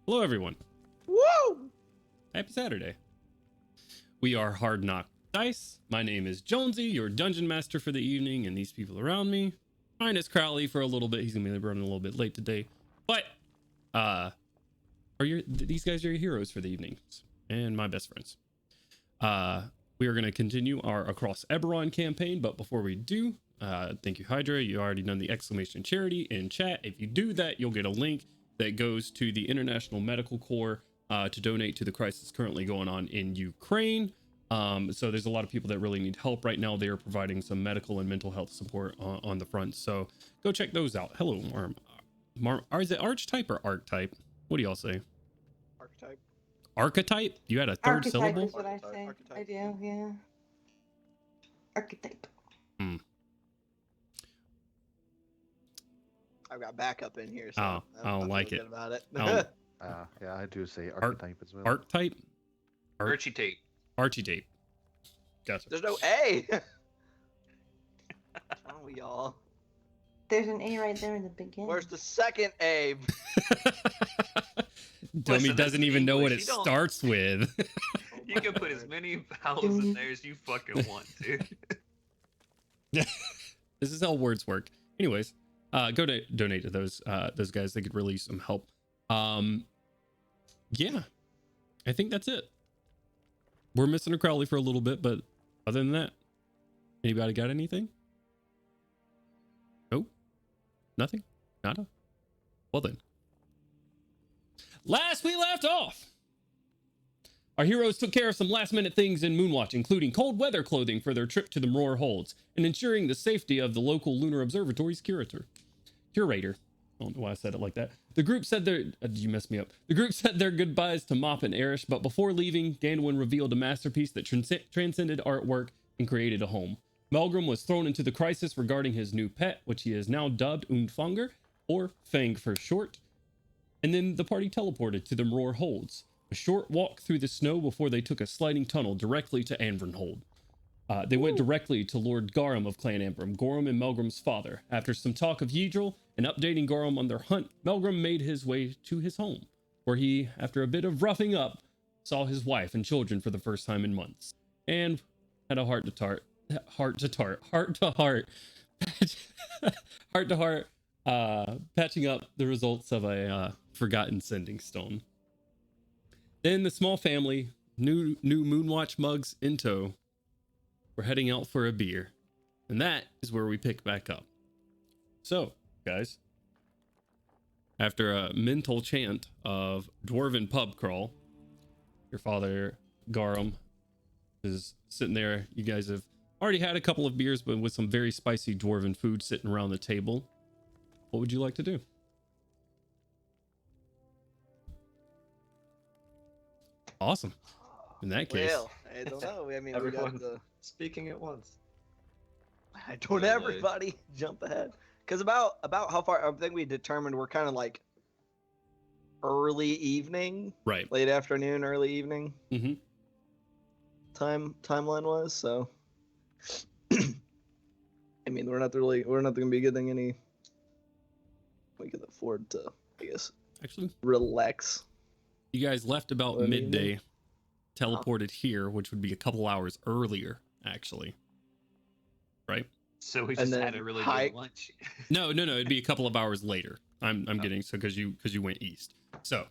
Hello, everyone. Woo! Happy Saturday. We are Hard Knock Dice. My name is Jonesy, your dungeon master for the evening, and these people around me. Mine is Crowley for a little bit. He's gonna be running a little bit late today, but these guys are your heroes for the evening, and my best friends. We are gonna continue our Across Eberron campaign, but before we do, thank you, Hydra. You already done the exclamation charity in chat. If you do that, you'll get a link that goes to the International Medical Corps to donate to the crisis currently going on in Ukraine. So there's a lot of people that really need help right now. They are providing some medical and mental health support on the front. So go check those out. Hello, is it archetype or archetype? What do y'all say? Archetype. Archetype? You had a third Archetype syllable? is what I say. Archetype. I do, yeah. Archetype. I've got backup in here, so I don't like feel it. good about it. Yeah, I do say archetype as well. Archetype? Archetype. Archetype. Gotcha. There's no A. What's wrong with y'all? There's an A right there in the beginning. Where's the second A? Dummy Listen, doesn't that's even know what it English. You don't- starts with. You can put as many vowels in there as you fucking want, dude. This is how words work. Anyways, go to donate to those guys. They could really use some help. Yeah, I think that's it. We're missing a Crowley for a little bit, but other than that, anybody got anything? Nope. Nothing? Nada? Well then. Last we left off, our heroes took care of some last minute things in Moonwatch, including cold weather clothing for their trip to the Mror Holds and ensuring the safety of the local Lunar Observatory's curator. I don't know why I said it like that. The group said you messed me up. The group said their goodbyes to Mop and Erish, but before leaving, Ganwin revealed a masterpiece that transcended artwork and created a home. Melgrim was thrown into the crisis regarding his new pet, which he has now dubbed Undfanger, or Fang for short. And then the party teleported to the Mror Holds, a short walk through the snow before they took a sliding tunnel directly to Anvernhold. They went directly to Lord Garum of Clan Ambrim, Gorum and Melgrim's father. After some talk of Yidril and updating Garum on their hunt, Melgrim made his way to his home, where he, after a bit of roughing up, saw his wife and children for the first time in months, and had a heart to heart, patching up the results of a forgotten sending stone. Then the small family, new Moonwatch mugs in tow, we're heading out for a beer, and that is where we pick back up. So, guys, after a mental chant of Dwarven Pub Crawl, your father, Garum, is sitting there. You guys have already had a couple of beers, but with some very spicy Dwarven food sitting around the table. What would you like to do? Awesome. In that case, Well, I don't know. I mean, Everyone we got the. speaking at once. Don't everybody jump ahead. Because about how far, I think we determined we're kind of like early evening, right. late afternoon, early evening Mm-hmm. timeline was. So, I mean, we're not going to be getting any. We can afford to, I guess, Actually, relax. you guys left about Early midday, evening? teleported here, which would be a couple hours earlier, actually. Right? So we And just had then a really hike. good lunch. No, it'd be a couple of hours later. I'm getting so because you went east. So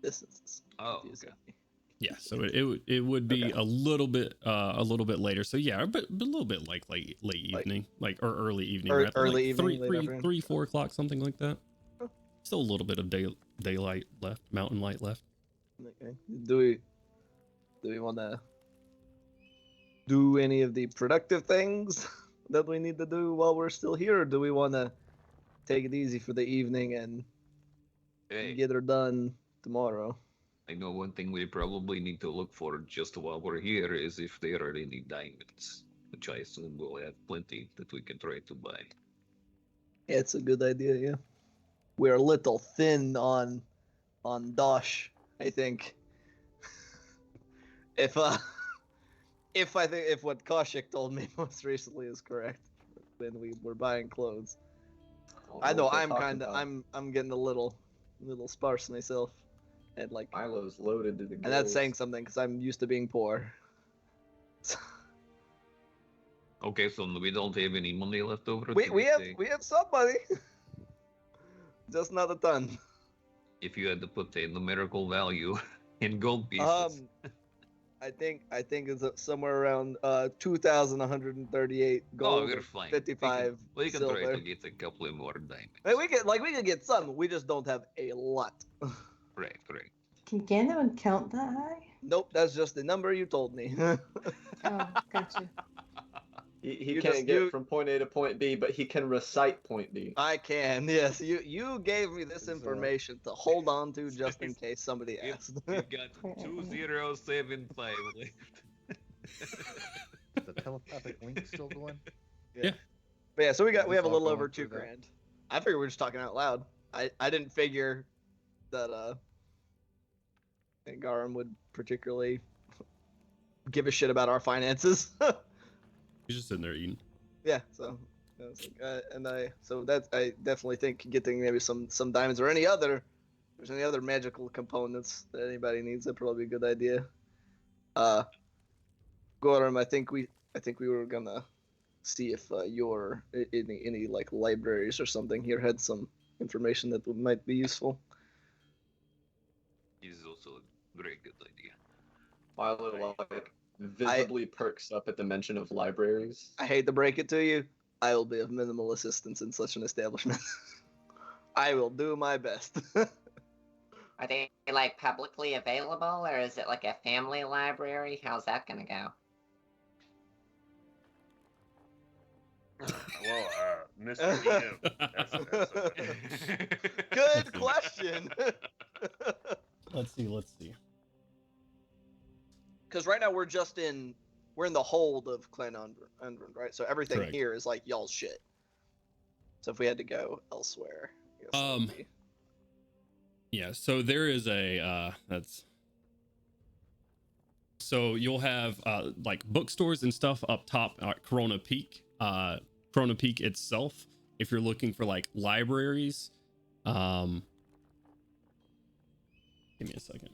Distances. Oh, confusing okay. me. yeah, so it would be Okay. a little bit later. So yeah, but a little bit like late evening, like or early evening, rather, early like evening, late afternoon. 3, 4 o'clock, something like that. Oh. Still a little bit of daylight left, mountain light left. Okay. Do we want to do any of the productive things that we need to do while we're still here, or do we want to take it easy for the evening and Hey, get her done tomorrow? I know one thing we probably need to look for just while we're here is if there are any diamonds, which I assume we'll have plenty that we can try to buy. It's a good idea, yeah. We're a little thin on dosh, I think. If what Kaushik told me most recently is correct, when we were buying clothes. I know I'm getting a little little sparse myself, and like, Milo's loaded to the gills. and that's saying something because I'm used to being poor. Okay, so we don't have any money left over. we did we you have say? we have some money, just not a ton. If you had to put a numerical value in gold pieces. I think it's somewhere around 2,138 gold. Oh, we're and fine. 55 We can silver. try to get a couple of more diamonds. We can get some. We just don't have a lot. Right. Can Gandalf count that high? Nope, that's just the number you told me. Oh, gotcha. He You can't just- get you- from point A to point B, but he can recite point B. I can, yes. You gave me this So- information to hold on to just in case somebody We asked. we got 2075 left. The telepathic link still going? But yeah, so we have a It's all little going over through 2 that. grand. I figured we were just talking out loud. I didn't figure that Garum would particularly give a shit about our finances. He's just sitting there eating. Yeah, so I was like, I definitely think getting maybe some diamonds or if there's any other magical components that anybody needs, that'd probably be a good idea. Gorham, I think we were gonna see if your any like libraries or something here had some information that might be useful. Is also a very good idea. Milo like visibly perks up at the mention of libraries. I hate to break it to you, I will be of minimal assistance in such an establishment. I will do my best. Are they like publicly available, or is it like a family library? How's that gonna go? Mr. DM. Good question. Let's see. Because right now we're in the hold of Clan Undrun, right? So everything Correct. here is like y'all's shit. So if we had to go elsewhere, I guess that would be- Yeah, so there is so you'll have like bookstores and stuff up top at Corona Peak. Corona Peak itself, if you're looking for like libraries, give me a second.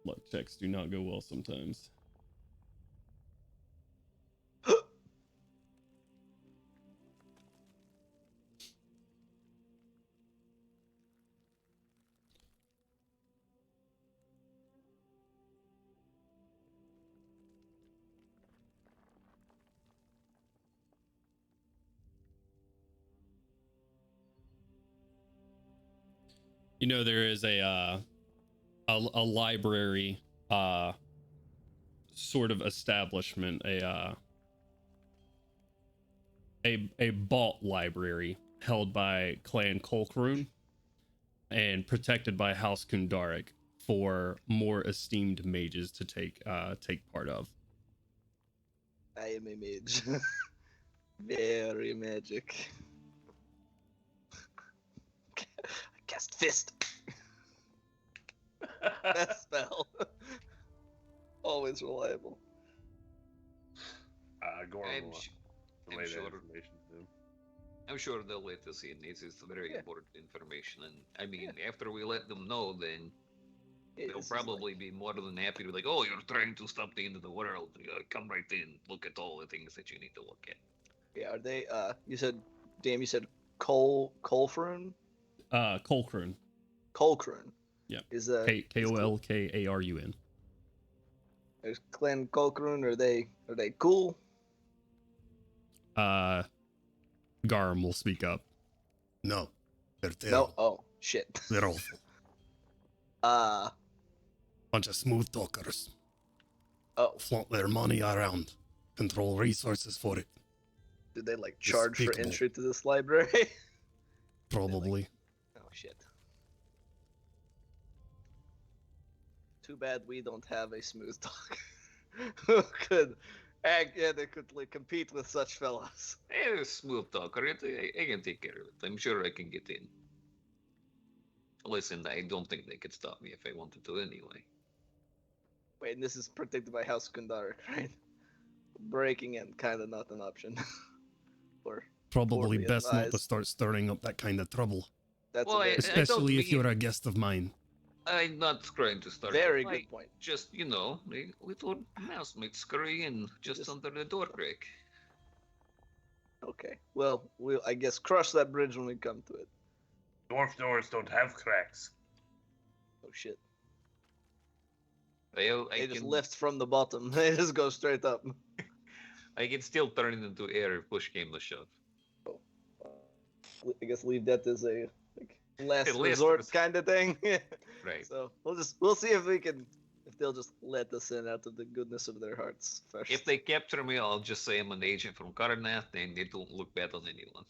Luck checks do not go well sometimes. You know, there is a library sort of establishment, a vault library held by Clan Colquhoun and protected by House Kundarik for more esteemed mages to take part of. I am a mage. Very magic. I cast fist. That spell. Always reliable. Goran I'm will sh- relay I'm that sure. information to him. I'm sure they'll let us in. This is very Yeah. important information, and I mean, after we let them know, then Yeah, they'll this is like- probably be more than happy to be like, "Oh, you're trying to stop the end of the world. Come right in. Look at all the things that you need to look at." Yeah, are they? You said Colquhoun. Colquhoun. Colquhoun. Yeah. Is Kolkarun. Is Clan Colquhoun? Are they cool? Garum will speak up. No, they're No. terrible. Oh shit. They're awful. Bunch of smooth talkers. Oh, Flaunt their money around. Control resources for it. did they like charge for Despicable. entry to this library? Probably. Oh shit. Too bad we don't have a smooth talker who could adequately compete with such fellows. Hey, smooth talker. I can take care of it. I'm sure I can get in. Listen, I don't think they could stop me if I wanted to anyway. Wait, and this is protected by House Kundarik, right? Breaking in, kind of not an option. Or Probably Poorly best not to advised. start stirring up that kind of trouble. That's Well, a very, Especially if mean- you're a guest of mine. I'm not trying to start very a fight. good point. Just, a little mouse might scurry in just under the door crack. Okay. Well, we'll I guess cross that bridge when we come to it. Dwarf doors don't have cracks. Oh shit. Well, They just lift from the bottom. They just go straight up. I can still turn it into air if push came to shove. I guess leave that as a last Last resort resort. kind of thing. Right. So we'll see if they'll just let us in out of the goodness of their hearts first. If they capture me, I'll just say I'm an agent from Karnath, and they don't look bad on anyone.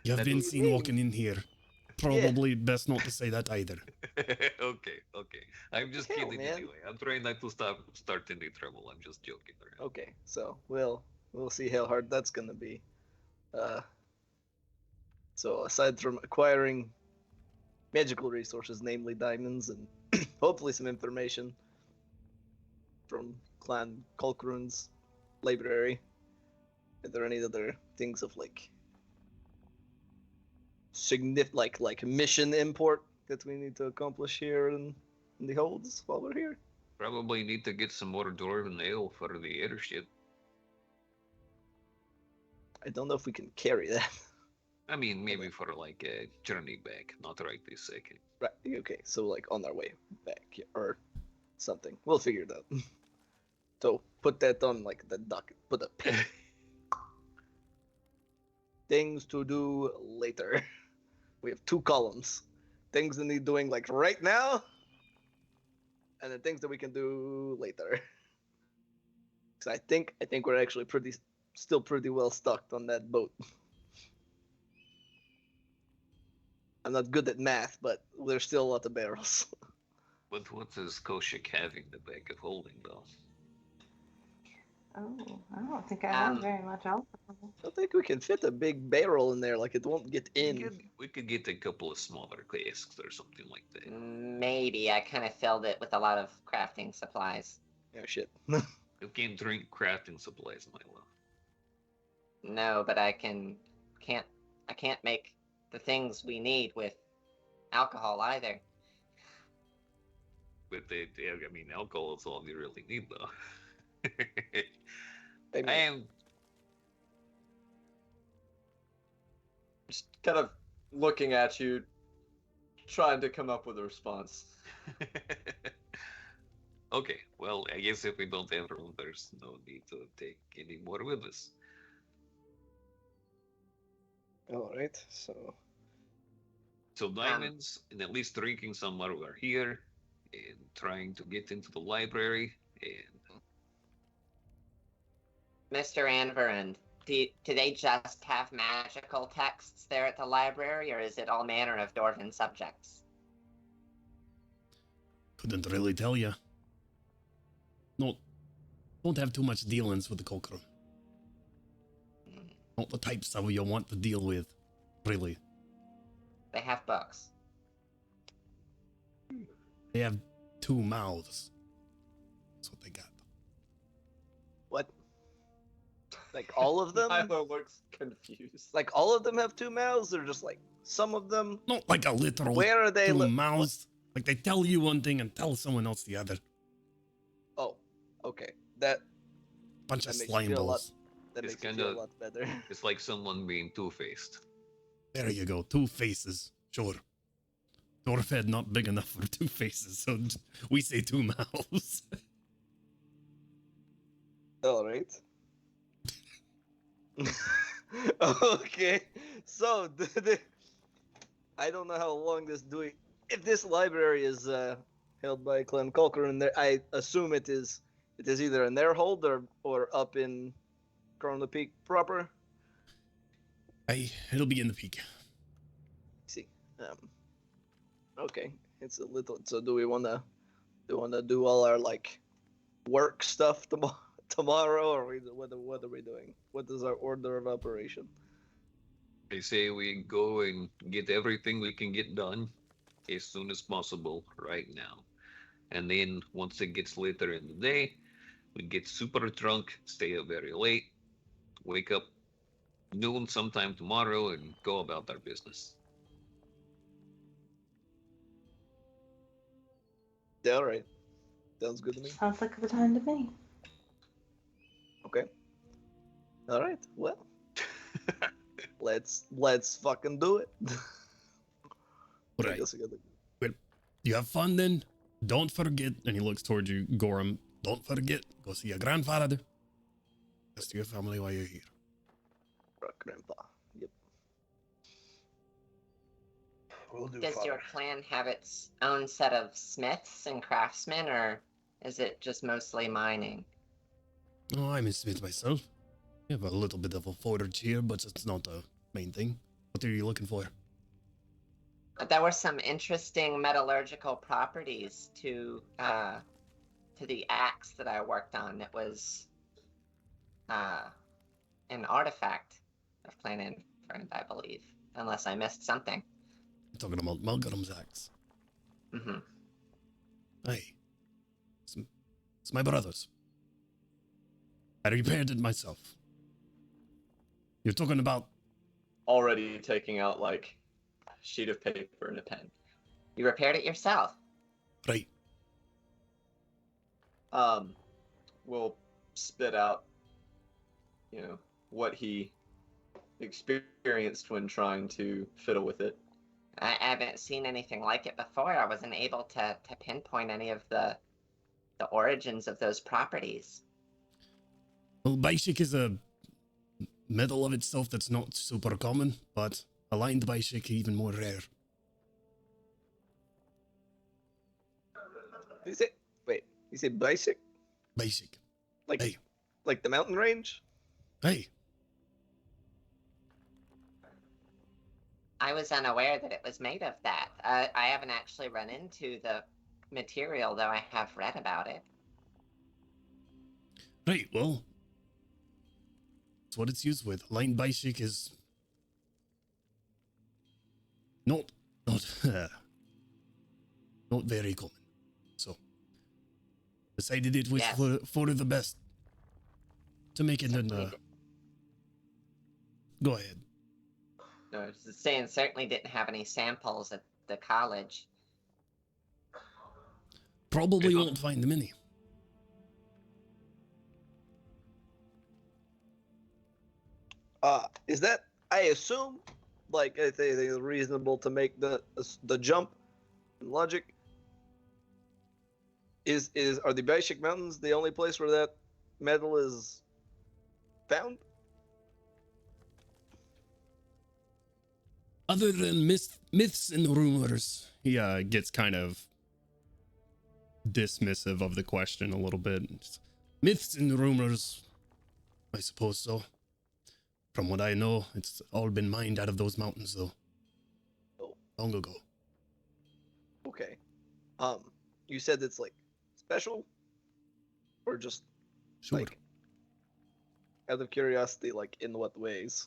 You've That been would- seen walking in here. Probably best not to say that either. okay. I'm just Hell, kidding man. anyway. I'm trying not to start any trouble. I'm just joking around. Okay, so we'll see how hard that's gonna be. So aside from acquiring magical resources, namely diamonds, and hopefully some information from Clan Kolkrun's library, are there any other things of like mission import that we need to accomplish here in the holds while we're here? Probably need to get some more dwarven ale for the airship. I don't know if we can carry that. I mean, maybe for like a journey back, not right this second. Right. Okay. So like on our way back or something. We'll figure it out. So put that on like the docket. Put a pin. Things to do later. We have 2 columns. Things that need doing like right now, and then things that we can do later. Because I think we're actually still pretty well stocked on that boat. I'm not good at math, but there's still a lot of barrels. But what does Koshik have in the bag of holding, though? Oh, I don't think I have very much alcohol. I don't think we can fit a big barrel in there. Like it won't get in. We could get a couple of smaller casks or something like that. Maybe I kind of filled it with a lot of crafting supplies. Oh shit. You can't drink crafting supplies, my love. No, but I can't make the things we need with alcohol either. But alcohol is all you really need, though. I mean, I am. Just kind of looking at you, trying to come up with a response. Okay, well, I guess if we don't have room, there's no need to take any more with us. all right. So So diamonds, and at least drinking some while we're here, and trying to get into the library, and Mr. Anverin, do they just have magical texts there at the library, or is it all manner of dwarven subjects? Couldn't really tell you. No, don't have too much dealings with the Kolkrum. Not the types that you want to deal with, really. They have books. They have 2 mouths. That's what they got. what? Like all of them? Milo looks confused. Like all of them have 2 mouths, or just like some of them? Not like a literal Where are they? 2 mouths. Like they tell you one thing and tell someone else the other. Oh, okay. That Bunch of makes me slime feel a lot- balls. that It's makes me feel a kinda- lot better. it's like someone being two-faced. There you go. 2 faces. Sure. Dwarf head not big enough for 2 faces, so we say 2 mouths. All right. Okay. So I don't know how long this doing. If this library is held by Clan Kolkrun, I assume it is either in their hold or up in Corona Peak proper. It'll be in the peak. See. Okay. It's a little. So do we wanna do all our like work stuff tomorrow, or what are we doing? What is our order of operation? They say we go and get everything we can get done as soon as possible right now. And then once it gets later in the day, we get super drunk, stay up very late, wake up noon sometime tomorrow and go about our business. Yeah, all right. Sounds good to me. Sounds like the time to me. Okay. All right. Well, let's fucking do it. I Right. guess I gotta- You have fun then? Don't forget. And he looks towards you, Gorham. Don't forget. Go see your grandfather. Rest of your family while you're here. Right, Grandpa. Yep. Will do, Does your Father. clan have its own set of smiths and craftsmen, or is it just mostly mining? Oh, I'm a smith myself. I have a little bit of a forge here, but it's not the main thing. What are you looking for? There were some interesting metallurgical properties to the axe that I worked on. It was an artifact of Clan Infernal, I believe, unless I missed something. You're talking about Malcolm's axe. Mm-hmm. Hey. It's my brother's. I repaired it myself. You're talking about... Already taking out like a sheet of paper and a pen. You repaired it yourself. Right. We'll spit out, you know, what he experienced when trying to fiddle with it. I haven't seen anything like it before. I wasn't able to pinpoint any of the origins of those properties. Well, Baishik is a metal of itself that's not super common, but aligned Baishik even more rare. You say basic? Baishik. Like Hey. like the mountain range? Hey. I was unaware that it was made of that. I haven't actually run into the material, though I have read about it. Right, well... That's what it's used with. Aligned Baishik is... Not very common. So... Decided it was Yes. for the best. To make it an... Go ahead. No, I was just saying, certainly didn't have any samples at the college. Probably Good. won't find many. Is that, I assume, like, I think it's reasonable to make the jump in logic. Are the Baishik Mountains the only place where that metal is found? Other than myths and rumors, he gets kind of dismissive of the question a little bit. Myths and rumors, I suppose so. From what I know, it's all been mined out of those mountains, though. Oh. Long ago. Okay. You said it's like special, or just Sure. like out of curiosity, like in what ways?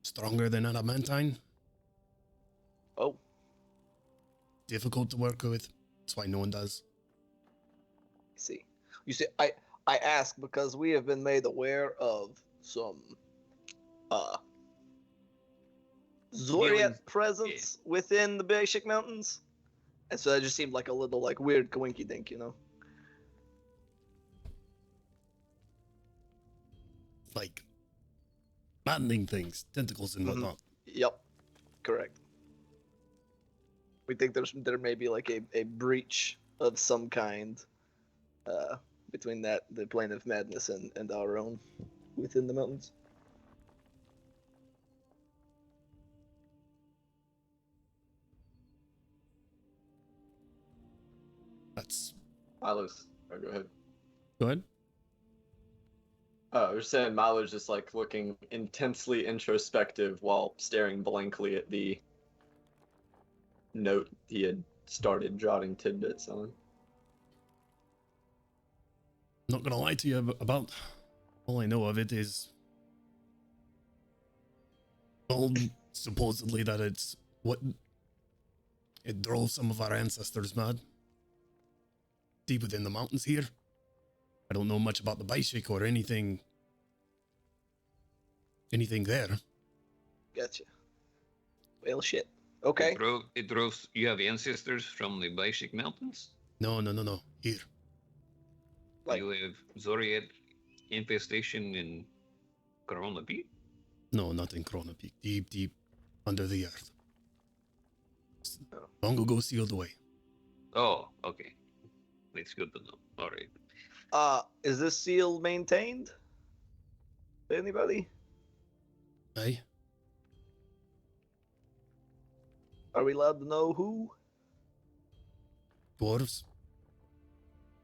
Stronger than adamantine. Oh, Difficult to work with. That's why no one does. I see. You see, I ask because we have been made aware of some Zoriat Feelings- presence within the Baishik Mountains, and so that just seemed like a little like weird coinky dink, you know? Like maddening things, tentacles and Mhm. whatnot. Yep, correct. We think there may be like a breach of some kind between the plane of madness and our own within the mountains. That's... Milo's. Oh, go ahead. Go ahead. I was saying Milo's just like looking intensely introspective while staring blankly at the note he had started jotting tidbits on. Not gonna lie to you about... All I know of it is... Well, supposedly that it's what... It drove some of our ancestors mad. Deep within the mountains here. I don't know much about the Baishik or anything anything there. Gotcha. Well, shit. Okay. It drove. You have ancestors from the Baishik Mountains? No. Here. Like- You have Zoriat infestation in Corona Peak? No, not in Corona Peak. Deep under the earth. Oh. Long ago sealed away. Oh, okay. That's good to know. All right. Is this seal maintained? Anybody? Aye. Are we allowed to know who? Dwarves.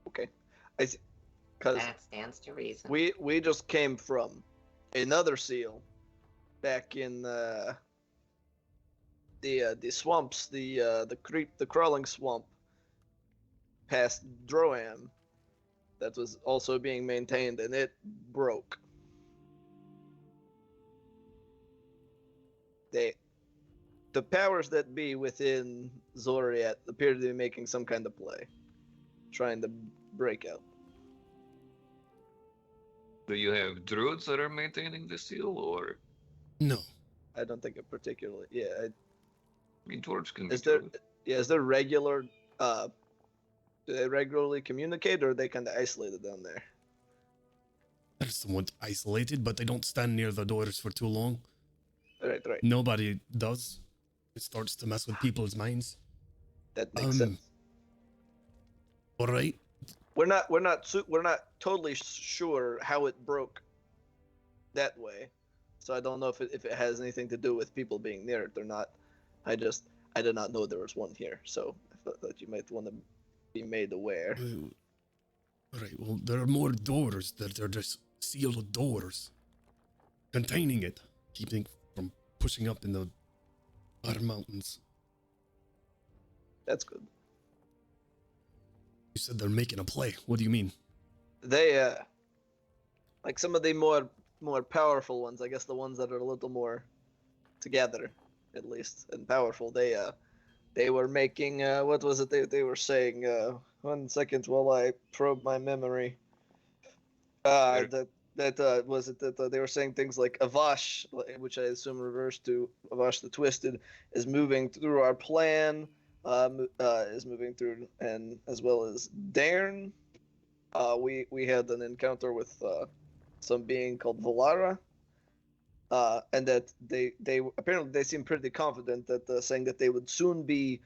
Okay. I see. Because That stands to reason. we just came from another seal back in the swamps, the crawling swamp past Droam that was also being maintained, and it broke. The powers that be within Zoriat appear to be making some kind of play, trying to break out. Do you have druids that are maintaining the seal, or No. I don't think it particularly. Yeah. I mean, dwarves can be Is there? druids. Yeah. Is there regular? Do they regularly communicate, or are they kind of isolated down there? They're somewhat isolated, but they don't stand near the doors for too long. Right. Nobody does. It starts to mess with people's minds. That makes sense. All right. We're not totally sure how it broke that way, so I don't know if it has anything to do with people being near it or not. I did not know there was one here, so I thought that you might want to be made aware. All right. Well, there are more doors that are just sealed doors containing it, keeping from pushing up in the other mountains. That's good. You said they're making a play. What do you mean? They like some of the more powerful ones, I guess the ones that are a little more together, at least, and powerful. They were making what was it they were saying? 1 second while I probe my memory. That was it that they were saying things like Avash, which I assume refers to Avash the Twisted, is moving through our plan. Is moving through, and as well as Dairn. We had an encounter with some being called Valara, and that they apparently they seem pretty confident that saying that they would soon be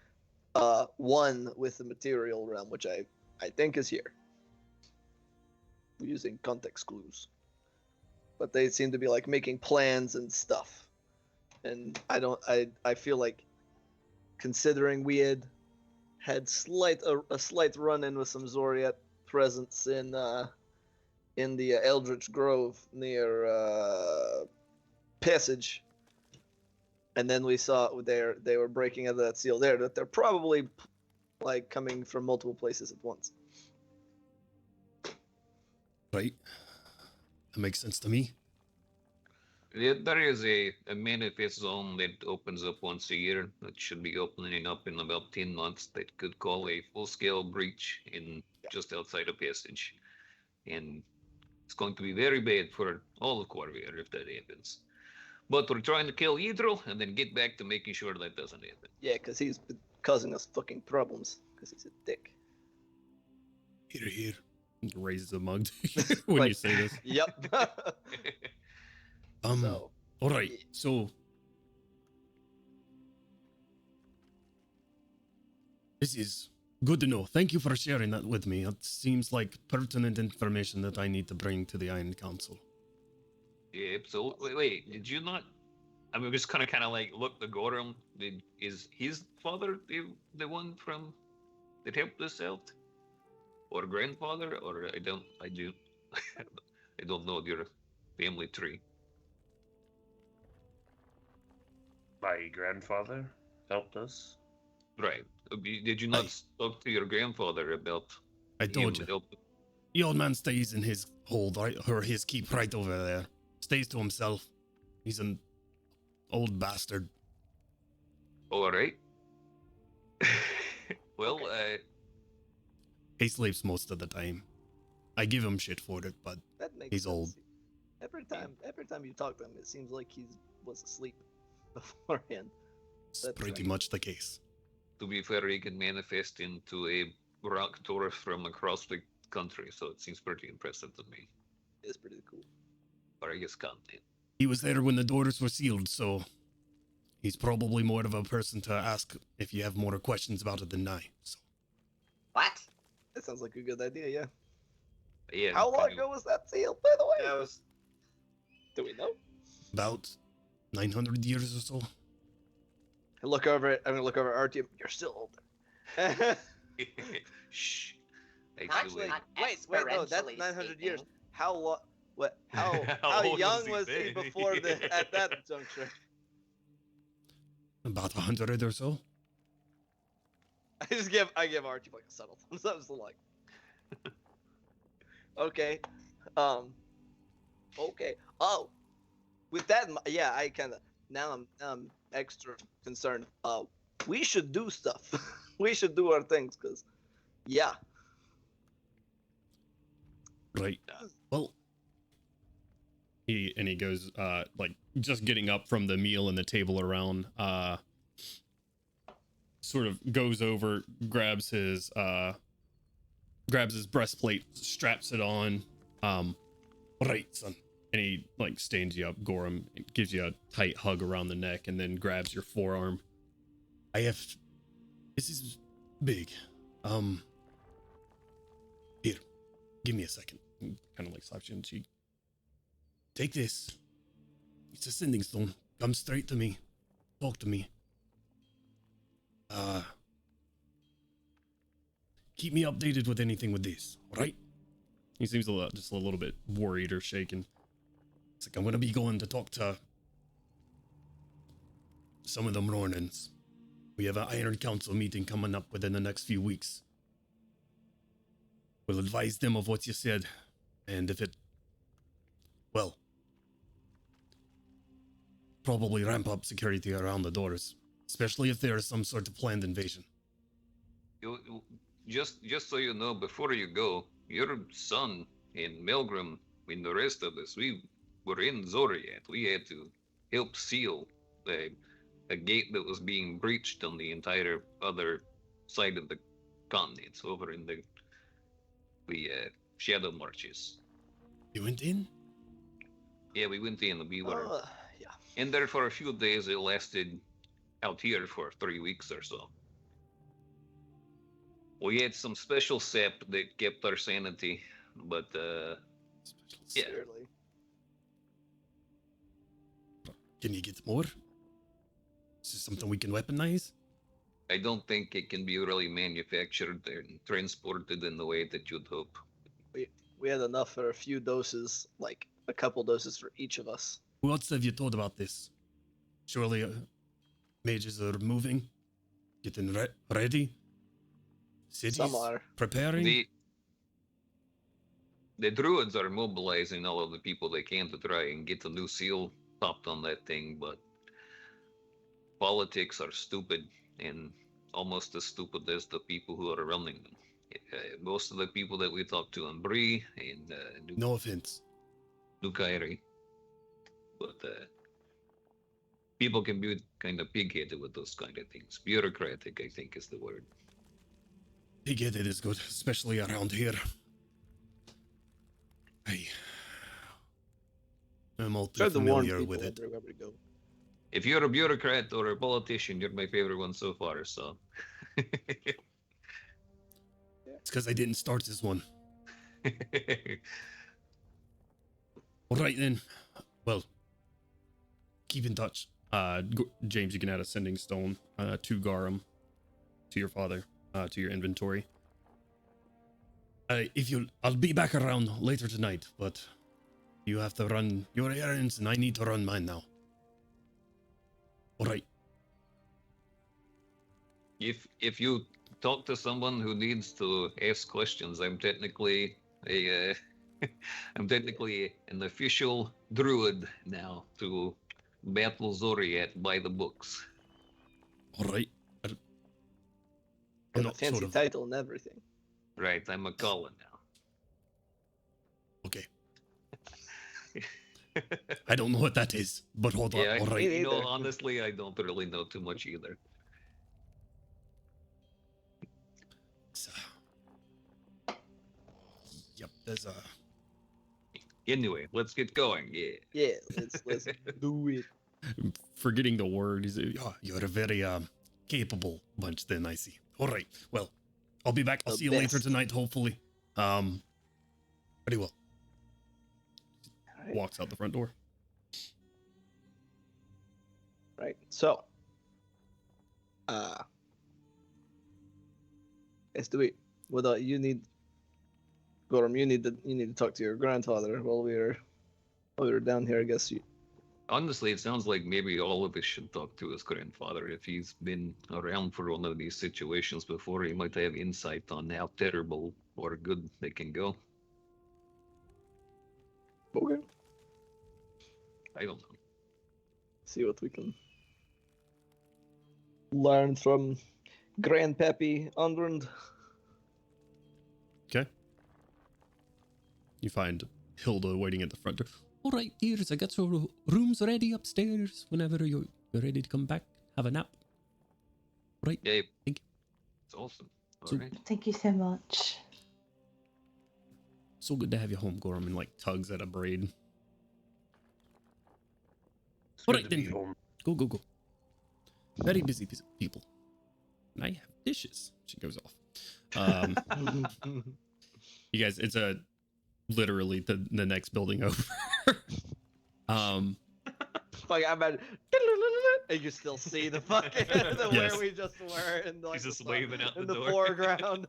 one with the material realm, which I think is here. We're using context clues, but they seem to be like making plans and stuff, and I feel like, considering we had a slight run-in with some Zoriat presence in the Eldritch Grove near Passage, and then we saw they were breaking out of that seal there, that they're probably like coming from multiple places at once. Right. That makes sense to me. There is a manifest zone that opens up once a year. That should be opening up in about 10 months. That could call a full-scale breach in just outside of Passage, and it's going to be very bad for all of Corvair if that happens. But we're trying to kill Yidril and then get back to making sure that doesn't happen. Yeah, because he's been causing us fucking problems because he's a dick. Here. He raises a mug when Like- you say this. Yep. So, All right. So this is good to know. Thank you for sharing that with me. It seems like pertinent information that I need to bring to the Iron Council. Yeah, absolutely. Wait, did you not? I mean, just kind of like look the Gorum. Is his father the one from that helped us out, or grandfather, or I do, I don't know your family tree. My grandfather helped us. Right? Did you not Aye. talk to your grandfather about I told him you. help? The old man stays in his hold, right, or his keep right over there. Stays to himself. He's an old bastard. All right. Well, He sleeps most of the time. I give him shit for it, but that makes He's sense. old. Every time you talk to him, it seems like he was asleep beforehand. It's That's pretty right. much the case. To be fair, he can manifest into a rock dwarf from across the country, so it seems pretty impressive to me. It's pretty cool. Or I guess content. He was there when the doors were sealed, so he's probably more of a person to ask if you have more questions about it than I. So What? That sounds like a good idea, yeah. Yeah. How long ago was that sealed, by the way? Yeah, it was. Do we know? about 900 years or so. I look over it. I'm gonna look over at Artyom. You're still older. Shh. Actually, Not wait, no, that's exponentially 900 years. speaking. How long? What? How How old young was was he he then? before at that juncture? About 100 or so. I give Archie like a subtle thumbs up, so like, okay, okay. Oh, with that, yeah, I kind of now I'm extra concerned. We should do stuff. We should do our things, cause, yeah. Right. Well, he goes like just getting up from the meal and the table around, sort of goes over, grabs his breastplate, straps it on. Right, son. And he like stands you up, Gorham, gives you a tight hug around the neck, and then grabs your forearm. This is big. Here, give me a second. Kind of like slaps you on the cheek. Take this. It's a sending stone. Come straight to me. Talk to me. Keep me updated with anything with this, alright? He seems just a little bit worried or shaken. It's like, I'm gonna be going to talk to some of the Mornings. We have an Iron Council meeting coming up within the next few weeks. We'll advise them of what you said, and if it... well... probably ramp up security around the doors, especially if there is some sort of planned invasion. Just so you know, before you go, your son and Milgram and the rest of us, we were in Zoriat. We had to help seal a gate that was being breached on the entire other side of the continent, over in the Shadow Marches. You went in? Yeah, we went in and we were Yeah. in there for a few days. It lasted out here for 3 weeks or so. We had some special sap that kept our sanity, but yeah. Clearly. Can you get more? Is this something we can weaponize? I don't think it can be really manufactured and transported in the way that you'd hope. We had enough for a few doses, like a couple doses for each of us. Who else have you told about this? Surely mages are moving, getting ready. Cities Some are. preparing. The druids are mobilizing all of the people they can to try and get a new seal popped on that thing, but politics are stupid and almost as stupid as the people who are running them. Most of the people that we talk to in Bree and No offense. New Kairi, but people can be kind of pig-headed with those kind of things. Bureaucratic, I think, is the word. Pig-headed is good, especially around here. I'm all too Try to warn familiar people with it. everywhere we go. If you're a bureaucrat or a politician, you're my favorite one so far, so. It's because I didn't start this one. All right then. Well, keep in touch. James, you can add a sending stone to Garum, to your father, to your inventory. I'll be back around later tonight, but you have to run your errands, and I need to run mine now. All right. If you talk to someone who needs to ask questions, I'm technically I'm technically an official druid now to battle Zoriat by the books. All right. Got a fancy title and everything. Right, I'm a Colin now. Okay. I don't know what that is, but hold on. Yeah, All right. you know, either. honestly, I don't really know too much either. So, yep, there's a. Anyway, let's get going. Yeah. Yeah, let's do it. I'm forgetting the word. Oh, you're a very capable bunch then, I see. All right. Well, I'll be back. I'll The see you later best. tonight, hopefully. Very well. Alright. Walks out the front door. Right. So, yes, do we? Well, you need, Gorham. You need to talk to your grandfather while we're down here. I guess you. Honestly, it sounds like maybe all of us should talk to his grandfather. If he's been around for one of these situations before, he might have insight on how terrible or good they can go. Okay. I don't know. See what we can learn from Grandpappy onward. Okay. You find Hilda waiting at the front door. All right, dears, I got your rooms ready upstairs. Whenever you're ready to come back, have a nap. Right. Yeah, Thank you. it's awesome. All So- right. Thank you so much. So good to have you home, Gorham, and like tugs at a braid. It's All good right, to be then. home. Go. Very busy people. And I have dishes. She goes off. You guys, it's literally the next building over. Like I'm at, and you still see the fucking the Yes. where we just were, and like He's just the sun waving out in the the door. foreground.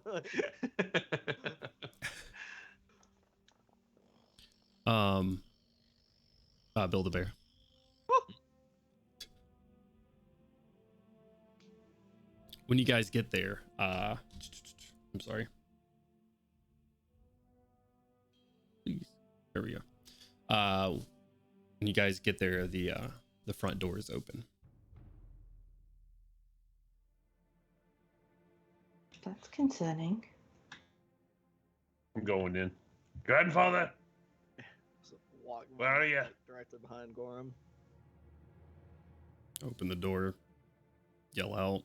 Build-A-Bear. When you guys get there, I'm sorry. Please. There we go. When you guys get there, the front door is open. That's concerning. I'm going in. Grandfather, So walk, Where are ya? like, directly behind Gorham. Open the door. Yell out.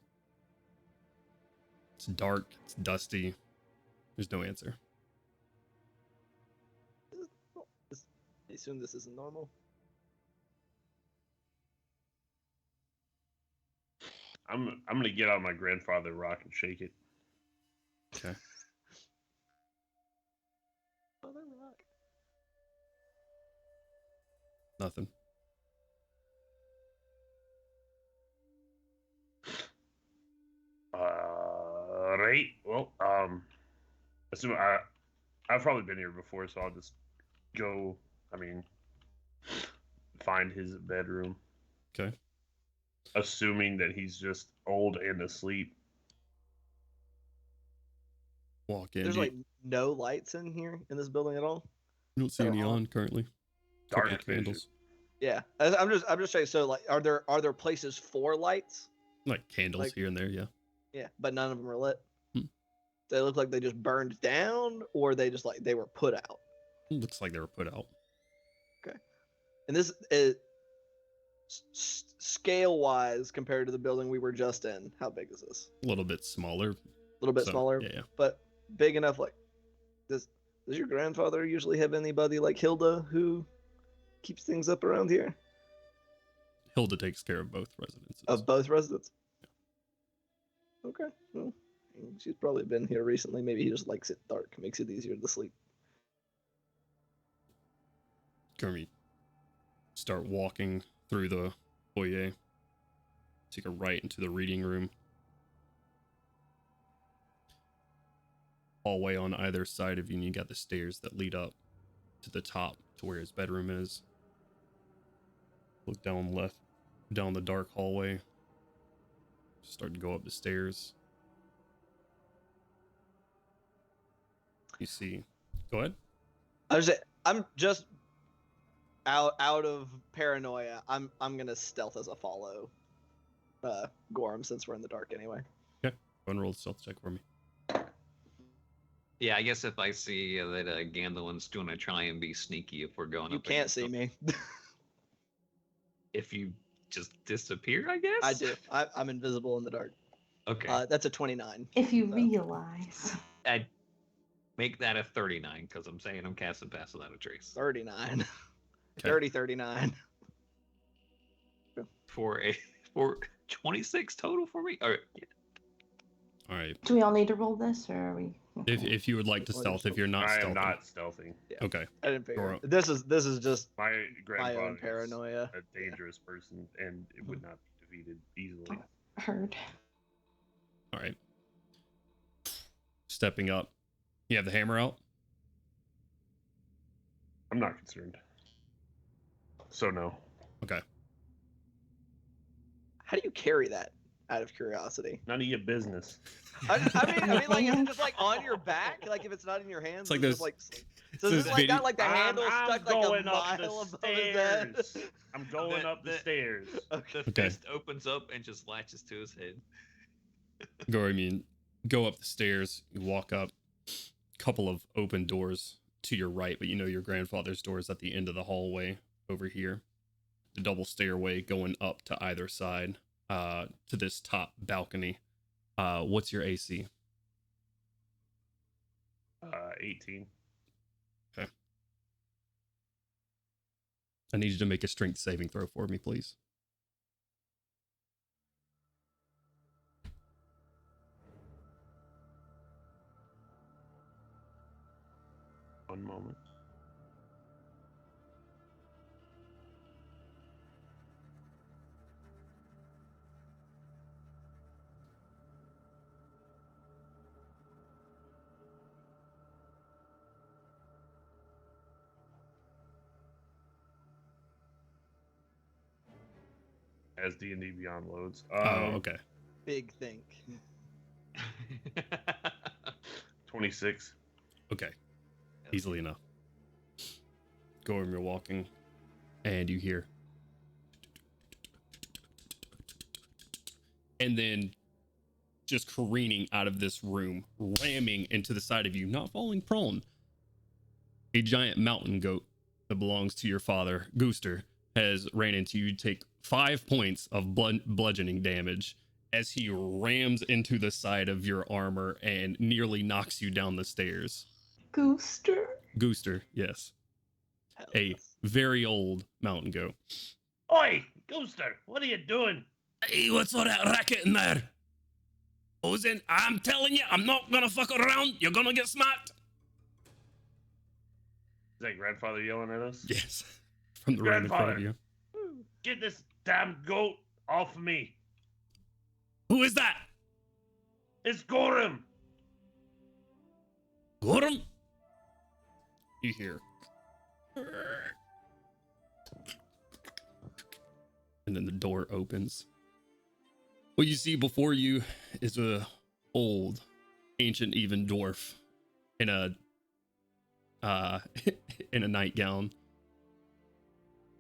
It's dark. It's dusty. There's no answer. I assume this isn't normal. I'm gonna get out my grandfather rock and shake it. Okay. Oh, that rock. Nothing. Right. Well, assume I've probably been here before, so I'll just go. I mean, find his bedroom, Okay. assuming that he's just old and asleep. Walk in. There's You, like no lights in here in this building at all. you don't see any on currently. Dark Couple of vision. candles. Yeah, I'm just saying. So like, are there places for lights? Like candles Like- here and there, yeah. Yeah, but none of them are lit. Hmm. They look like they just burned down, or they just like they were put out. Looks like they were put out. And this is scale wise compared to the building we were just in. How big is this? A little bit smaller. A little bit So, smaller, Yeah. but big enough. Like, does your grandfather usually have anybody like Hilda who keeps things up around here? Hilda takes care of both residences. Of both residents. Okay, well, she's probably been here recently. Maybe he just likes it dark, makes it easier to sleep. Gurmy, start walking through the foyer. Take a right into the reading room. Hallway on either side of you, and you got the stairs that lead up to the top to where his bedroom is. Look down left, down the dark hallway. Start to go up the stairs. You see. Go ahead. I'm just out of paranoia. I'm gonna stealth as a follow, Gorham, since we're in the dark anyway. Go and roll a stealth check for me. Yeah, I guess if I see that Gandalf's going to try and be sneaky if we're going You up can't against see him. me. If you just disappear, I guess? I do. I'm invisible in the dark. Okay. That's a 29. If you So. realize. I'd make that a 39, because I'm saying I'm casting Pass Without a Trace. 39. Okay. 30, 39. For 26 total for me? Or, yeah. All right. Do we all need to roll this, or are we? If you would like to Well, stealth, if you're not I stealthing. am not stealthing. Okay. I didn't figure. Alright. This is just My my grandfather own paranoia. is a dangerous person, and it would not be defeated easily. Heard. All right. Stepping up. You have the hammer out? I'm not concerned. So no. Okay. How do you carry that? Out of curiosity. None of your business. I mean, like, is it just like on your back? Like, if it's not in your hands, It's like is it those- just, like, so is those it like got like the I'm handle stuck like a going up mile the above his head? stairs. I'm going up the stairs. Okay. The Okay. fist opens up and just latches to his head. Go up the stairs. You walk up. Couple of open doors to your right, but you know your grandfather's door is at the end of the hallway over here. The double stairway going up to either side to this top balcony. What's your AC? 18. I need you to make a strength saving throw for me, please. One moment. As D&D Beyond loads. Okay. Big think. 26. Okay. Easily enough. Gorm, you're walking, and you hear. And then just careening out of this room, ramming into the side of you, not falling prone. A giant mountain goat that belongs to your father, Gooster, has ran into you. Take 5 points of bludgeoning damage as he rams into the side of your armor and nearly knocks you down the stairs. Gooster. Gooster, yes. Hell A yes. very old mountain goat. Oi, Gooster, what are you doing? Hey, what's all that racket in there? Ozen, I'm telling you, I'm not gonna fuck around. You're gonna get smacked. Is that grandfather yelling at us? Yes. From the room in front of you. Get this damn goat off of me. Who is that? It's Gorham. Gorham? You hear. And then the door opens. What you see before you is a old, ancient even dwarf in a in a nightgown.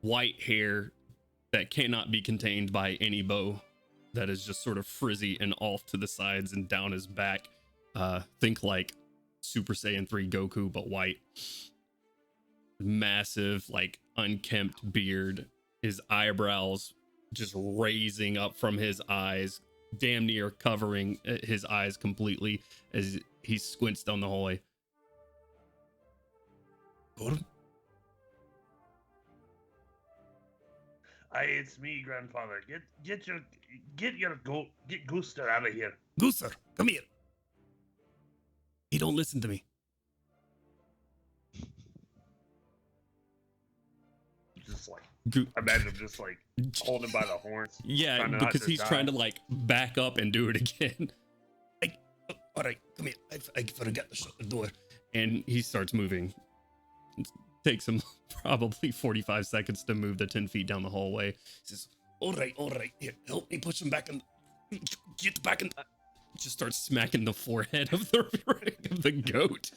White hair that cannot be contained by any bow. That is just sort of frizzy and off to the sides and down his back. Think like Super Saiyan 3 Goku, but white. Massive, like unkempt beard. His eyebrows just raising up from his eyes, damn near covering his eyes completely as he squints down the hallway. Gorham? Aye, it's me, grandfather. Get your goat, get Gooster out of here. Gooser, come here. He don't listen to me. Just like, Go- I imagine him just like holding him by the horns. Yeah, Trying to not because to he's die. trying to like back up and do it again. All right, come here. I forgot to shut the door. And he starts moving. It takes him probably 45 seconds to move the 10 feet down the hallway. He says, all right, here, help me push him back in. Get back in. Just starts smacking the forehead of the goat.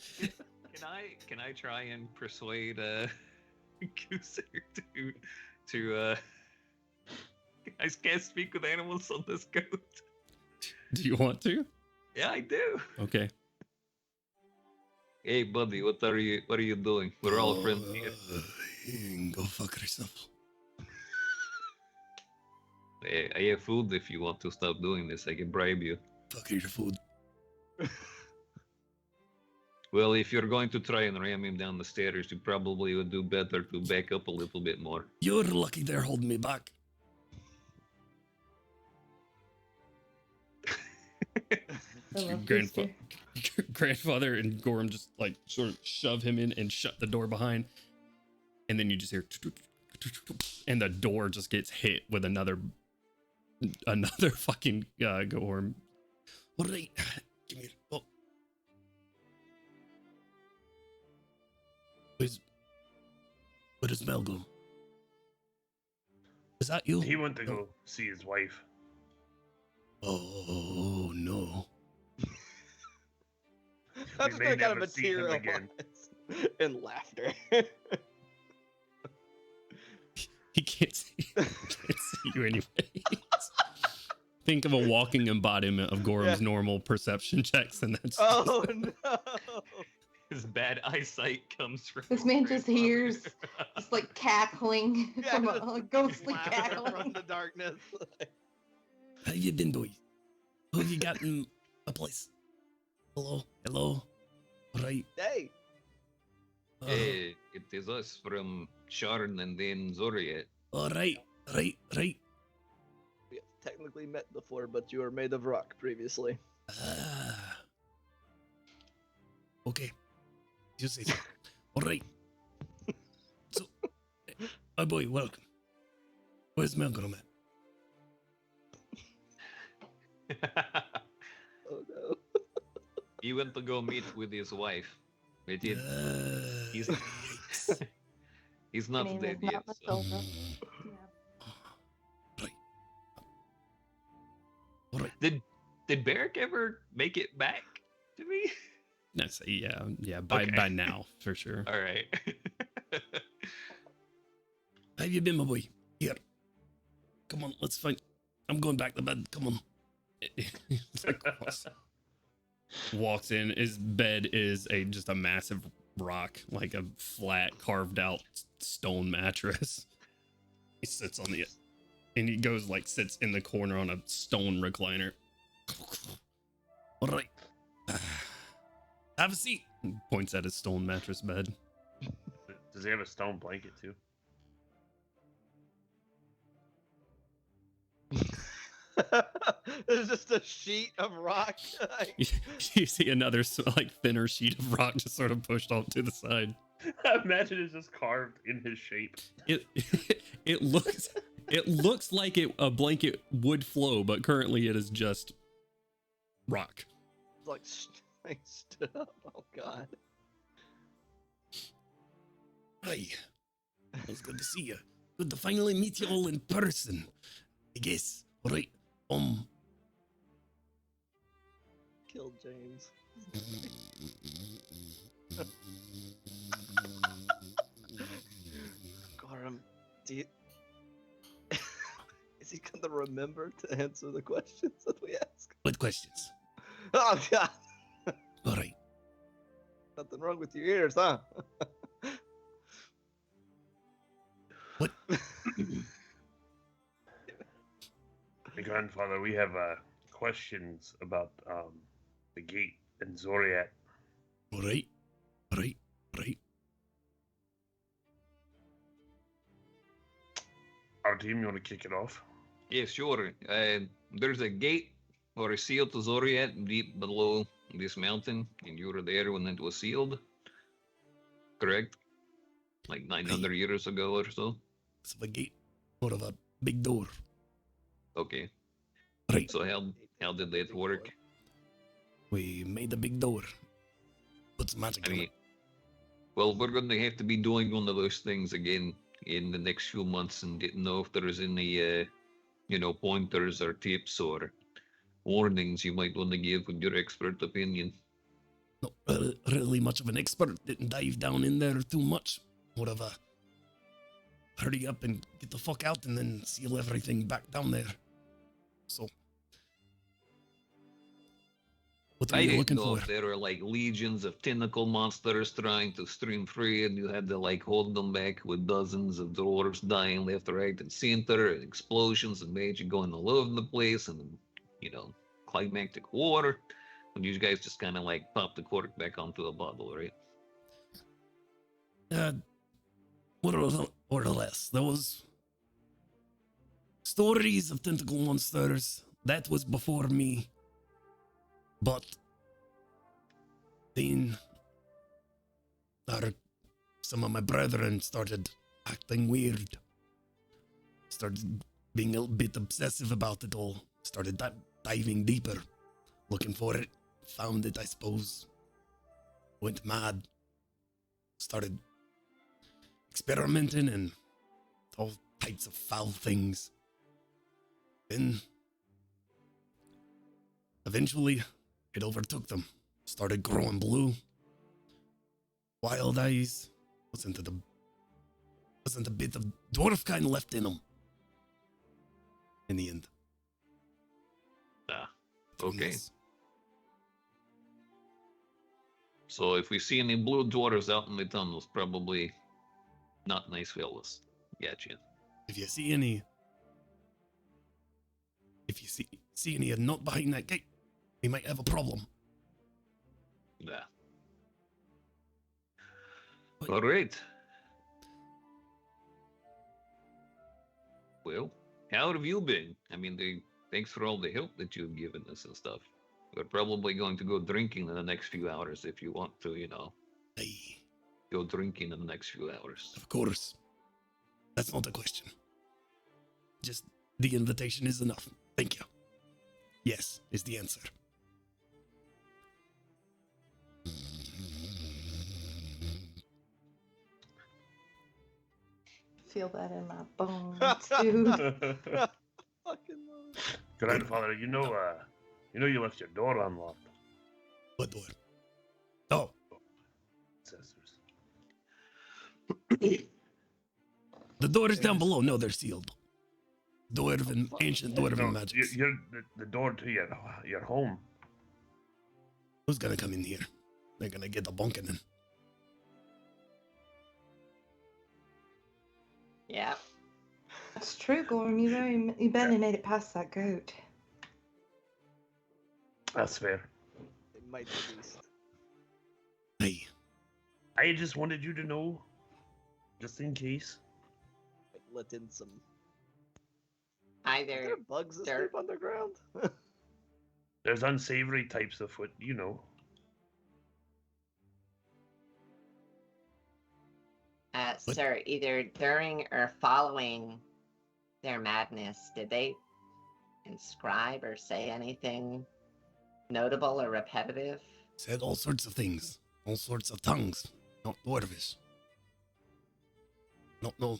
Can I try and persuade Gooser to I can't speak with animals on this goat. Do you want to? Yeah, I do. Okay. Hey, buddy, what are you doing? We're all friends here. Go fuck yourself. I have food if you want to stop doing this. I can bribe you. Fuck your food. Well, if you're going to try and ram him down the stairs, you probably would do better to back up a little bit more. You're lucky they're holding me back. I love Grandpa- Booster. Grandfather and Gorham just like sort of shove him in and shut the door behind. And then you just hear and the door just gets hit with another fucking Gorham. All right. Give me. Oh. Where's Mel go? Is that you? He went to go see his wife. Oh no. That's may gonna kind of never see him materialize again. in laughter. He can't see you anyways. Think of a walking embodiment of Gorham's normal perception checks, and that's Oh no! His bad eyesight comes from. This man just grandfather. hears just like cackling Yeah, from just a ghostly Laughter cackling. from the darkness. How have you been, boy? Who have you got in a place? Hello? All right. Hey, Hey, it is us from Sharn and then Zoriat. All right. we have technically met before, but you were made of rock previously. Okay. You say so. All right. So, oh boy, welcome. Where's Melgrom at? Oh no! He went to go meet with his wife. But he's Yikes. he's My not name dead is yet. not So. Matilda. Yeah. All right. Did Barrick ever make it back to me? That's yeah. By Okay. now for sure. All right. How have you been, my boy? Here. Come on, let's fight. I'm going back to bed. Come on. It's like, walks in. His bed is just a massive rock, like a flat carved out stone mattress. He sits on the, and he goes like sits in the corner on a stone recliner. All right. Have a seat. Points at his stone mattress bed. Does he have a stone blanket too? There's just a sheet of rock. You see another like thinner sheet of rock just sort of pushed off to the side. Imagine it's just carved in his shape. It looks like a blanket would flow, but currently it is just rock. like stood up. Oh god. Hi. It's good to see you. Good to finally meet you all in person. I guess. All right. Killed James. Gorham, do you... is he gonna remember to answer the questions that we ask? What questions? Oh god. All right. Nothing wrong with your ears, huh? What? Hey, grandfather, we have questions about the gate and Zoriat. All right. All right. All right. Our team, you want to kick it off? Yeah, sure. There's a gate or a seal to Zoriat deep below this mountain, and you were there when it was sealed. Correct? Like 900 years ago or so. It's a gate. More of a big door. Okay. Right. So how did that work? We made a big door. Put some magic I on mean, it. well, we're going to have to be doing one of those things again in the next few months, and didn't know if there's any, pointers or tips or warnings you might want to give with your expert opinion. Not really much of an expert. Didn't dive down in there too much. More of a hurry up and get the fuck out and then seal everything back down there. So, What are I you didn't looking know for? if there are like legions of tentacle monsters trying to stream free, and you had to like hold them back with dozens of dwarves dying left, right, and center, and explosions and magic going all over the place, and you know, climactic war. And you guys just kind of like pop the cork back onto the bottle, right? More or less. There was stories of tentacle monsters. That was before me. But then some of my brethren started acting weird. Started being a bit obsessive about it all. Started diving deeper, looking for it. Found it, I suppose. Went mad. Started experimenting and all types of foul things. Then, eventually, it overtook them. Started growing blue. Wild eyes. Wasn't a bit of dwarf kind left in them. In the end. Ah, Between okay. us. So if we see any blue dwarves out in the tunnels, probably not nice fellas. Gotcha. If you see any not behind that gate, we might have a problem. Yeah. But- All right. Well, how have you been? I mean, thanks for all the help that you've given us and stuff. We're probably going to go drinking in the next few hours if you want to, you know, Aye, go drinking in the next few hours. of course. That's not a question. Just the invitation is enough. Thank you. Yes, is the answer. Feel that in my bones, dude. Fucking love. Grandfather, you know you left your door unlocked. What door? Oh, Sisters. the door is down below. No, they're sealed. Dwarven, ancient dwarven No, magic. you're the door to your home. Who's gonna come in here? They're gonna get a bonking in. Yeah. That's true, Gorm. You barely made it past that goat. That's fair. It might be beast. Hey, I just wanted you to know, just in case. Like, let in some. Hi Are there. there bugs that Dirt. sleep underground? There's unsavory types of foot, you know. What? Sir, either during or following their madness, did they inscribe or say anything notable or repetitive? said all sorts of things. All sorts of tongues. Not dwarvish. No.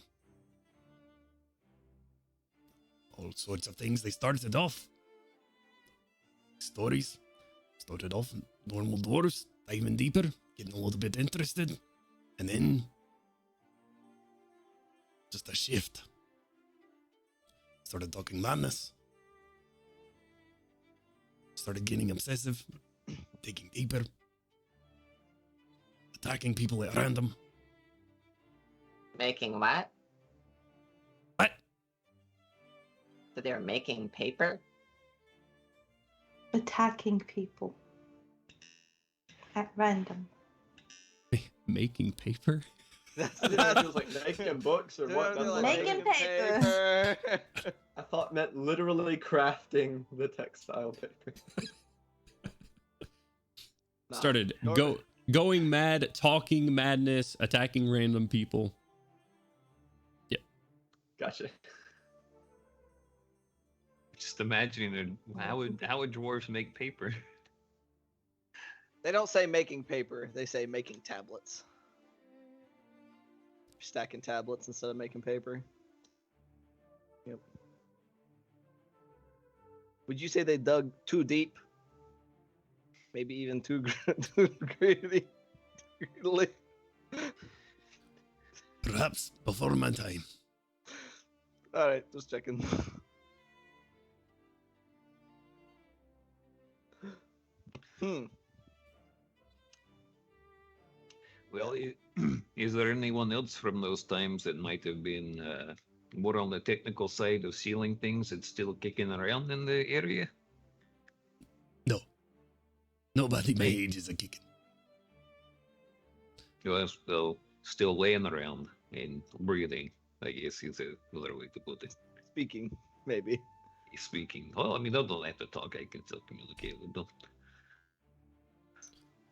All sorts of things. They started off. Stories. Started off normal dwarves. Diving deeper. Getting a little bit interested. And then just a shift. Started talking madness. Started getting obsessive. Digging deeper. Attacking people at random. Making what? What? So they're making paper? Attacking people. At random. Making paper? That feels like making books or what? They're That's like, what Making I- paper. I thought meant literally crafting the textile paper. Nah, Started Norman- going mad, talking madness, attacking random people. Gotcha. Just imagining it. How would dwarves make paper? They don't say making paper. They say making tablets. Stacking tablets instead of making paper. Yep. Would you say they dug too deep? Maybe even too greedy. Greedily? Perhaps before my time. All right, just checking. Well, is there anyone else from those times that might have been more on the technical side of sealing things that's still kicking around in the area? No. Nobody my age is a kicking. Well, still laying around and breathing, I guess is another way to put it. Speaking, maybe. Speaking. Well, I mean, they don't have to talk. I can still communicate with them.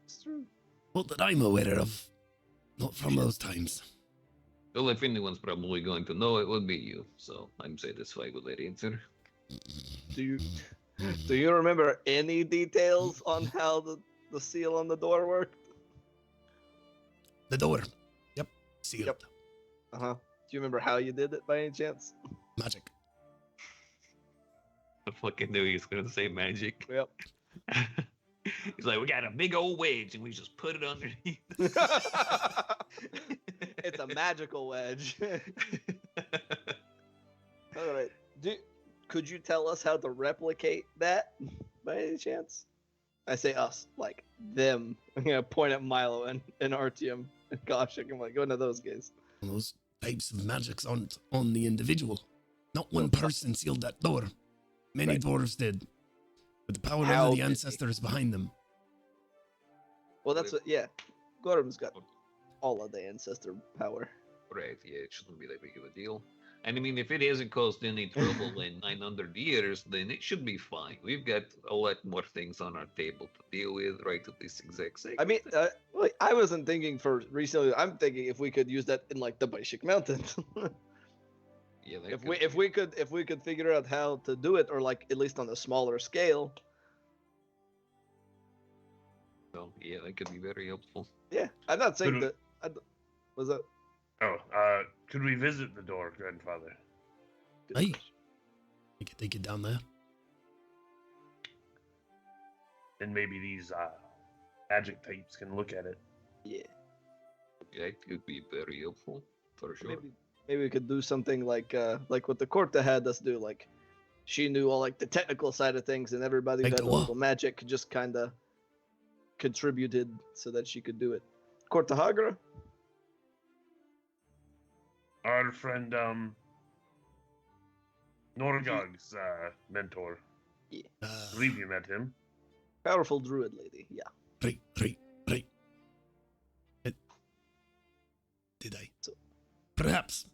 It's true. Well, that I'm aware of. Not from those times. Well, if anyone's probably going to know, it would be you. So I'm satisfied with that answer. Do you remember any details on how the seal on the door worked? The door. Yep. Sealed. Yep. Uh-huh. Do you remember how you did it by any chance? Magic. I fucking knew he was going to say magic. Yep. He's like, we got a big old wedge and we just put it underneath. It's a magical wedge. All right. Could you tell us how to replicate that by any chance? I say us, like them. I'm gonna point at Milo and Artyom and Goshik. I'm like, go into those guys. Those types of magics aren't on the individual. Not one person sealed that door. Many dwarves did. With the power How of the did ancestors behind them. Well, that's what. Yeah, Gorham's got all of the ancestor power. Right, yeah, it shouldn't be that big of a deal. And I mean, if it hasn't caused any trouble in 900 years, then it should be fine. We've got a lot more things on our table to deal with right at this exact second. I mean, like, I wasn't thinking for recently. I'm thinking if we could use that in like the Baishik Mountains. Yeah, if we could figure out how to do it, or like at least on a smaller scale. Well, yeah, that could be very helpful. Yeah, I'm not saying that. Was that? Oh, could we visit the door, grandfather? Hey, we could take it down there. And maybe these magic types can look at it. Yeah. That could be very helpful, for sure. Maybe we could do something like what the Corta had us do. Like, she knew all like the technical side of things, and everybody who Like had the a little magic just kind of contributed so that she could do it. Corta Hagra? Our friend, Norgog's mentor. Yeah. I believe you met him. Powerful druid lady, yeah. Right. Did I? Perhaps.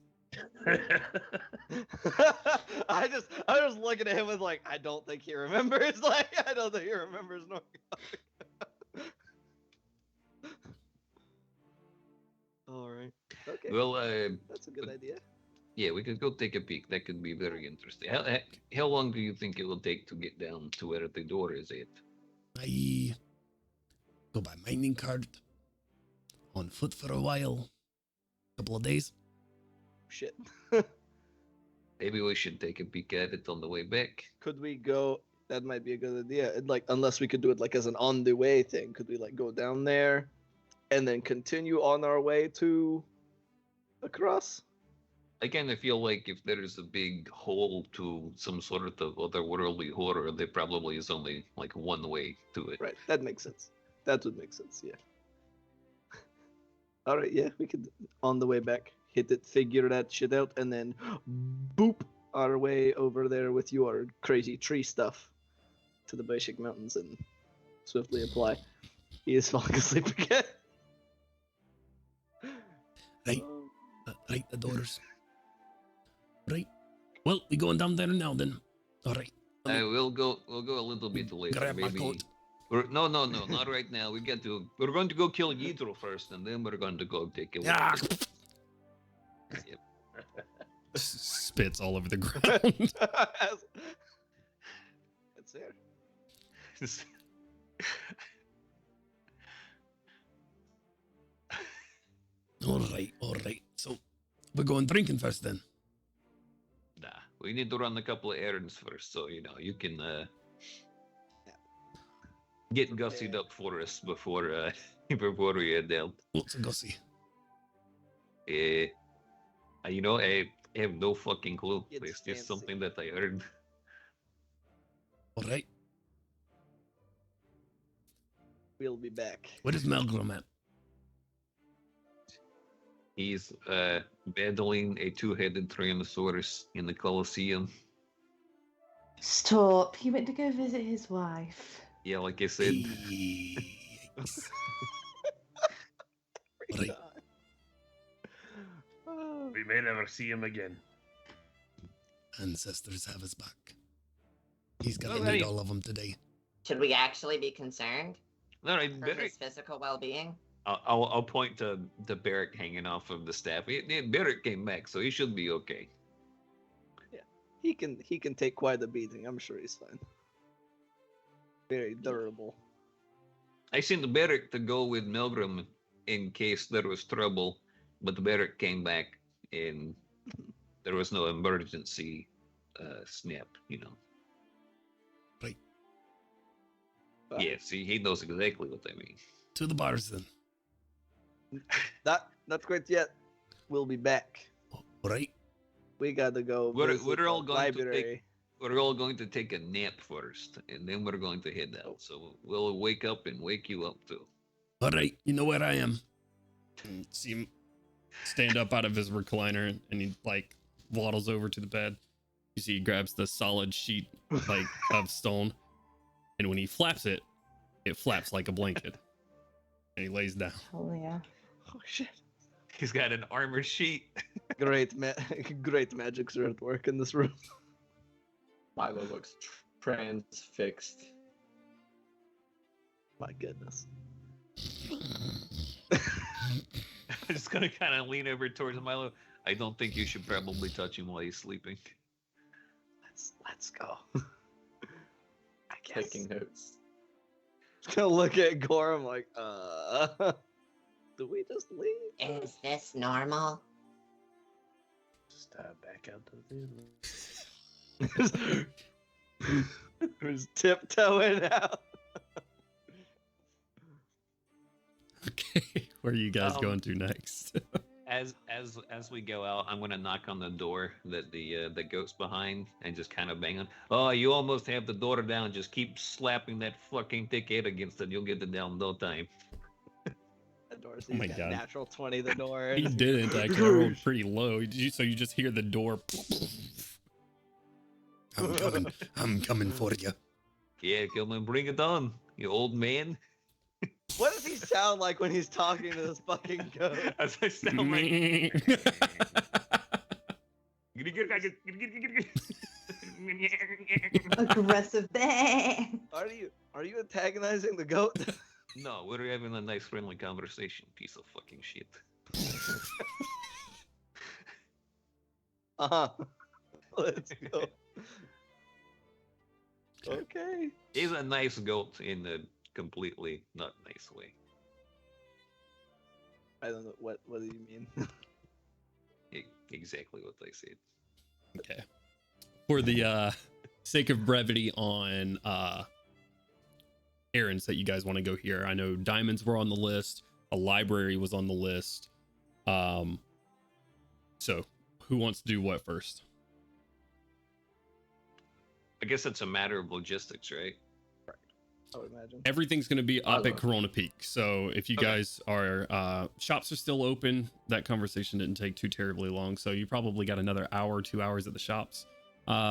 I was looking at him with like, I don't think he remembers. Like, I don't think he remembers Norgog. All right. Okay. Well, that's a good idea. Yeah, we could go take a peek. That could be very interesting. How long do you think it will take to get down to where the door is at? I go by mining cart. On foot for a while. Couple of days. Shit. Maybe we should take a peek at it on the way back. Could we go? That might be a good idea. Like, unless we could do it like as an on the way thing. Could we like go down there and then continue on our way to across? I kind of feel like if there is a big hole to some sort of otherworldly horror, there probably is only like one way to it. Right. That makes sense. That would make sense. Yeah. All right. Yeah, we could on the way back hit it, figure that shit out, and then boop our way over there with your crazy tree stuff to the Baishik Mountains and swiftly apply. He is falling asleep again. Right. Right, the doors. Right. Well, we going down there now then. All right. We'll go a little bit later. Grab my maybe. coat. No, not right now. We're going to go kill Yitro first, and then we're going to go take a Yeah. look. Yep. Spits all over the ground. That's there. All right. So, we're going drinking first then. Nah, we need to run a couple of errands first, so you can get gussied up for us before we head down. What's a gussie? I have no fucking clue. It's It's just fancy. something that I heard. All right. We'll be back. What is Melgrim at? He's battling a two-headed Tyrannosaurus in the Colosseum. Stop. He went to go visit his wife. Yeah, like I said. Yikes. Right. We may never see him again. Ancestors have his back. He's gonna Well, need hey. all of them today. Should we actually be concerned No, no, for Beric. his physical well-being? I'll point to the Beric hanging off of the staff. Beric came back, so he should be okay. He can take quite a beating. I'm sure he's fine. Very durable. I sent the Beric to go with Milgram in case there was trouble, but the Beric came back and there was no emergency snap, you know. Right. Yeah, see, he knows exactly what I mean. To the bars then. Not quite yet. We'll be back. All right. We gotta go. We're visit all the going to library. We're all going to take a nap first, and then we're going to head out. So we'll wake up and wake you up too. All right. You know where I am. And see him stand up out of his recliner and he like waddles over to the bed. You see he grabs the solid sheet like of stone, and when he flaps it, it flaps like a blanket. And he lays down. Oh yeah. Oh shit! He's got an armor sheet. Great magics are at work in this room. Milo looks transfixed. My goodness. I'm just gonna kind of lean over towards Milo. I don't think you should probably touch him while he's sleeping. Let's go. I guess. Taking notes. Just gonna look at Gorham like, do we just leave? Is this normal? Just back out to the Who's tiptoeing out? Okay. Where are you guys Um, going to next? As we go out, I'm gonna knock on the door that the goat's behind and just kind of bang on. Oh, you almost have the door down. Just keep slapping that fucking thick head against it. You'll get it down in no time. The door's Oh my got God. natural 20 the door. He didn't actually. I rolled pretty low. So you just hear the door. I'm coming for you. Yeah, come and bring it on, you old man. What does he sound like when he's talking to this fucking goat? As I sound like. Aggressive bear. Are you antagonizing the goat? No, we're having a nice friendly conversation, piece of fucking shit. Let's go. Okay. He's a nice goat in a completely not nice way. I don't know what do you mean? Exactly what I said. Okay. For the sake of brevity on errands that you guys want to go here, I know diamonds were on the list. A library was on the list. So who wants to do what first? I guess it's a matter of logistics, right? I would imagine. Everything's going to be up at Corona Peak. So if you Okay. guys are, shops are still open. That conversation didn't take too terribly long. So you probably got another hour, 2 hours at the shops,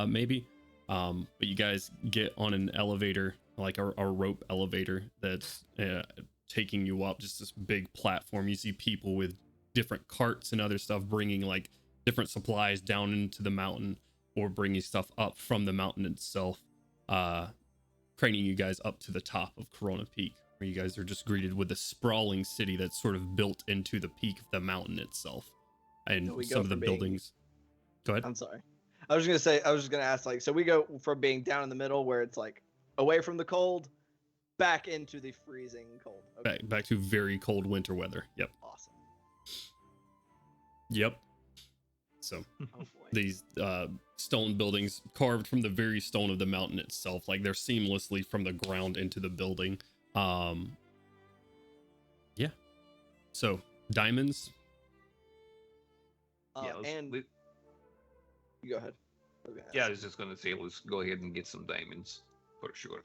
maybe. But you guys get on an elevator, like a rope elevator that's taking you up, just this big platform. You see people with different carts and other stuff bringing like different supplies down into the mountain or bringing stuff up from the mountain itself. Craning you guys up to the top of Corona Peak, where you guys are just greeted with a sprawling city that's sort of built into the peak of the mountain itself. And So we some go of the from being- buildings. Go ahead. I'm sorry. I was just gonna ask, like, so we go from being down in the middle where it's like away from the cold, back into the freezing cold. Okay. Back to very cold winter weather. Yep. Awesome. Yep. So Oh boy. these stone buildings carved from the very stone of the mountain itself, like they're seamlessly from the ground into the building. Yeah. So diamonds. Yeah, and you go ahead. yeah, I was just gonna say let's go ahead and get some diamonds for sure.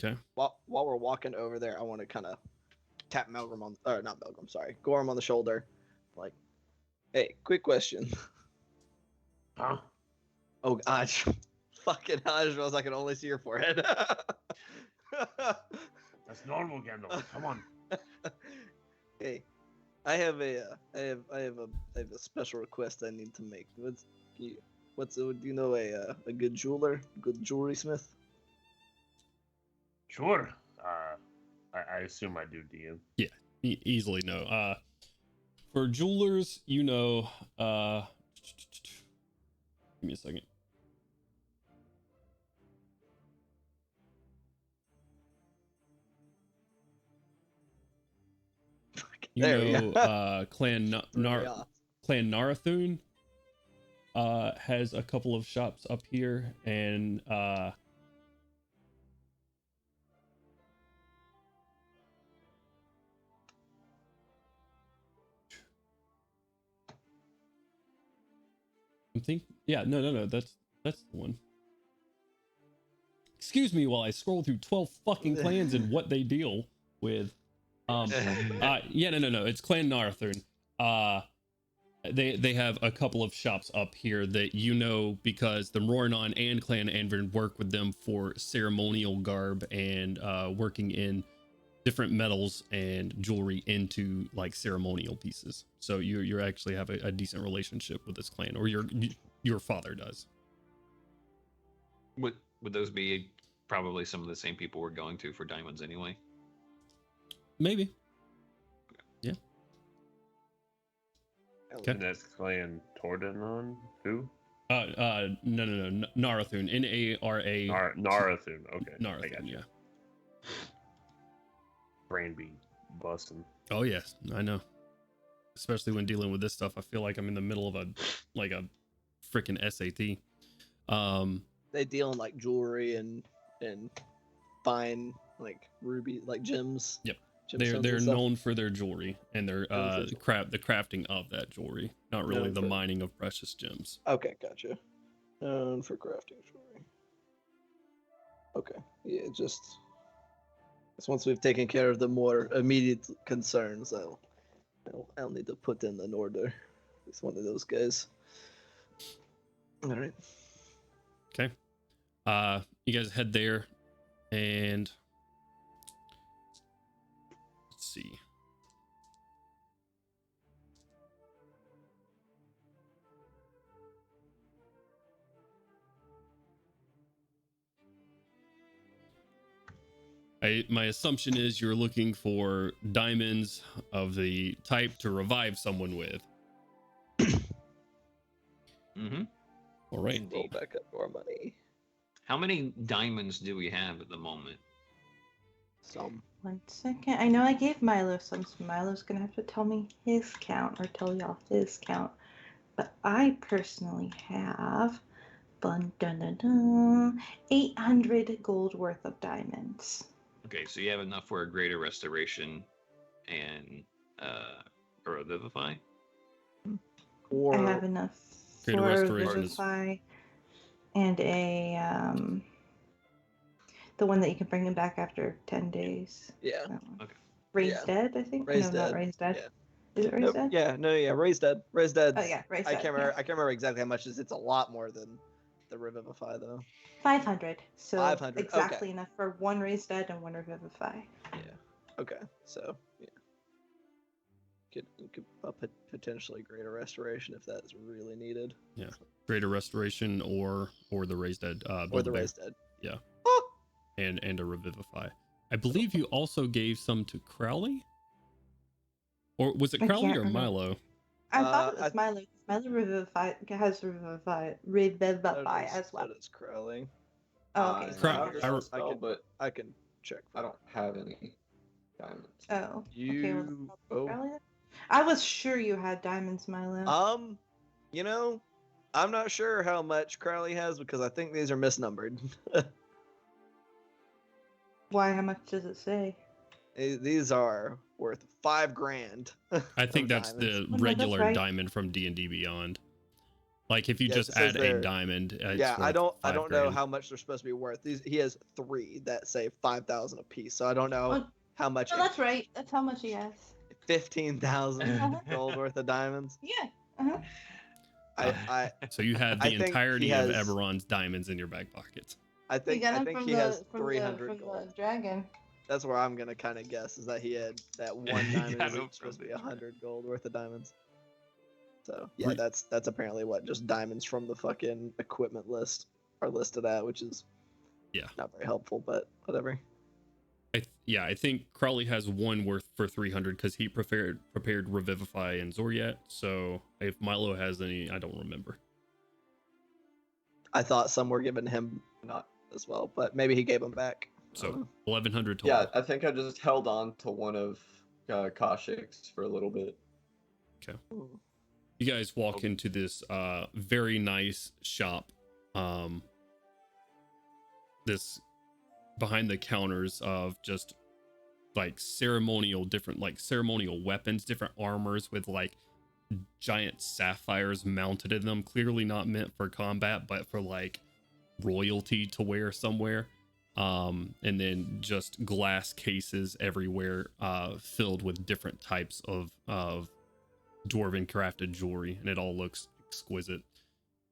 Okay. While we're walking over there, I want to kind of tap Gorham on the shoulder, like, hey, quick question. Huh? Oh, gosh. Fucking hell, I just realized I can only see your forehead. That's normal, Gandalf. Come on. Hey, I have a special request I need to make. Do you know a good jeweler, good jewelry smith? Sure. I assume I do, DM. Yeah, easily no. For jewelers, you know, give me a second. You There we know, go. Clan Yeah. Narathun has a couple of shops up here, and no, that's the one. Excuse me while I scroll through 12 fucking clans and what they deal with. No, it's Clan Narathun. They have a couple of shops up here that you know because the Rornon and Clan Anvin work with them for ceremonial garb and working in different metals and jewelry into like ceremonial pieces. So you actually have a decent relationship with this clan, or your father does. Would those be probably some of the same people we're going to for diamonds anyway? Maybe. Yeah. Okay. And that's Clan Tordanon? Who? No, Narathun. Nara. Narathun. Okay. Narathun, yeah. Brain be busting. Oh yes, I know. Especially when dealing with this stuff, I feel like I'm in the middle of a freaking SAT. They deal in like jewelry and fine like ruby like gems. Yep. Gemstones They're and stuff. known for their jewelry and their the crafting of that jewelry, not really Known the for- mining of precious gems. Okay, gotcha. Known for crafting jewelry. Okay, yeah, just once we've taken care of the more immediate concerns, I'll need to put in an order. It's one of those guys. All right. Okay. You guys head there, and let's see. My assumption is you're looking for diamonds of the type to revive someone with. Mm-hmm. All right. Roll back up our money. How many diamonds do we have at the moment? Some. 1 second. I know I gave Milo some, so Milo's gonna have to tell me his count or tell y'all his count. But I personally have 800 gold worth of diamonds. Okay, so you have enough for a greater restoration and or a vivify? Or I have enough Greater for a restoration is- vivify and a the one that you can bring him back after 10 days. yeah. That one. Okay. Raised Yeah. Dead, I think. Raised no, Dead. not Raised Dead. Yeah. Is it Raised Nope. Dead? Yeah, no, yeah, Raised Dead. Raised Dead. Oh yeah, Raised I Dead. can't remember. yeah. I can't remember exactly how much it is. It's a lot more than the Revivify, though. 500. So 500, exactly okay. enough for one Raised Dead and one Revivify. Yeah. Okay. So yeah, could potentially greater restoration if that's really needed. Greater restoration or the raised dead. Or the Build-A-Bear. Raised Dead. Yeah. Oh! And a revivify. I believe you also gave some to Crowley? Or was it I Crowley can't or remember. Milo? I thought it I- was Milo. Milo Revivify has Revivify as well. That is Crowley. Oh, okay. Crap, So I- but I can check. I don't have any diamonds. oh, okay. Well, You. Oh. Crowley then? I was sure you had diamonds, Milo. You know, I'm not sure how much Crowley has because I think these are misnumbered. Why? How much does it say? These are worth $5,000. I think of that's diamonds. the that's regular right. diamond from D&D Beyond. Like if you Yeah, it just says add there- a diamond, it's Yeah, I worth don't 5 know grand. how much they're supposed to be worth. He has 3 that say 5,000 a piece, so I don't know Oh, how much. no, that's right. That's how much he has. 15,000 Uh-huh. gold worth of diamonds. Yeah. Uh-huh. I So you have I the think he entirety has- of Eberron's diamonds in your back pockets. I He think got I him think from he the has from 300 the gold. dragon. That's where I'm gonna kind of guess is that he had that one He diamond got is him supposed to from be the 100 gold worth of diamonds. So yeah, Re- that's apparently what just diamonds from the fucking equipment list are listed at, which is Yeah. not very helpful, but whatever. I think Crawley has one worth for 300 because he prepared Revivify and Zoriat. So if Milo has any, I don't remember. I thought some were given him not as well, but maybe he gave them back. I don't So know. 1100 total. Yeah, I think I just held on to one of Kaushik's for a little bit. You guys walk into this very nice shop. This behind the counters of just like ceremonial weapons, different armors with like giant sapphires mounted in them, clearly not meant for combat but for like royalty to wear somewhere. And then just glass cases everywhere, filled with different types of dwarven crafted jewelry, and it all looks exquisite.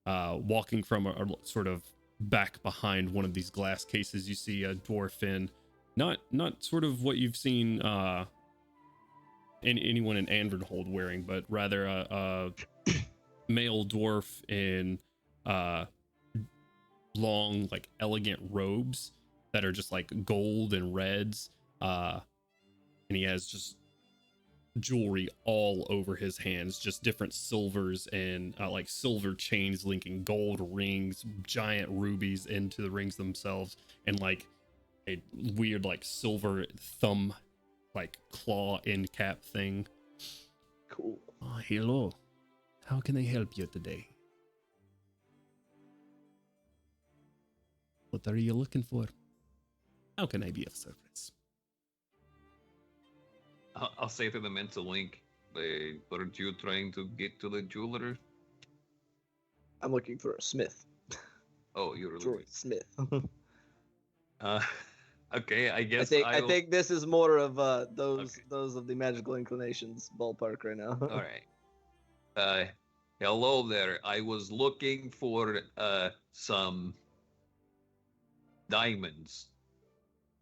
Walking from a sort of back behind one of these glass cases, you see a dwarf in not sort of what you've seen anyone in Andrenhold wearing, but rather a male dwarf in long, like elegant robes that are just like gold and reds, and he has just jewelry all over his hands, just different silvers and like silver chains linking gold rings, giant rubies into the rings themselves, and like a weird like silver thumb like claw end cap thing. Cool. Hello. How can I help you today? What are you looking for? How can I be of service? I'll say to the mental link, weren't you trying to get to the jeweler? I'm looking for a smith. Oh, you're looking. Jewelry smith. Okay, I guess I think this is more of those Okay. those of the magical inclinations ballpark right now. All right. Hello there. I was looking for some diamonds.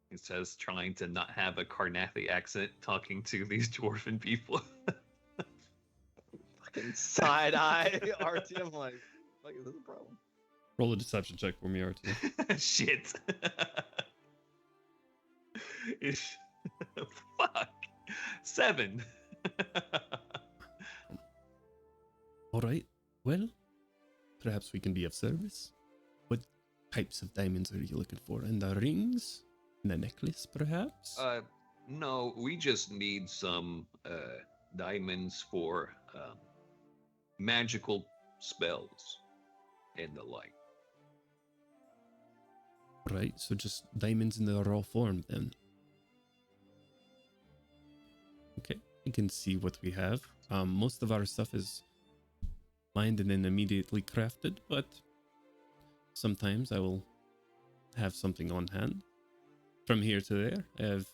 It says, trying to not have a Carnathi accent, talking to these dwarven people. Fucking side eye RT. I'm like, fuck, is this a problem? Roll a deception check for me, RT. Shit. Fuck. 7. All right. Well, perhaps we can be of service. What types of diamonds are you looking for? In the rings? In the necklace, perhaps? No, we just need some diamonds for magical spells and the like. Right, so just diamonds in the raw form then. Okay, you can see what we have. Most of our stuff is mined and then immediately crafted, but sometimes I will have something on hand. From here to there, I've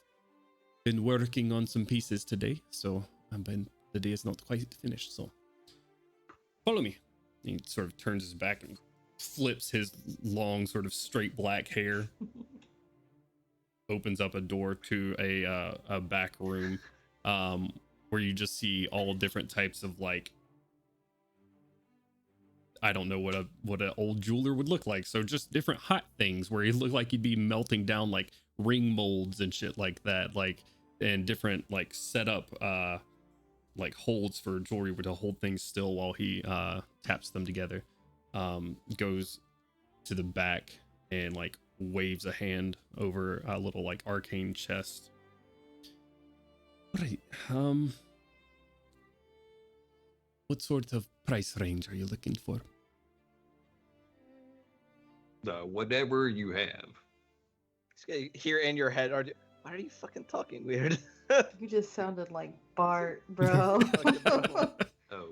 been working on some pieces today, so the day is not quite finished, so Follow me. He sort of turns his back and flips his long, sort of straight black hair. Opens up a door to a back room, where you just see all different types of like, I don't know what an old jeweler would look like. So just different hot things where he look like he'd be melting down like ring molds and shit like that, like, and different like setup like holds for jewelry to hold things still while he taps them together. Goes to the back and like waves a hand over a little like arcane chest. right. What sort of price range are you looking for? Whatever you have. Here in your head, RT. Why are you fucking talking weird? You just sounded like Bart, bro. Fucking problem.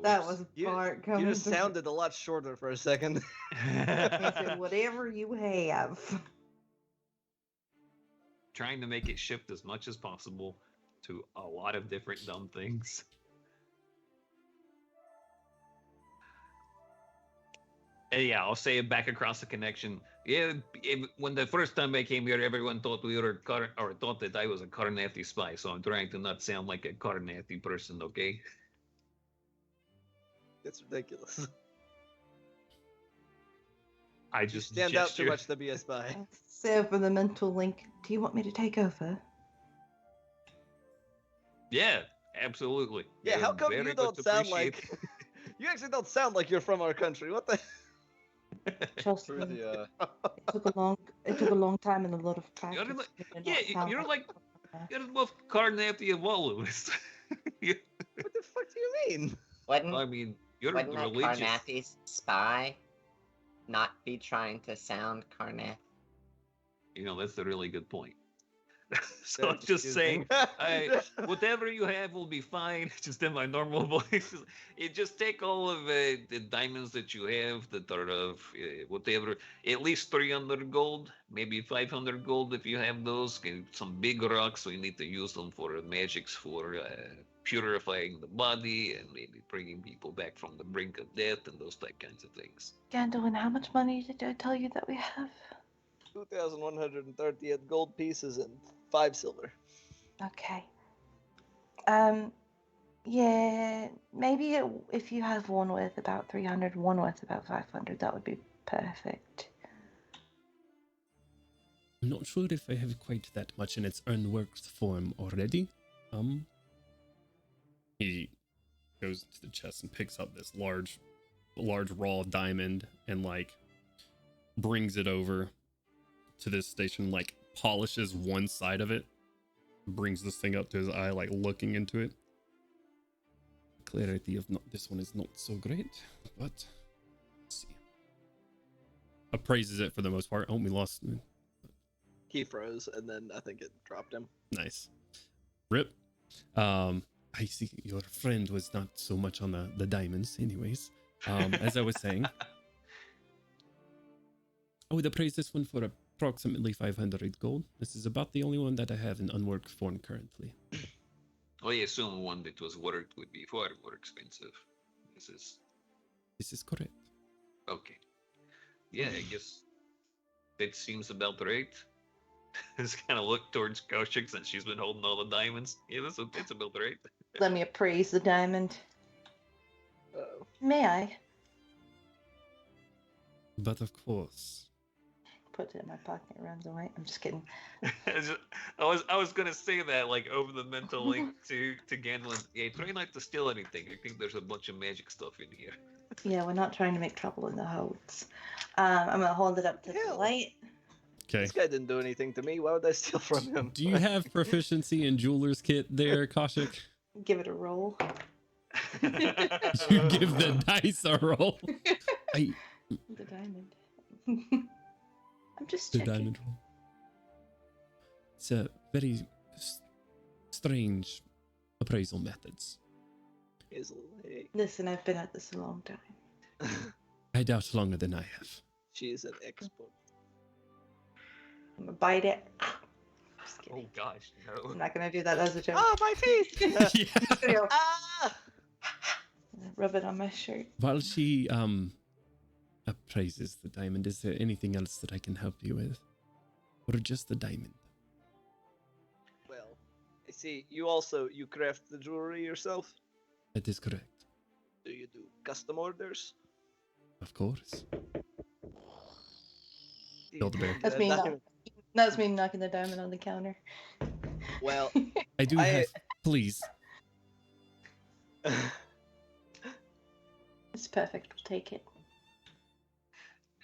That whoops. was You, Bart coming. you just through. sounded a lot shorter for a second. I said, whatever you have. Trying to make it shift as much as possible to a lot of different dumb things. And yeah, I'll say it back across the connection. Yeah, when the first time I came here, everyone thought we were or thought that I was a Carnathy spy. So I'm trying to not sound like a Carnathy person, okay? It's ridiculous. I You just stand out too gesture. much to be a spy. So for the mental link, do you want me to take over? Yeah, absolutely. Yeah, how You're come very you don't much sound appreciated. like... You actually don't sound like you're from our country. What the... Trust For me, the it took a long time and a lot of You're practice. like- for me to yeah, not sound you're like- that. You're the most Carnathy of all of us. What the fuck do you mean? Wouldn't I mean, you're wouldn't a religious. Carnathy spy not be trying to sound Carnath? You know, that's a really good point. So Very I'm just saying, confusing. whatever you have will be fine. Just in my normal voice. You just take all of the diamonds that you have that are of whatever, at least 300 gold, maybe 500 gold if you have those. And some big rocks, so you need to use them for magics for purifying the body and maybe bringing people back from the brink of death and those type kinds of things. Gandalf, how much money did I tell you that we have? 2,138 gold pieces and 5 silver. Okay. Yeah, maybe if you have one worth about 300, one worth about 500, that would be perfect. I'm not sure if I have quite that much in its unworked form already. He goes to the chest and picks up this large raw diamond and like brings it over to this station, like polishes one side of it, brings this thing up to his eye, like looking into it. Clarity of this one is not so great, but let's see. Appraises it for the most part. Oh, we lost. He froze, and then I think it dropped him. Nice. Rip. I see your friend was not so much on the diamonds anyways. As I was saying, I would appraise this one for approximately 500 gold. This is about the only one that I have in unworked form currently. I assume one that was worked would be far more expensive. This is correct. Okay. Yeah, I guess that seems about right. Just kind of look towards Kaushik since she's been holding all the diamonds. Yeah, that's about right. Let me appraise the diamond. Uh-oh. May I? But of course. Put it in my pocket, runs away. I'm just kidding. I was gonna say that like over the mental link to Ganlin. Yeah, try not to steal anything. I think there's a bunch of magic stuff in here. Yeah, we're not trying to make trouble in the holds. I'm gonna hold it up to the Hell. light. Okay. This guy didn't do anything to me. Why would I steal from him? Do you have proficiency in jeweler's kit there, Kaushik? Give it a roll. You give the dice a roll. The diamond. I'm just The checking. diamond roll. It's a very strange appraisal methods. Hey, Listen, I've been at this a long time. I doubt longer than I have. she's an expert. I'm gonna bite it. Just Oh kidding. gosh, no. I'm not gonna do that as a joke. Ah, my feet! Yeah. Video. Ah! Rub it on my shirt. While she appraises the diamond, is there anything else that I can help you with? Or just the diamond? Well, I see you craft the jewelry yourself. That is correct. Do you do custom orders? Of course. Do Kill the bear. That's me. That's me knocking the diamond on the counter. Well, I do have. Please. It's perfect. We'll take it.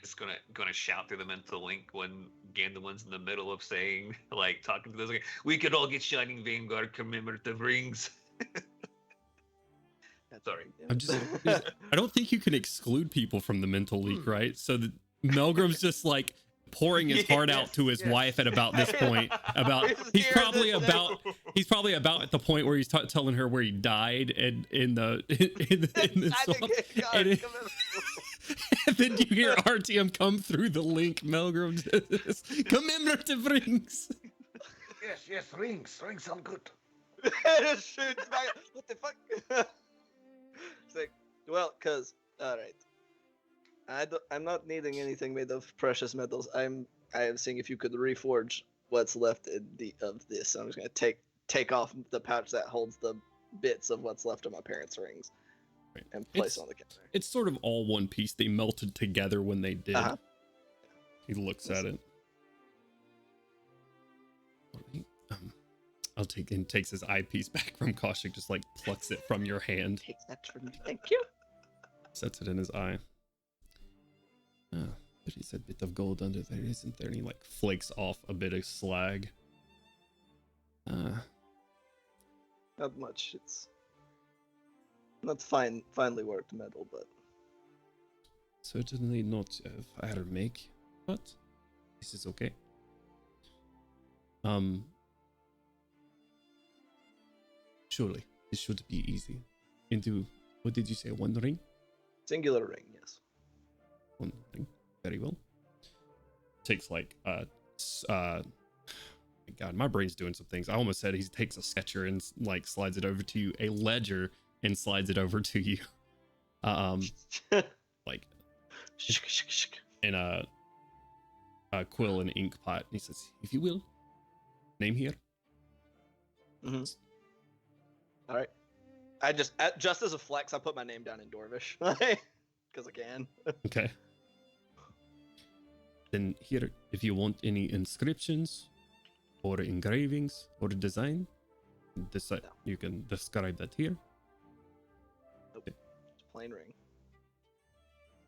Just gonna shout through the mental link when Gandalin's in the middle of saying, like, talking to this guy, we could all get Shining Vanguard commemorative rings. Sorry. I'm just. I don't think you can exclude people from the mental leak, right? So the Melgrim's just like pouring his heart out to his wife at about this point. He's probably about at the point where he's telling her where he died and in the swamp. And then you hear Artyom come through the link. Melgrim says, "Commemorative rings." Yes, rings sound good. It shoots back. What the fuck? It's like, well, cause all right. I'm not needing anything made of precious metals. I am seeing if you could reforge what's left of this. So I'm just gonna take off the pouch that holds the bits of what's left of my parents' rings and place it on the counter. It's sort of all one piece. They melted together when they did. He looks at it. I'll take and takes his eyepiece back from Kaushik, just like plucks it from your hand. Takes that from me. Thank you. Sets it in his eye. There is a bit of gold under there, isn't there? And he like flakes off a bit of slag. Not much. It's not finely worked metal, but certainly not of our make, but this is okay. Surely this should be easy. Into what did you say? One ring? Singular ring, yes. One ring. Very well. Takes like God, my brain's doing some things. I almost said he takes a sketcher and like slides it over to you, a ledger and slides it over to you. Like in a quill and ink pot. And he says, "If you will, name here." Mm-hmm. All right. I just as a flex, I put my name down in Dorvish because I can. Okay. Then here, if you want any inscriptions or engravings or design, you can describe that here. Nope. It's plain ring.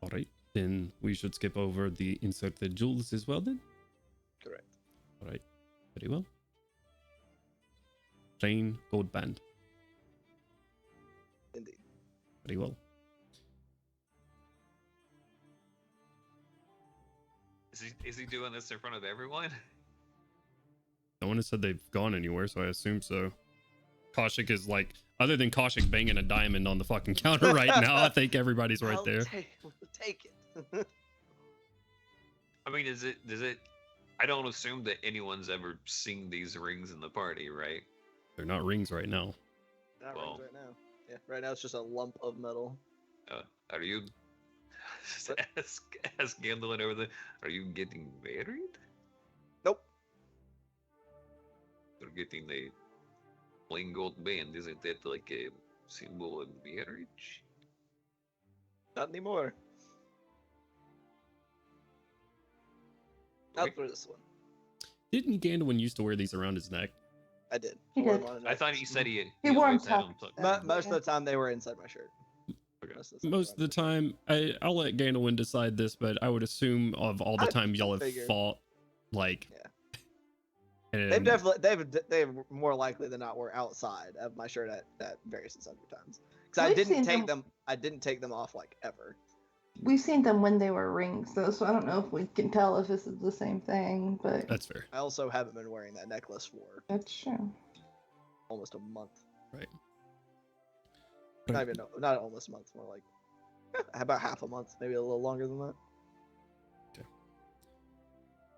All right. Then we should skip over the inserted jewels as well then. Correct. All right. Very well. Plain gold band. Indeed. Very well. Is he doing this in front of everyone? No one has said they've gone anywhere, so I assume so. Kaushik is like, other than Kaushik banging a diamond on the fucking counter right now, I think everybody's right there. Take it. I mean, does it? I don't assume that anyone's ever seen these rings in the party, right? They're not rings right now. Not rings right now. Yeah, right now it's just a lump of metal. Are you? Ask Gandalf over there. Are you getting married? Nope. You're getting a plain gold band. Isn't that like a symbol of marriage? Not anymore. Not for this one. Didn't Gandalf used to wear these around his neck? I did. He did. I thought he said he wore them always had tucked. Most of the time they were inside my shirt. Most of the time, I'll let Gandalf decide this, but I would assume of all the time y'all have fought, like, they've more likely than not were outside of my shirt at various and sundry times. Because I didn't take them off like ever. We've seen them when they were rings, though, so I don't know if we can tell if this is the same thing, but... That's fair. I also haven't been wearing that necklace for... That's true. Almost a month. Right. Not almost a month, more like... about half a month, maybe a little longer than that. Okay.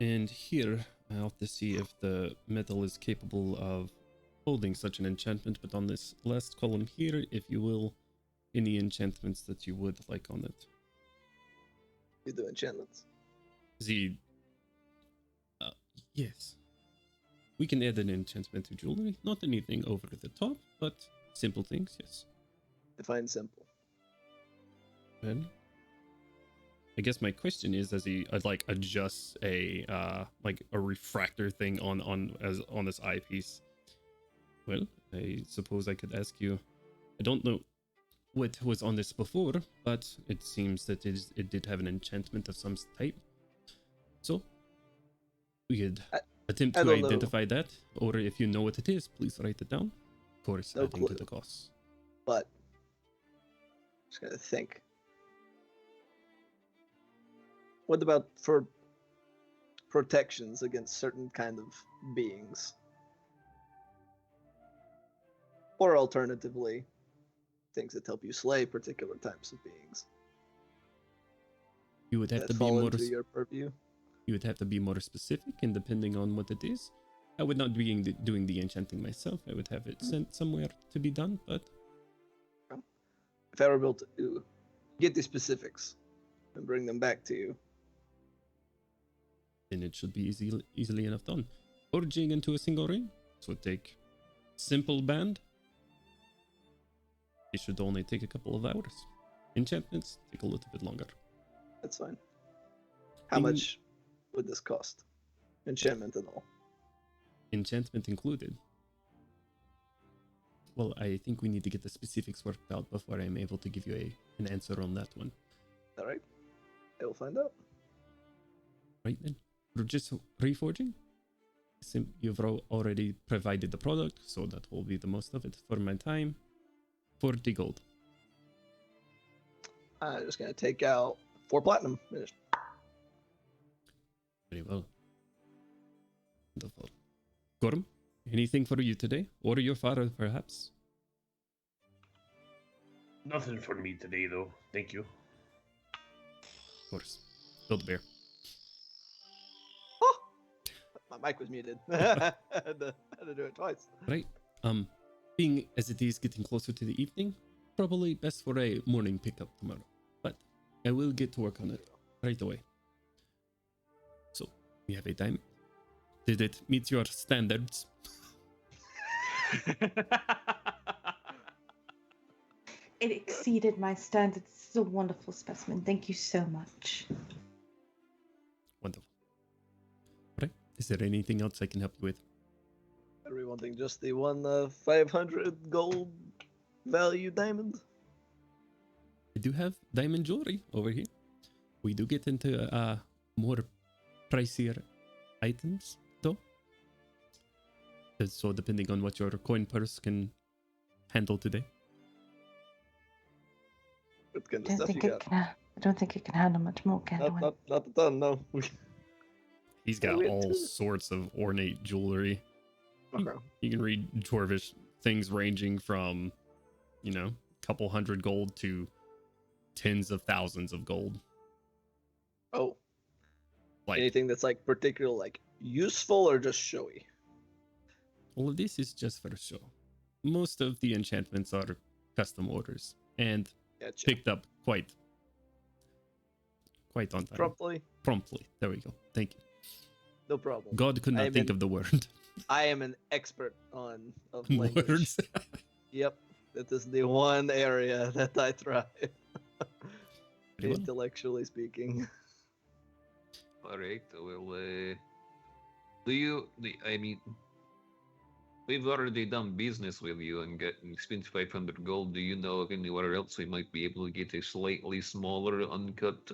And here, I have to see if the metal is capable of holding such an enchantment, but on this last column here, if you will, any enchantments that you would like on it. You do enchantments? Yes. We can add an enchantment to jewelry. Not anything over the top, but simple things, yes. Define simple. Well, I guess my question is, as he like adjusts a refractor thing on this eyepiece. Well, I suppose I could ask you. I don't know what was on this before, but it seems that it did have an enchantment of some type. So we could attempt to identify that, or if you know what it is, please write it down. Of course, adding to the costs. But just gotta think. What about for protections against certain kind of beings. Or alternatively, things that help you slay particular types of beings. You would have That to be fall more. into your purview. You would have to be more specific, and depending on what it is, I would not be doing the enchanting myself. I would have it sent somewhere to be done, but If I were able to get the specifics and bring them back to you, then it should be easily enough done. Forging into a single ring, this would take simple band. It should only take a couple of hours. Enchantments take a little bit longer. that's fine. How much would this cost? Enchantment and all. Enchantment included. Well, I think we need to get the specifics worked out before I'm able to give you an answer on that one. All right. I will find out. Right then. For just reforging, you've already provided the product, so that will be the most of it for my time. 40 gold. I'm just gonna take out 4 platinum. Very well. Wonderful. Gorm, anything for you today? Or your father, perhaps? Nothing for me today, though. Thank you. Of course. Build a bear. Oh! My mic was muted. I had to do it twice. Right. Being as it is getting closer to the evening, probably best for a morning pickup tomorrow. But I will get to work on it right away. So, we have a diamond. Did it meet your standards? It exceeded my standards. This is a wonderful specimen. Thank you so much. Wonderful. Right. Is there anything else I can help you with? Are we wanting just the one 500 gold value diamond? I do have diamond jewelry over here. We do get into more pricier items, though. So depending on what your coin purse can handle today. What kind I of don't stuff you think it got? can. I don't think it can handle much more, can it? Not a ton, no. He's got we have all two. sorts of ornate jewelry. Okay. You can read Dwarvish things ranging from, a couple hundred gold to tens of thousands of gold. Oh, Like, anything that's like particular, like useful or just showy? all of this is just for show. Most of the enchantments are custom orders and Gotcha. picked up quite on time. Promptly. There we go. Thank you. No problem. God could not think of the word. I am an expert of language. Words. Yep, that is the one area that I thrive. Very well. Intellectually speaking. All right. Well, we've already done business with you and spent 500 gold. Do you know of anywhere else we might be able to get a slightly smaller uncut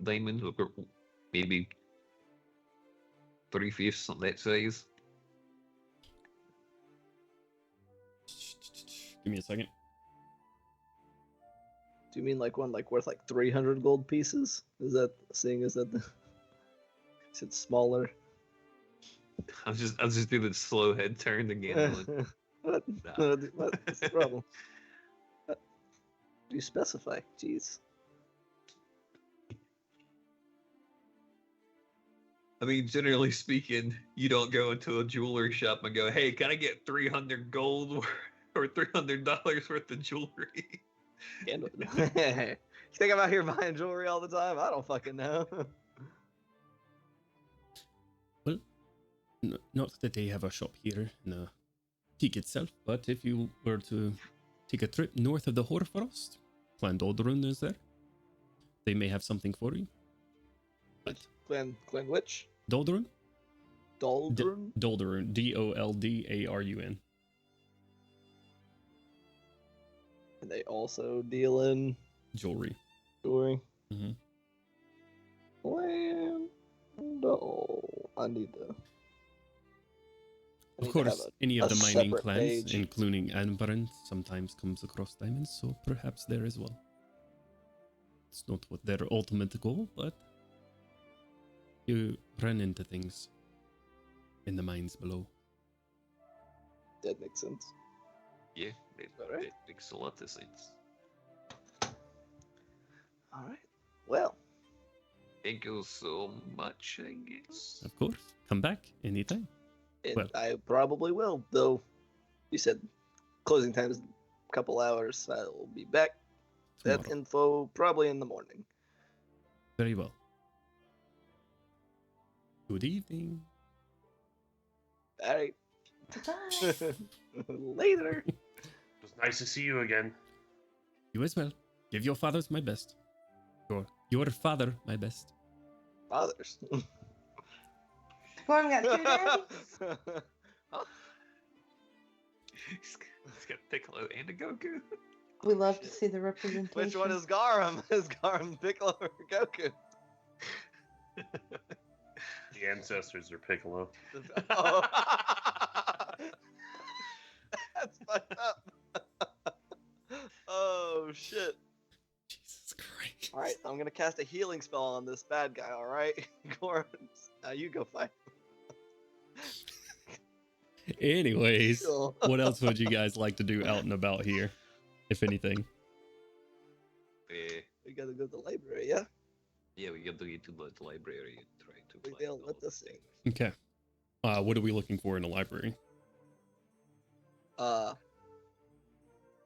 diamond, or maybe 3/5 on that size? Give me a second. Do you mean like one like worth like 300 gold pieces? Is that is it smaller? I'm just doing the slow head turn again. What? Nah. What's the problem? What? Do you specify? Jeez. I mean, generally speaking, you don't go into a jewelry shop and go, "Hey, can I get 300 gold or $300 worth of jewelry?" You think I'm out here buying jewelry all the time? I don't fucking know. Well, not that they have a shop here in the peak itself, but if you were to take a trip north of the Hoarfrost, Clan Doldrun is there. They may have something for you. But Clan which? Doldrun? Doldrun? Doldrun. Doldarun. And they also deal in Jewelry. jewelry. Mhm. I need to. Of course, any of the mining separate clans, page. including Eberron, sometimes comes across diamonds, so perhaps there as well. It's not what their ultimate goal, but you run into things in the mines below. That makes sense. Yeah, it Alright. makes a lot of sense. All right. Well, Thank you so much, I guess. Of course. Come back anytime. and Well. I probably will, though. You said closing time is a couple hours. I will be back. That Tomorrow. info probably in the morning. Very well. Good evening. All right. Bye. Later. It was nice to see you again. You as well. Give your fathers my best. Your father my best. Fathers. Gorm got 2 daddies? He's got Piccolo and a Goku. We love to see the representation. Which one is Garam? Is Garam Piccolo or Goku? The ancestors are Piccolo. Oh. That's fucked up. Oh shit. Jesus Christ. Alright, I'm gonna cast a healing spell on this bad guy, alright? Goran, you go fight. Anyways, Cool. what else would you guys like to do out and about here, if anything? We gotta go to the library, yeah? Yeah, we got to get to the library and try to We find deal all with the this thing. things. Okay. What are we looking for in a library?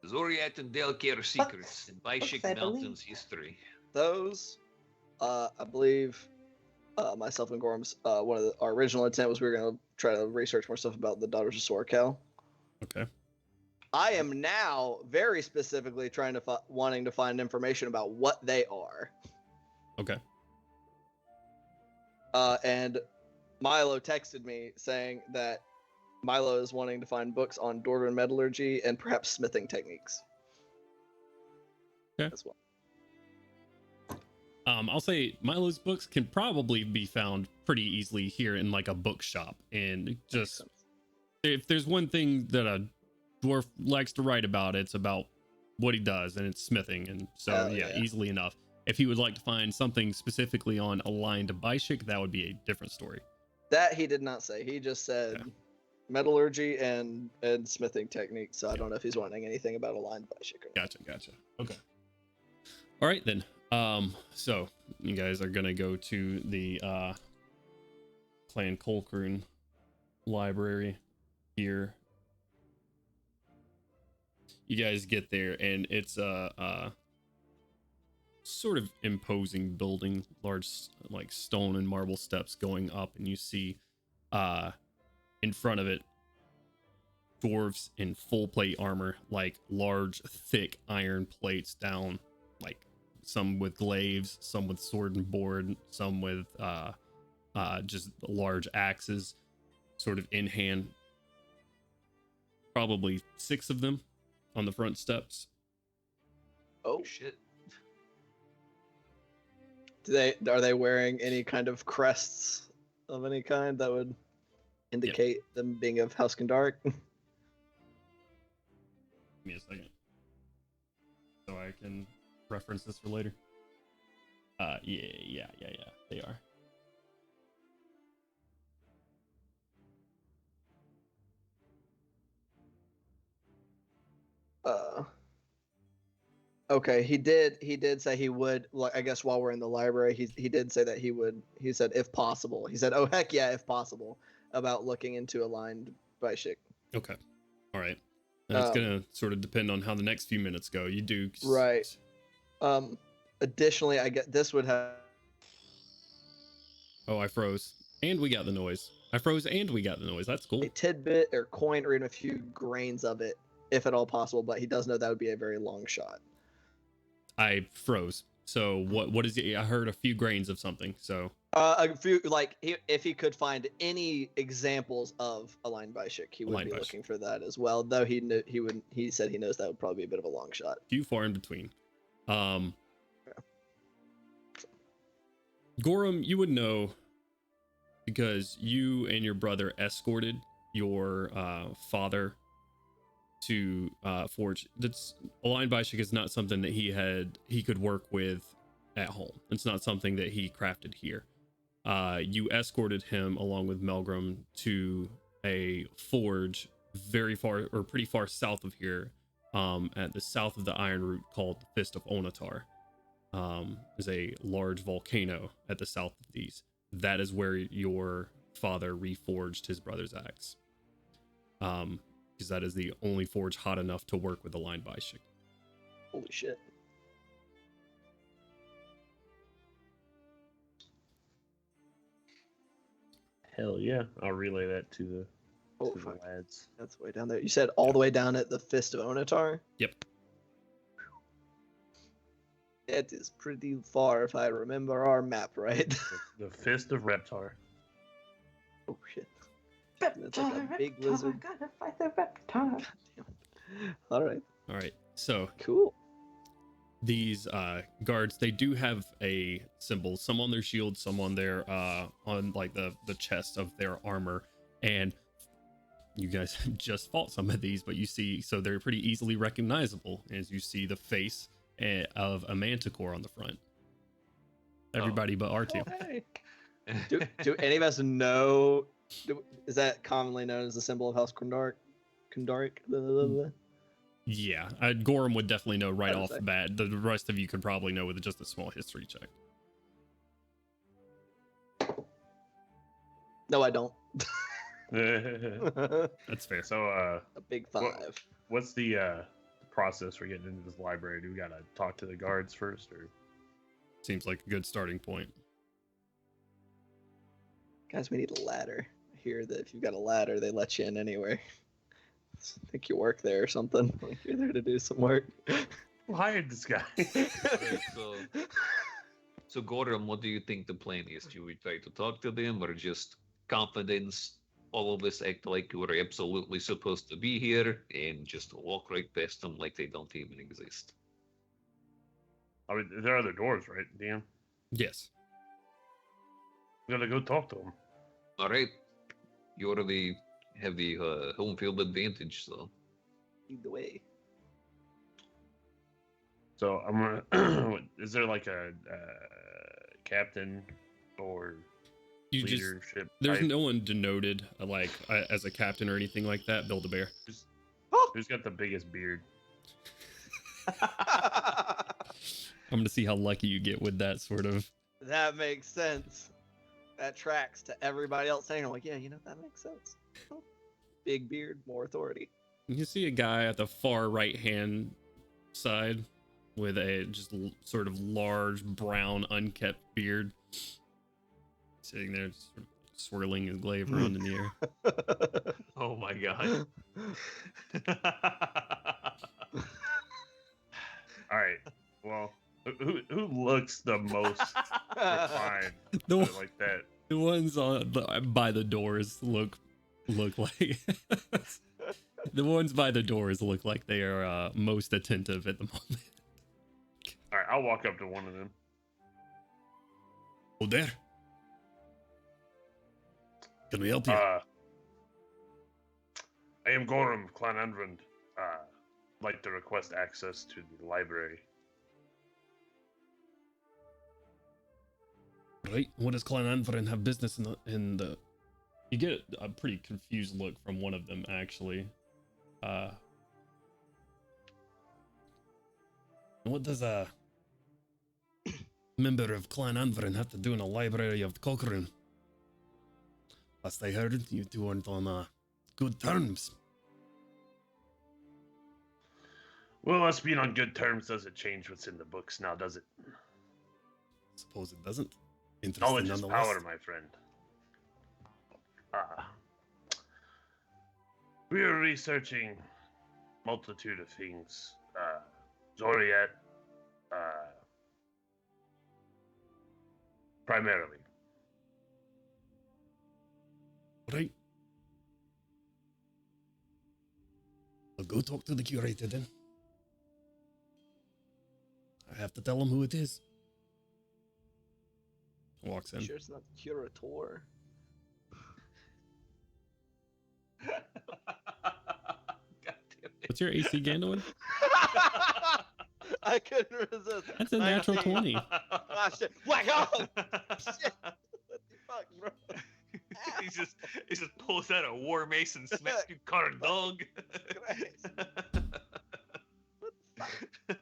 Zoriat and Delcare secrets and Bishik I believe. Mountains history. those, I believe, myself and Gorm's, one of our original intent was we were gonna try to research more stuff about the Daughters of Sorcal. Okay. I am now very specifically trying to wanting to find information about what they are. Okay. And Milo texted me saying that Milo is wanting to find books on Dwarven metallurgy and perhaps smithing techniques. Okay. As well. I'll say Milo's books can probably be found pretty easily here in like a bookshop. And just if there's one thing that a dwarf likes to write about, it's about what he does, and it's smithing. And so Hell yeah, yeah. easily enough. If he would like to find something specifically on aligned to Bishik, that would be a different story. That he did not say. He just said Okay. metallurgy and smithing techniques. So I don't know if he's wanting anything about aligned by Shik or not. Gotcha. Okay. All right then. So you guys are gonna go to the Clan Colquhoun library here. You guys get there, and it's a sort of imposing building, large like stone and marble steps going up, and you see in front of it dwarves in full plate armor, like large thick iron plates down, like some with glaives, some with sword and board, some with just large axes sort of in hand. Probably 6 of them on the front steps. Oh, Shit. are they wearing any kind of crests of any kind that would indicate them being of House Dark? Give me a second so I can reference this for later. Yeah, they are. Okay, he did say he would, like, I guess while we're in the library, he did say that he said if possible. He said, oh heck yeah, if possible, about looking into aligned by Shik. Okay. All right. And it's gonna sort of depend on how the next few minutes go. You do Right. Additionally, I get this would have. Oh, I froze. And we got the noise. I froze and we got the noise. That's cool. A tidbit or coin or even a few grains of it, if at all possible, but he does know that would be a very long shot. I froze. So what is it? I heard a few grains of something. So A few, like, if he could find any examples of aligned by Shik, he would Aligned be by looking for that as well. Though he said he knows that would probably be a bit of a long shot. few far in between. Gorum, you would know because you and your brother escorted your father to forge. That's aligned Bishik is not something that he could work with at home. It's not something that he crafted here. you escorted him along with Melgrim to a forge very far, or pretty far south of here, at the south of the Iron Root, called the Fist of Onatar. Is a large volcano at the south of these. That is where your father reforged his brother's axe. Because that is the only forge hot enough to work with the line Baishik. Holy shit. Hell yeah. I'll relay that to the, Oh, to the fuck. lads. That's way down there. You said all the way down at the Fist of Onatar? Yep. It is pretty far if I remember our map right. The Fist of Reptar. Oh shit. That's like a Reptar, big Reptar, lizard. gotta fight the Reptar. Alright. All right. So Cool. these guards, they do have a symbol, some on their shield, some on their on like the chest of their armor, and you guys just fought some of these, but you see, so they're pretty easily recognizable as you see the face of a manticore on the front. Everybody but R2. Oh, hey. Do any of us know, is that commonly known as the symbol of House Kundaric? Kundaric? Blah, blah, blah, blah. Yeah, Gorham would definitely know right I was off the bat. The rest of you could probably know with just a small history check. No, I don't. That's fair. So, A big 5. what's the process for getting into this library? Do we gotta talk to the guards first, or? Seems like a good starting point. Guys, we need a ladder. I hear that if you've got a ladder, they let you in anyway. I think you work there or something. Like you're there to do some work. Who hired this guy? Okay, so Gordon, what do you think the plan is? Do we try to talk to them, or just confidence, all of us act like we're absolutely supposed to be here, and just walk right past them like they don't even exist? I mean, there are other doors, right, Dan? Yes. We gotta go talk to them. All right, you already have the home field advantage, so Lead the way. So I'm gonna. Is there like a captain or You just, leadership? there's type? no one denoted like as a captain or anything like that. Build a bear. Who's got the biggest beard? I'm gonna see how lucky you get with that sort of. That makes sense. That tracks to everybody else saying, like, yeah, you know, that makes sense. Big beard, more authority. You see a guy at the far right hand side with a just sort of large brown unkept beard, sitting there just sort of swirling his glaive around in the air. oh my god. All right. Well, who looks the most refined The, like that? the ones by the doors look like the ones by the doors look like they are most attentive at the moment. All right, I'll walk up to one of them. Oh, there. Can we help you? I am Gorham Clan Anvrand. Like to request access to the library. Right. What does Clan Anvarin have business in the? You get a pretty confused look from one of them, actually. What does a member of Clan Anvarin have to do in a library of Cochrane? Last I heard, you two aren't on good terms. Well, us being on good terms doesn't change what's in the books now, does it? Suppose it doesn't. Interesting Knowledge is nonetheless. power, my friend. We are researching multitude of things. Zoriat, primarily. Right. I'll go talk to the curator then. I have to tell him who it is. walks in. Sure, it's not the curator. God damn it. What's your AC, Gandalf? I couldn't resist. That's a natural 20. Ah, shit. Whack off! Shit. he just pulls out a war mace and smacks you, card dog. This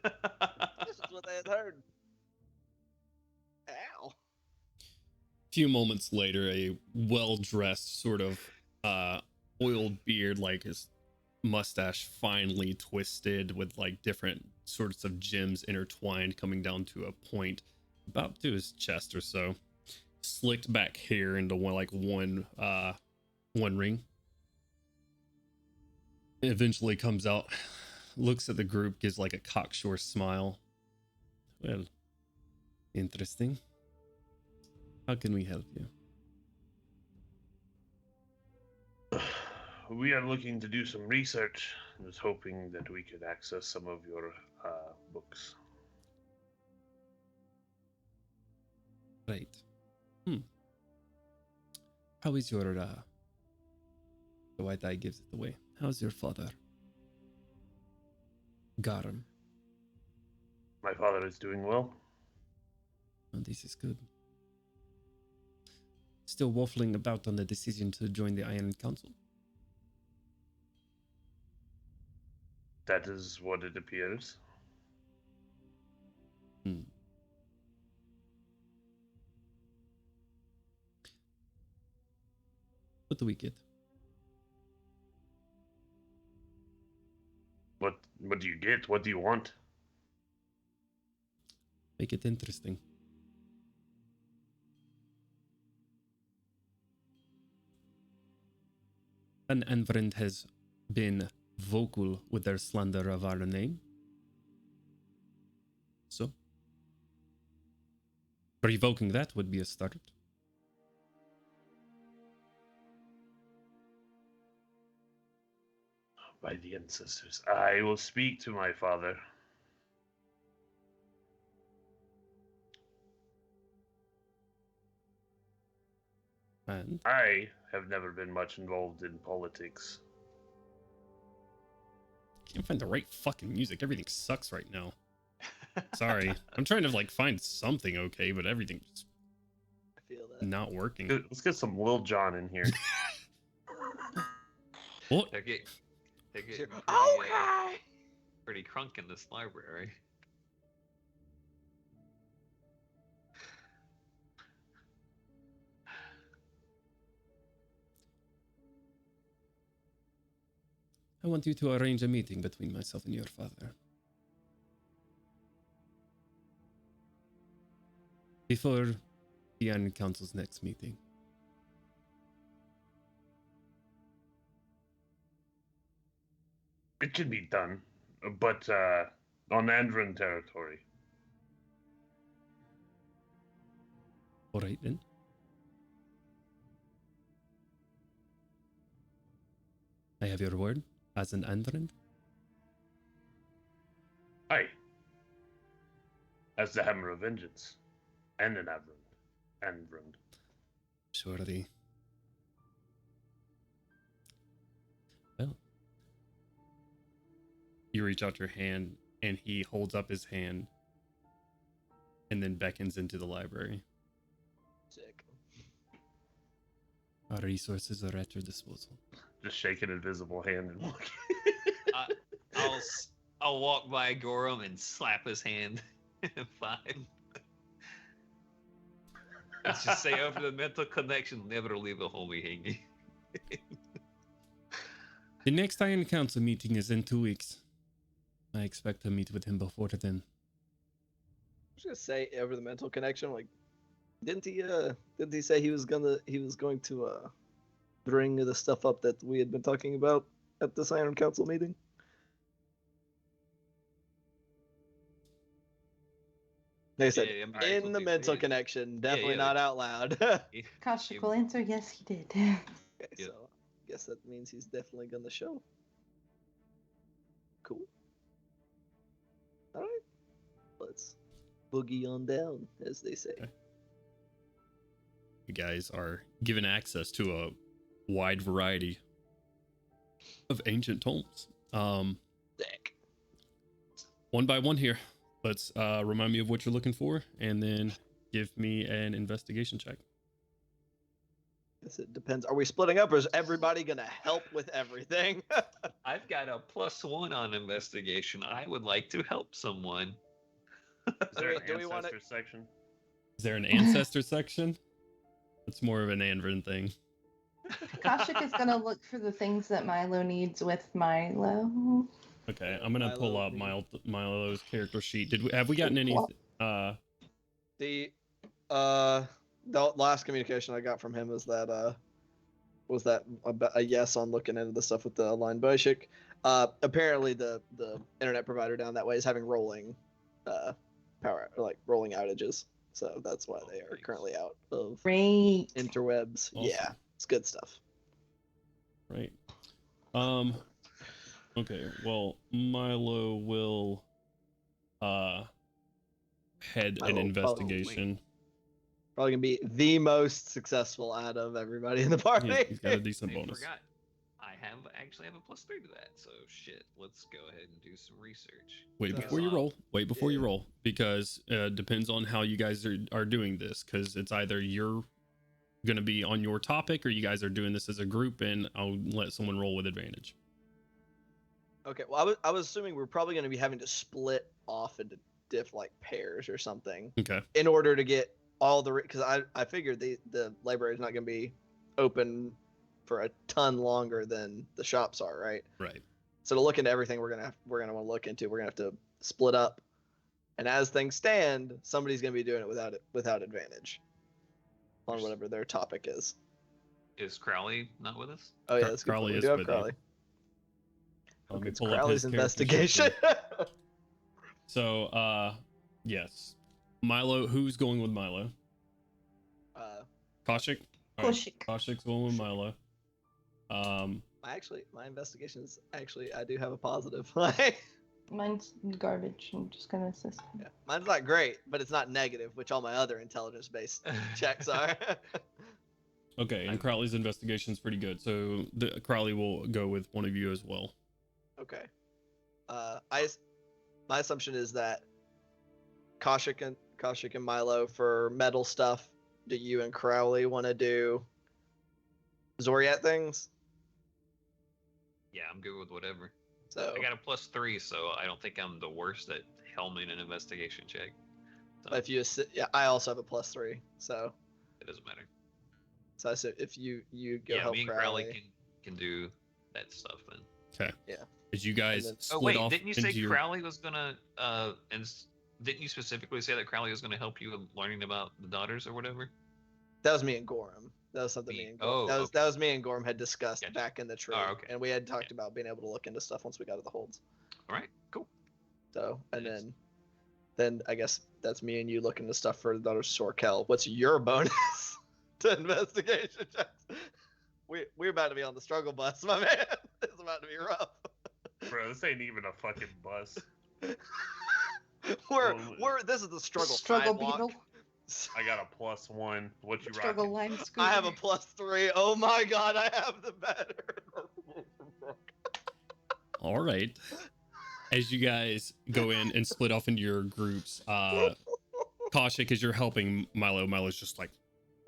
is what I had heard. Ow. Few moments later, a well-dressed, sort of oiled beard, like his mustache finely twisted with like different sorts of gems intertwined, coming down to a point about to his chest or so. Slicked back hair into one ring. It eventually comes out, looks at the group, gives like a cocksure smile. Well, interesting. How can we help you? We are looking to do some research. I was hoping that we could access some of your books. Right. How is your the white eye gives it away. How's your father? Garum. My father is doing well. Oh, this is good. Still waffling about on the decision to join the Iron Council. That is what it appears. What do we get? What do you get? What do you want? Make it interesting. An Envrend has been vocal with their slander of our name. So, revoking that would be a start. By the ancestors. I will speak to my father. And I have never been much involved in politics. can't find the right fucking music. Everything sucks right now. Sorry. I'm trying to like find something okay, but everything's I feel that. not working. Let's get some Lil Jon in here. What? They're getting pretty, Okay. pretty crunk in this library. I want you to arrange a meeting between myself and your father. Before the Iron Council's next meeting. It can be done, but on Andron territory. All right then. I have your word as an Andron. Aye. As the Hammer of Vengeance. And an Andron. Surely. Well. You reach out your hand, and he holds up his hand, and then beckons into the library. Sick. Our resources are at your disposal. Just shake an invisible hand and walk. I'll walk by Gorham and slap his hand. Fine. Let's just say over the mental connection, never leave a homie hanging. The next Iron Council meeting is in 2 weeks. I expect to meet with him before then. I was gonna say over the mental connection, like, didn't he say he was going to bring the stuff up that we had been talking about at this Iron Council meeting? They said in the mental connection, definitely not out loud. Kashik will answer, yes, he did. Okay, so I guess that means he's definitely gonna show. Cool. All right, let's boogie on down, as they say. Okay. You guys are given access to a wide variety of ancient tomes. Sick. One by one here. Let's remind me of what you're looking for, and then give me an investigation check. Guess it depends. Are we splitting up, or is everybody gonna help with everything? I've got a +1 on investigation. I would like to help someone. Is there an Do we wanna- ancestor section? Is there an ancestor section? It's more of an Anvin thing. Kashik is gonna look for the things that Milo needs with Milo. Okay, I'm gonna pull up Milo's character sheet. Have we gotten any? The last communication I got from him was that a yes on looking into the stuff with the aligned Boishik. Apparently the internet provider down that way is having rolling power, like rolling outages. So that's why they are currently out of Great. interwebs. Awesome. Yeah, it's good stuff. Right. Okay. Well, Milo will head an investigation. Probably gonna be the most successful out of everybody in the party. He's got a decent I bonus. forgot. I actually have a +3 to that. So shit. Let's go ahead and do some research. Wait before you roll. Wait before you roll, because depends on how you guys are doing this. Because it's either you're gonna be on your topic, or you guys are doing this as a group, and I'll let someone roll with advantage. Okay. Well, I was assuming we're probably gonna be having to split off into like pairs or something. Okay. In order to get all the, because I figured the library is not gonna be open for a ton longer than the shops are, right? Right. So to look into everything we're gonna want to look into, we're gonna have to split up. And as things stand, somebody's gonna be doing it without advantage on whatever their topic is. Is Crowley not with us? Oh yeah, that's Crowley good. is We do have with you. Crowley. Let me It's pull up Crowley's his character sheet investigation. here. So, yes, Milo. Who's going with Milo? Kaushik. All right, Kaushik. Kaushik's going with Milo. My investigation is actually, I do have a positive. Mine's garbage. I'm just gonna assist. Yeah. Mine's not great, but it's not negative, which all my other intelligence-based checks are. Okay, and Crowley's investigation is pretty good, so Crowley will go with one of you as well. Okay. My assumption is that Kaushik and Milo for metal stuff. Do you and Crowley want to do Zoriat things? Yeah, I'm good with whatever. So I got a +3, so I don't think I'm the worst at helming an investigation check. So if you, yeah, I also have a +3, so it doesn't matter. so I said if you go Yeah, help me and Crowley. Crowley can do that stuff then. Okay. Yeah. As you guys then- split Oh wait, off didn't you say into your- Crowley was gonna didn't you specifically say that Crowley was gonna help you with learning about the daughters or whatever? That was me and Gorham. That was something me and Gorham. Oh, that was me and Gorham had discussed Gotcha. back in the tree, Oh, okay. and we had talked about being able to look into stuff once we got to the holds. All right, cool. So, and Nice. then I guess that's me and you looking into stuff for the daughters of Sorkel. What's your bonus to investigation checks? We're about to be on the struggle bus, my man. It's about to be rough. Bro, this ain't even a fucking bus. This is the struggle. Struggle sidewalk. beetle. I got a +1. What you Struggle rocking? lime scooter. I have a +3. Oh my god, I have the better. All right. As you guys go in and split off into your groups, Kaushik, as you're helping Milo's just like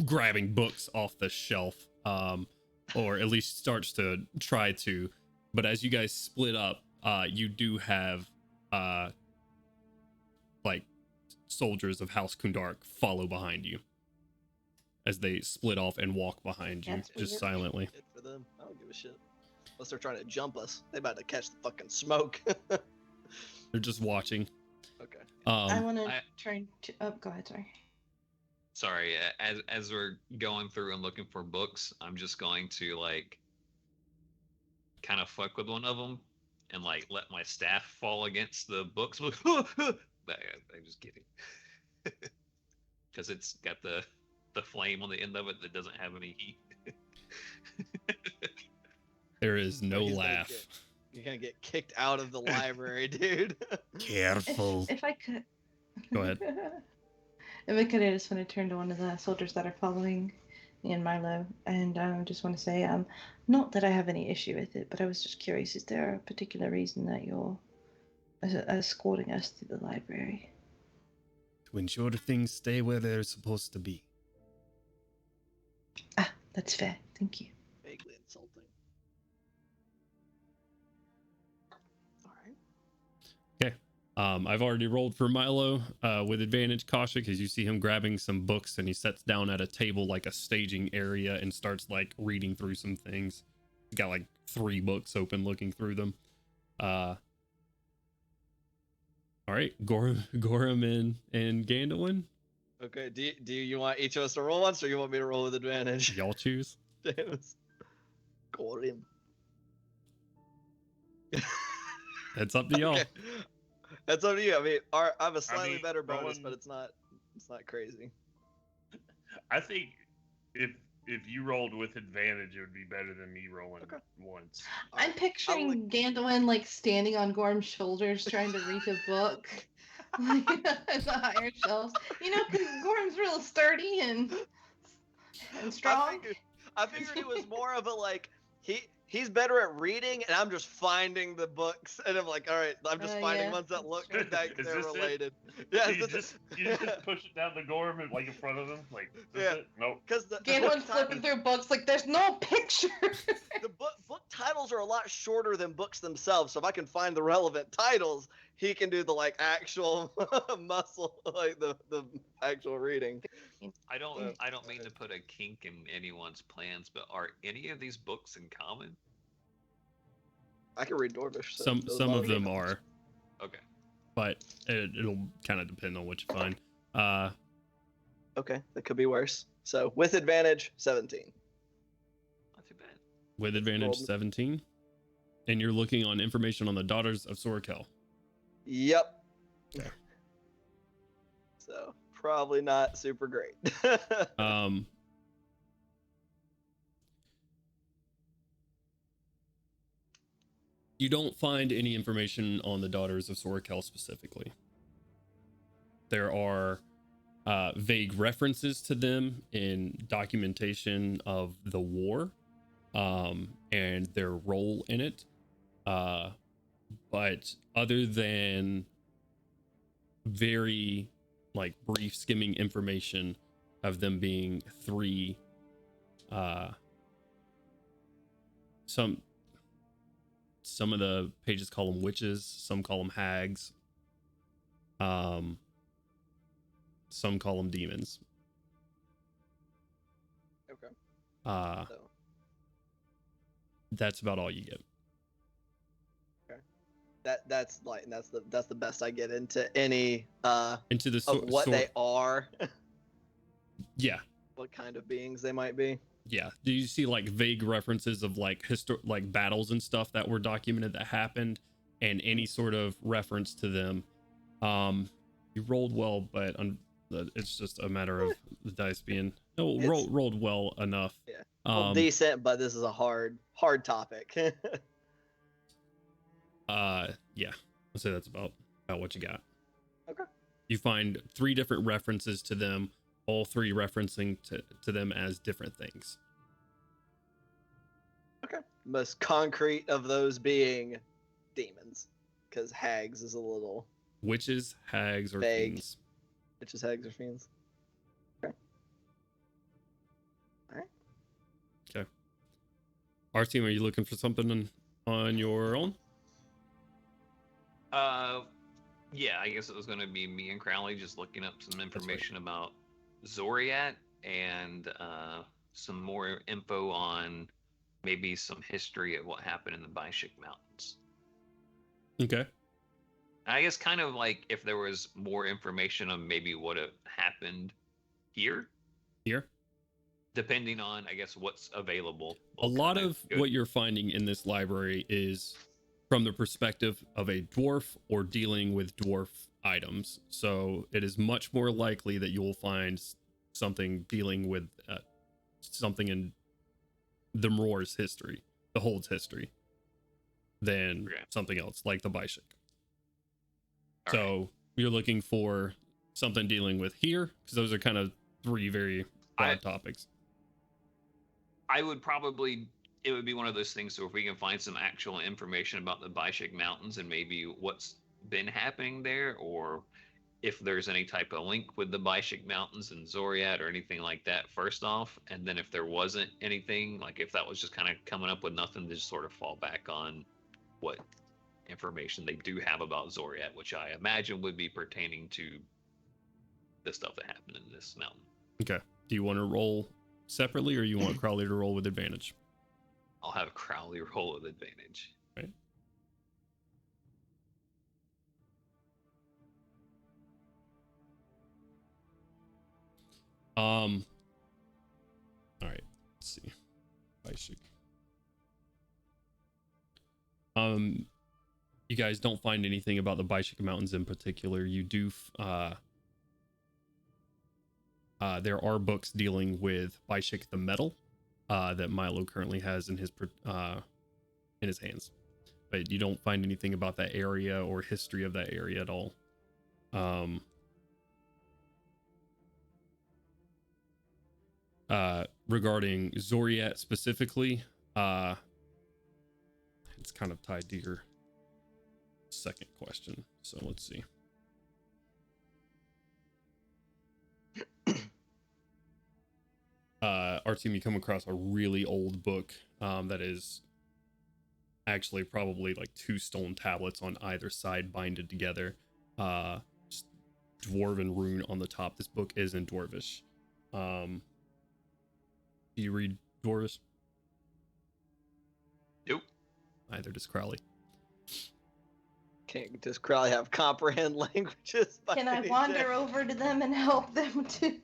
grabbing books off the shelf, or at least starts to try to. But as you guys split up, you do have like soldiers of House Kundark follow behind you as they split off and walk behind you, That's just weird. silently. Good for them. I don't give a shit. Unless they're trying to jump us. They about to catch the fucking smoke. They're just watching. Okay. I Um, want to I- try to. Oh, go ahead. Sorry. Sorry, as we're going through and looking for books, I'm just going to like kind of fuck with one of them and like let my staff fall against the books. I'm just kidding, because it's got the flame on the end of it that doesn't have any heat. there is no He's gonna laugh. You're gonna get kicked out of the library, dude. Careful. If I could. Go ahead. If I could, I just want to turn to one of the soldiers that are following me and Milo, and I just want to say, not that I have any issue with it, but I was just curious: is there a particular reason that you're escorting us to the library? To ensure things stay where they're supposed to be. That's fair. Thank you. Vaguely insulting. All right. Okay. I've already rolled for Milo with advantage caution because you see him grabbing some books and he sets down at a table like a staging area and starts like reading through some things. He's got like 3 books open looking through them. All right, Gorham and Gandalin. Okay. Do you want each of us to roll once, or you want me to roll with advantage? Y'all choose. James. Gorim. It's up to y'all. Okay. That's up to you. I mean, I have a slightly mean, better bonus, rolling- but it's not crazy. I think if you rolled with advantage, it would be better than me rolling once. I'm picturing Gandalin like standing on Gorm's shoulders trying to reach a book. Like, at the higher shelves. You know, because Gorm's real sturdy and strong. I figured it was more of a like he's better at reading, and I'm just finding the books, and I'm like, all right, I'm just finding ones that look like Is they're this it? related. Yeah, you just push it down the Gorm and like in front of him, like Yeah. Nope. because the Gandalin flipping through books like there's no picture. the book titles are a lot shorter than books themselves. So if I can find the relevant titles, he can do the like actual muscle, like the actual reading. I don't mean to put a kink in anyone's plans, but are any of these books in common? I can read Dwarvish. So Some of them are, Okay. but it'll kind of depend on what you find. Okay, that could be worse. So with advantage, 17. Not too bad. With advantage, rolled. 17. And you're looking on information on the Daughters of Sorkel. Yep. Okay. So probably not super great. You don't find any information on the Daughters of Sorkel specifically. There are vague references to them in documentation of the war and their role in it. But other than very like brief skimming information of them being 3 some of the pages call them witches, some call them hags, some call them demons. Okay. So, That's about all you get. that's the best I get into any Into the of what they are, yeah. what kind of beings they might be. Yeah. Do you see like vague references of like like battles and stuff that were documented that happened, and any sort of reference to them? You rolled well, but it's just a matter of the dice being rolled well enough. Yeah. Well, decent, but this is a hard topic. Yeah. I'll say that's about what you got. Okay. You find 3 different references to them, all 3 referencing to them as different things. Okay. Most concrete of those being demons, because hags is a little Witches, hags, or vague. fiends. Witches, hags, or fiends. Okay. All right. Okay. Our team, are you looking for something on your own? Yeah, I guess it was going to be me and Crowley just looking up some information about Zoriat and some more info on maybe some history of what happened in the Baishik Mountains. Okay. I guess kind of like if there was more information on maybe what happened here, depending on, I guess, what's available. A lot of what you're finding in this library is from the perspective of a dwarf or dealing with dwarf items. So it is much more likely that you will find something dealing with something in the Mror's history, the Hold's history, than something else like the Baishik. So you're looking for something dealing with here, because those are kind of 3 very broad topics. I would probably, it would be one of those things. So if we can find some actual information about the Baishik Mountains and maybe what's been happening there, or if there's any type of link with the Baishik Mountains and Zoriat or anything like that, first off. And then if there wasn't anything, like if that was just kind of coming up with nothing, to just sort of fall back on what information they do have about Zoriat, which I imagine would be pertaining to the stuff that happened in this mountain. Okay. Do you want to roll separately, or you want Crowley to roll with advantage? I'll have Crowley roll with advantage. Right. All right. Let's see. Baishik. You guys don't find anything about the Baishik Mountains in particular. You do. There are books dealing with Baishik the metal that Milo currently has in his hands, but you don't find anything about that area or history of that area at all. Regarding Zoriat specifically, it's kind of tied to your second question. So let's see. Artem, you come across a really old book that is actually probably like 2 stone tablets on either side binded together. Just dwarven rune on the top. This book is in Dwarvish. Do you read Dwarvish? Nope. Neither does Crowley. Does Crowley have comprehend languages? Can I wander over to them and help them too?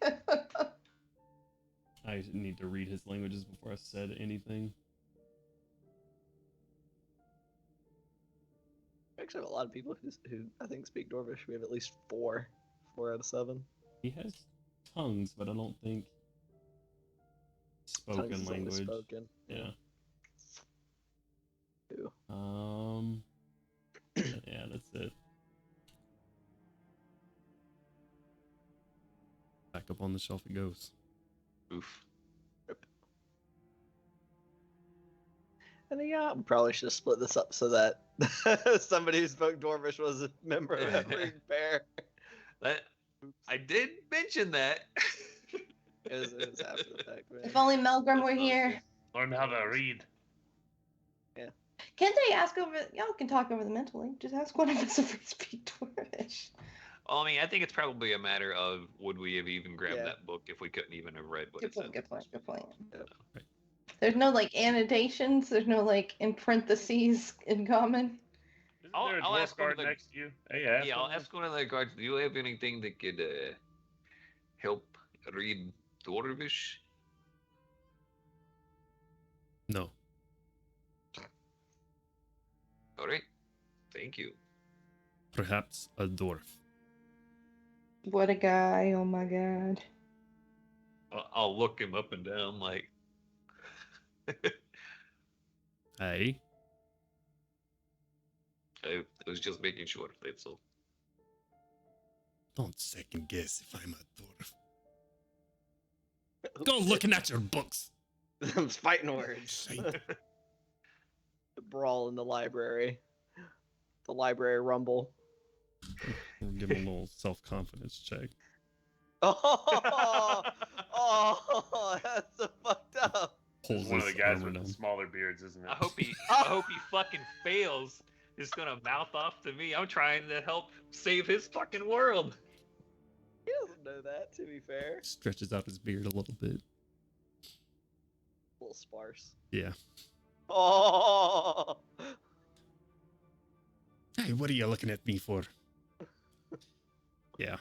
I need to read his languages before I said anything. We actually have a lot of people who I think speak Dwarvish. We have at least 4 out of 7. He has tongues, but I don't think spoken Tongues is only language. spoken. Yeah. Who? Yeah, that's it. Back up on the shelf it goes. Oof. And yeah, we probably should have split this up so that somebody who spoke Dwarvish was a member of that Ring Pair. I did mention that. It was after the fact, man. If only Melgrim were here. Learn how to read. Can't they ask over? Y'all can talk over the mental link. Just ask one of us if we speak Dwarvish. Well, I mean, I think it's probably a matter of would we have even grabbed Yeah. that book if we couldn't even have read what Good it said. point. Good point. Good point. Yeah. Right. There's no like annotations. There's no like in parentheses in common. Isn't I'll- there a I'll dwarf ask one of guard the- next to you? Hey, Yeah, I'll ask one of the guards, do you have anything that could help read Dwarvish? No. All right. Thank you. Perhaps a dwarf. What a guy! Oh my god. I'll look him up and down like. Hey. I was just making sure, that's all. Don't second guess if I'm a dwarf. Go looking at your books. Them's fighting words. Shite. The brawl in the library. The library rumble. We'll give him a little self-confidence check. Oh, that's so fucked up. Pulls One of the his guys armor with down. the smaller beards, isn't it? I hope he fucking fails. He's gonna mouth off to me. I'm trying to help save his fucking world. He doesn't know that, to be fair. Stretches out his beard a little bit. A little sparse. Yeah. Oh! Hey, what are you looking at me for? Yeah.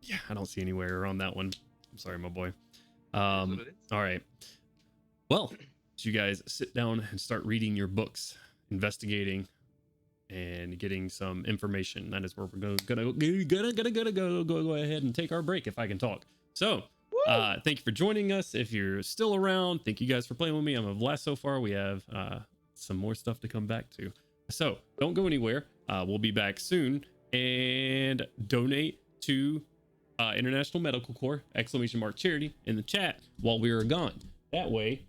Yeah, I don't see anywhere on that one. I'm sorry, my boy. All right. Well, as you guys sit down and start reading your books, investigating, and getting some information, that is where we're gonna go ahead and take our break if I can talk. So, thank you for joining us. If you're still around, thank you guys for playing with me. I'm a blast so far. We have some more stuff to come back to. So don't go anywhere. We'll be back soon, and donate to International Medical Corps ! Charity in the chat while we are gone. That way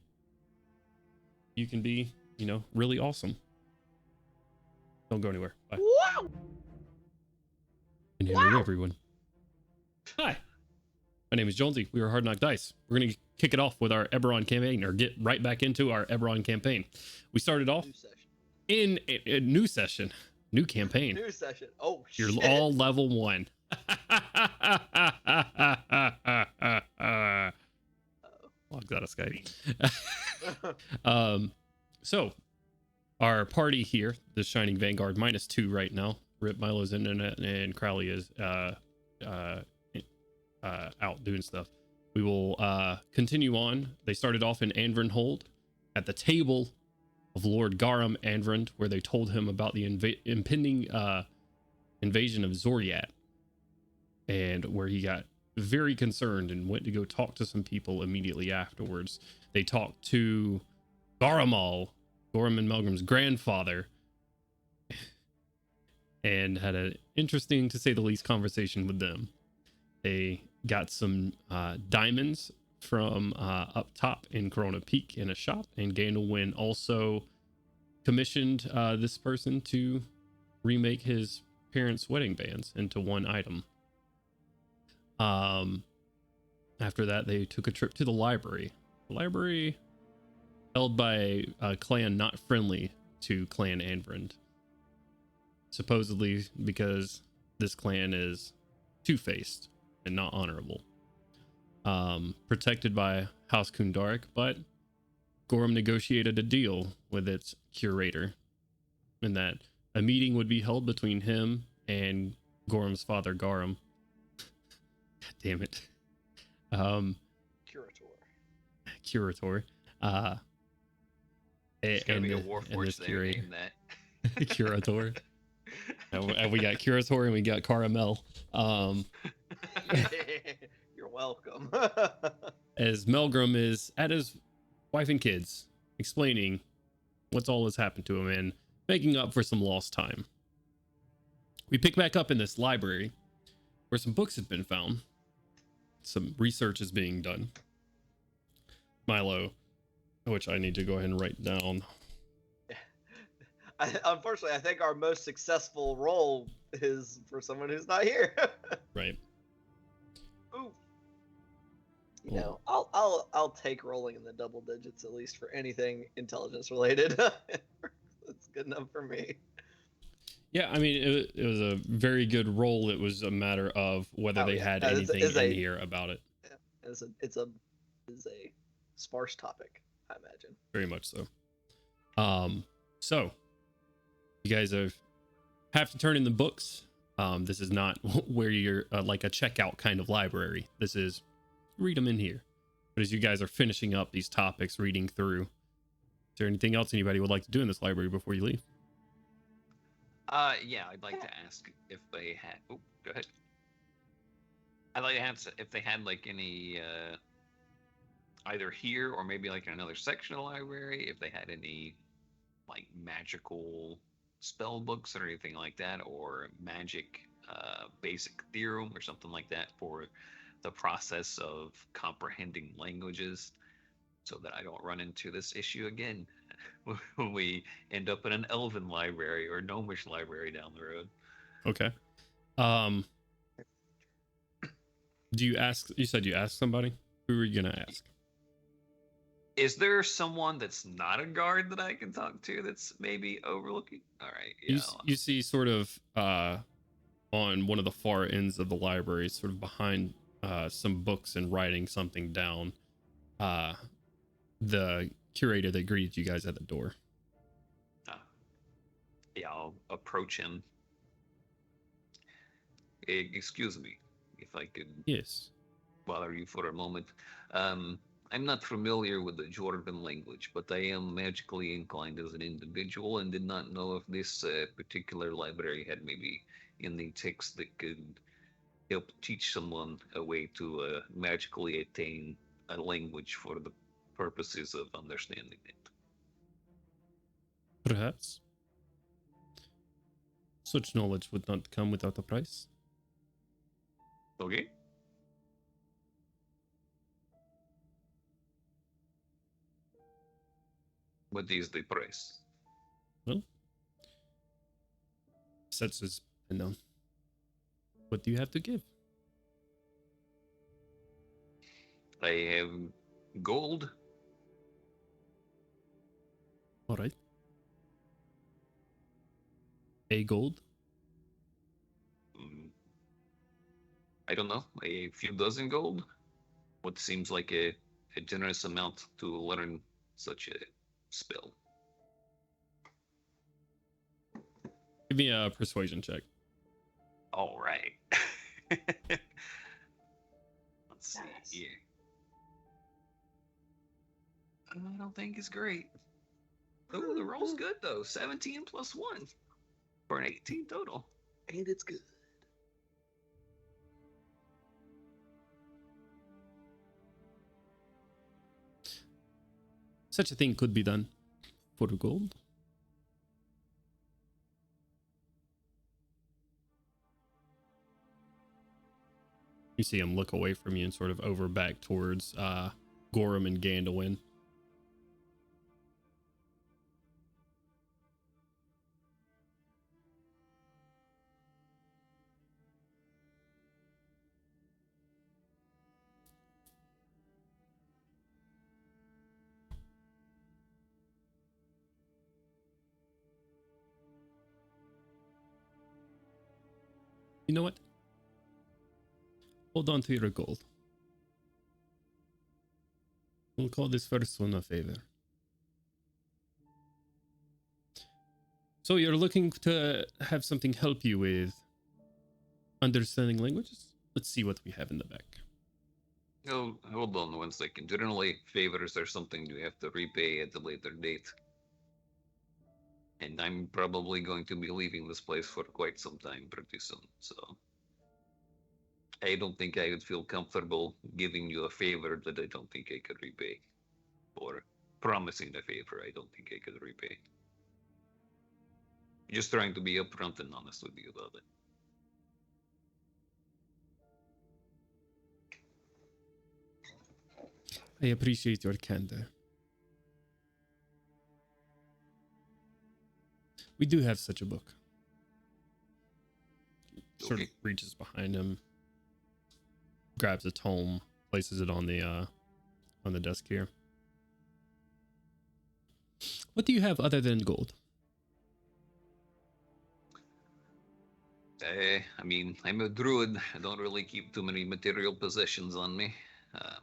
you can be, really awesome. Don't go anywhere. Bye. Wow! And hello, everyone. Hi. My name is Jonesy. We are Hard Knock Dice. We're going to kick it off with our Eberron campaign, or get right back into our Eberron campaign. We started off New session. in a new session, new campaign. New session. Oh, You're shit. all level 1. Logs out of Skype. So our party here, the Shining Vanguard, -2 right now. Rip Milo's internet, and Crowley is out doing stuff. We will continue on. They started off in Anvrenhold at the table of Lord Garum Anvrand, where they told him about the impending invasion of Zoriat, and where he got very concerned and went to go talk to some people immediately afterwards. They talked to Garamal, Gorum and Melgrim's grandfather, and had an interesting, to say the least, conversation with them. They got some diamonds from up top in Corona Peak in a shop, and Gandalwyn also commissioned this person to remake his parents' wedding bands into one item. After that, they took a trip to the library. The library held by a clan not friendly to Clan Anvrand. Supposedly because this clan is two-faced and not honorable. Protected by House Kundarik, but Gorum negotiated a deal with its curator, in that a meeting would be held between him and Gorum's father, Garum. God damn it. Curator. It's gonna and be a this Warforged there, curator. name that. Curator. And we got Curator and we got Caramel. You're welcome. As Melgrim is at his wife and kids, explaining what's all has happened to him and making up for some lost time. We pick back up in this library where some books have been found. Some research is being done. Milo, which I need to go ahead and write down. Unfortunately, I think our most successful role is for someone who's not here. Right. Ooh. You know, I'll take rolling in the double digits at least for anything intelligence related. That's good enough for me. Yeah, I mean, it was a very good roll. It was a matter of whether they had anything in here about it. Yeah, it's a sparse topic, I imagine. Very much so. So you guys have to turn in the books. This is not where you're like a checkout kind of library. This is read them in here. But as you guys are finishing up these topics, reading through, is there anything else anybody would like to do in this library before you leave? Yeah, I'd like to ask if they had. Oh, go ahead. I'd like to ask if they had like any, either here or maybe like in another section of the library, if they had any like magical spell books or anything like that, or magic basic theorem or something like that for the process of comprehending languages, so that I don't run into this issue again when we end up in an elven library or gnomish library down the road. Okay. Do you ask? You said you asked somebody. Who were you gonna ask? Is there someone that's not a guard that I can talk to that's maybe overlooking? All right. Yeah. You see sort of on one of the far ends of the library, sort of behind some books and writing something down, the curator that greeted you guys at the door. Yeah, I'll approach him. Excuse me, if I could Yes. bother you for a moment. I'm not familiar with the Jordan language, but I am magically inclined as an individual and did not know if this particular library had maybe any text that could help teach someone a way to magically attain a language for the purposes of understanding it. Perhaps. Such knowledge would not come without a price. Okay. What is the price? Well, Sets his pen down. What do you have to give? I have gold. All right. A gold. I don't know, a few dozen gold. What seems like a generous amount to learn such a spell. Give me a persuasion check. All right. Let's see here. I don't think it's great. Oh, the roll's good though. 17 plus 1 for an 18 total. And it's good. Such a thing could be done for gold. You see him look away from you and sort of over back towards Gorham and Gandalin. You know what? Hold on to your gold. We'll call this first one a favor. So you're looking to have something help you with understanding languages? Let's see what we have in the back. Oh, hold on 1 second. Generally, favors are something you have to repay at a later date. And I'm probably going to be leaving this place for quite some time pretty soon, so I don't think I would feel comfortable giving you a favor that I don't think I could repay. Or promising a favor I don't think I could repay. Just trying to be upfront and honest with you about it. I appreciate your candor. We do have such a book. Sort of reaches behind him, grabs a tome, places it on the desk here. What do you have other than gold? I mean, I'm a druid. I don't really keep too many material possessions on me. I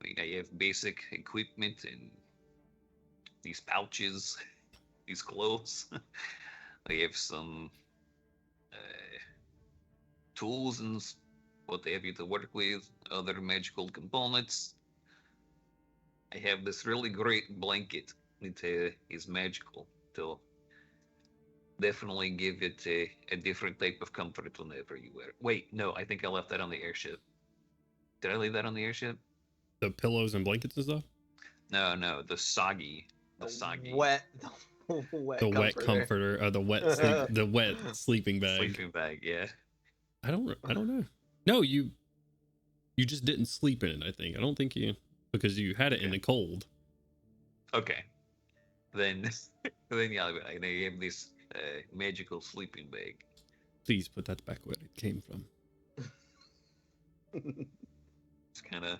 mean, I have basic equipment and these pouches, these clothes. I have some tools and what have you to work with, other magical components. I have this really great blanket. It is magical, so definitely give it a different type of comfort whenever you wear it. Wait, no, I think I left that on the airship. Did I leave that on the airship? The pillows and blankets and stuff? No, the soggy. Wet The wet comforter, or the wet sleeping bag. Sleeping bag, yeah. I don't know. No, you just didn't sleep in it, I think. I don't think you, because you had it in the cold. Okay. Then yeah, I have this magical sleeping bag. Please put that back where it came from. It's kind of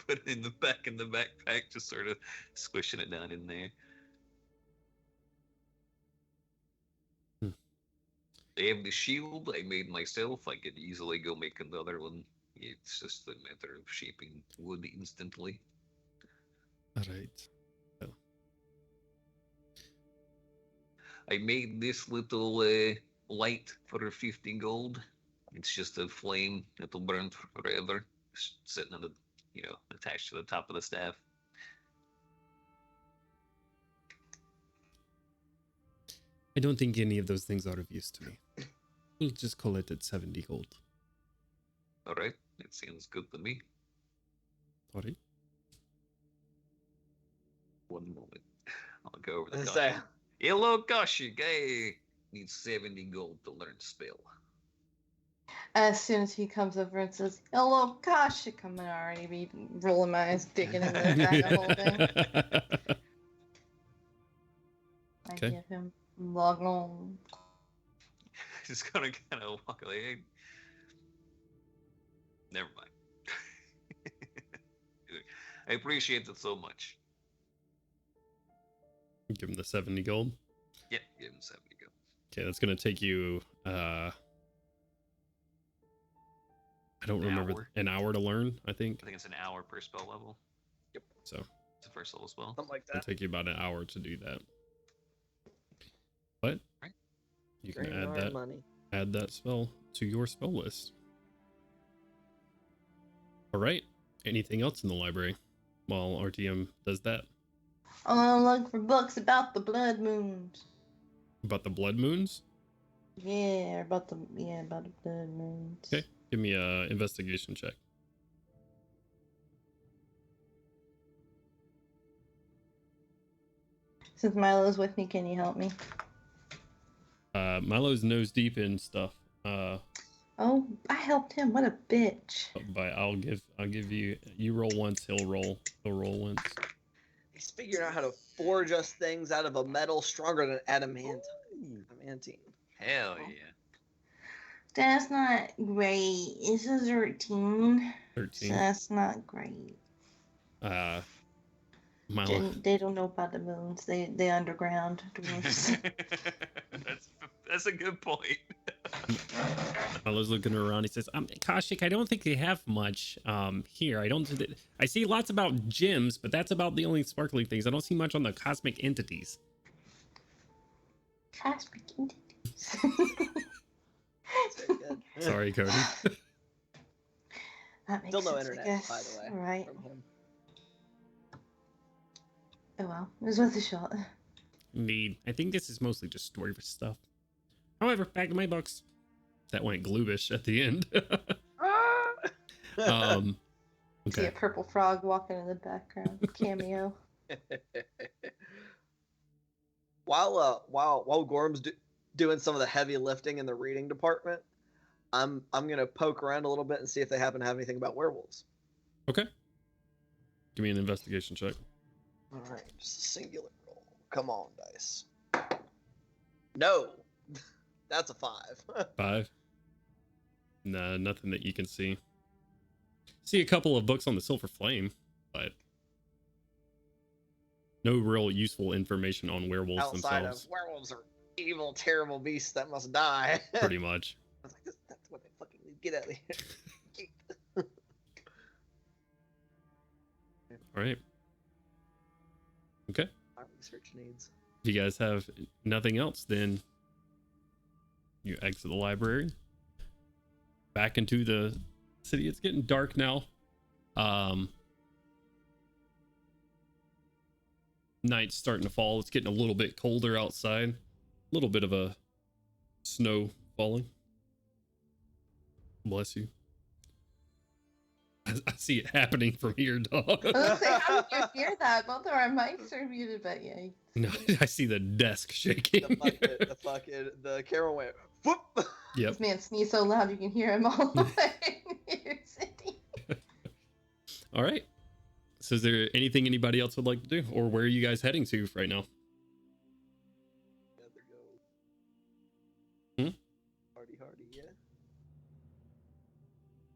put it in the backpack, just sort of squishing it down in there. I have the shield I made myself. I could easily go make another one. It's just a matter of shaping wood instantly. All right. Oh. I made this little light for 50 gold. It's just a flame that'll burn forever, sitting on the, attached to the top of the staff. I don't think any of those things are of use to me. We'll just call it at 70 gold. All right, that sounds good to me. All right. One moment. I'll go over the Let's cost. say- Hello, Koshi. Guy needs 70 gold to learn spell. As soon as he comes over and says, "Hello, gosh," I'm gonna already be rolling my eyes, digging in the bag of holding. Okay. Give him log on. Just gonna kind of walk away. Hey, never mind. I appreciate it so much. Give him the 70 gold. Yeah, give him 70 go. Okay, that's gonna take you I don't remember an hour to learn, I think. I think it's an hour per spell level. Yep. So It's a first level spell. Something like it'll that. take you about an hour to do that. But Right. you can Bring add our that money. spell to your spell list. All right. Anything else in the library while RTM does that? I want to look for books about the blood moons. About the blood moons? Yeah, about the blood moons. Okay. Give me a investigation check. Since Milo's with me, can you help me? Milo's nose deep in stuff. Oh, I helped him. What a bitch. But I'll give you roll once, he'll roll once. He's figuring out how to forge us things out of a metal stronger than adamantine. Hell yeah. That's not great. It's a 13. 13. So that's not great. Milo. They don't know about the moons. They underground dwarfs. That's a good point. Milo's looking around. He says, Kashik, I don't think they have much here. I see lots about gems, but that's about the only sparkling things. I don't see much on the cosmic entities. Cosmic entities. Very good. Sorry, Cody. That makes Still no sense, I internet, guess. by the way. Right. From him. Oh well, it was worth a shot. Indeed. I think this is mostly just story stuff. However, back to my books. That went gloobish at the end. See a Okay. purple frog walking in the background. Cameo. While Gorm's doing some of the heavy lifting in the reading department, I'm gonna poke around a little bit and see if they happen to have anything about werewolves. Okay. Give me an investigation check. All right, just a singular roll. Come on, dice. No, that's a 5. 5. Nah, nothing that you can see. See a couple of books on the Silver Flame, but no real useful information on werewolves Outside themselves. of werewolves are evil, terrible beasts that must die. Pretty much. I was like, that's what they fucking need. Get out of here. All right. Okay. Our research needs. If you guys have nothing else, then you exit the library. Back into the city. It's getting dark now. Night's starting to fall. It's getting a little bit colder outside. A little bit of a snow falling. Bless you. I see it happening from here, dog. I was gonna say, how did you hear that? Both of our mics are muted, but yeah. No, I see the desk shaking. The camera went whoop. Yep. This man sneezed so loud you can hear him all the way in New York City. All right. So is there anything anybody else would like to do? Or where are you guys heading to right now? Hardy, yeah.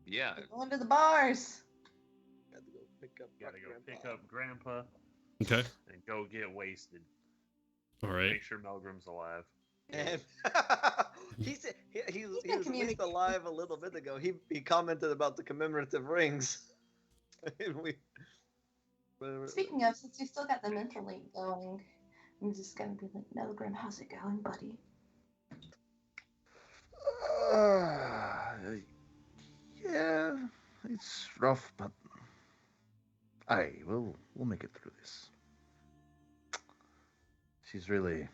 Yeah. We're going to the bars. Gotta go pick up. Gotta go pick up Grandpa Okay. and go get wasted. All right. Make sure Melgrim's alive. And he said he was at least alive a little bit ago. He commented about the commemorative rings. Speaking of, since we still got the mental link going, I'm just gonna be like, Melgrim, how's it going, buddy? Yeah, it's rough, but we'll make it through this. She's really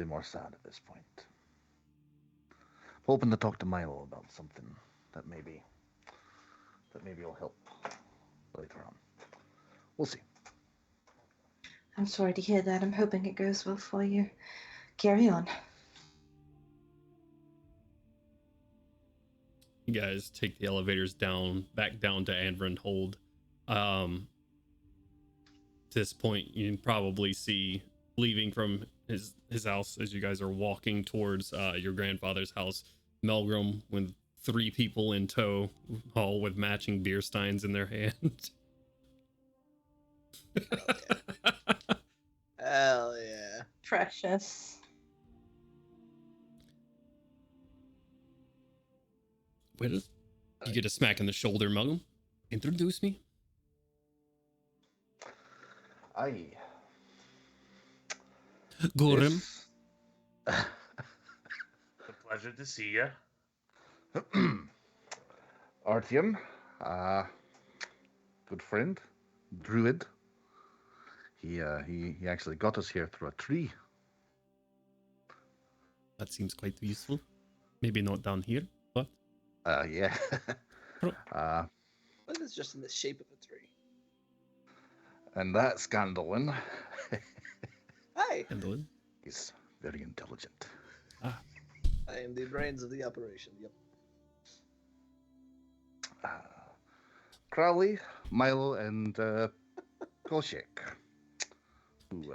more sad at this point. Hoping to talk to Milo about something that maybe will help later on. We'll see. I'm sorry to hear that. I'm hoping it goes well for you. Carry on. You guys take the elevators back down to Eberron Hold. this point, you can probably see leaving from his house as you guys are walking towards your grandfather's house, Melgrim with 3 people in tow, all with matching beer steins in their hands. Hell yeah. Precious. Well, you get a smack in the shoulder, Melgrim. Introduce me. Aye. Gorham. Yes. It's a pleasure to see you. Artyom, good friend, druid. He actually got us here through a tree. That seems quite useful. Maybe not down here, but Yeah. But it's just in the shape of a tree. And that Scandalin Hi, Gandolin. is very intelligent. I am the brains of the operation. Yep. Crowley, Milo, and Kolchek. Who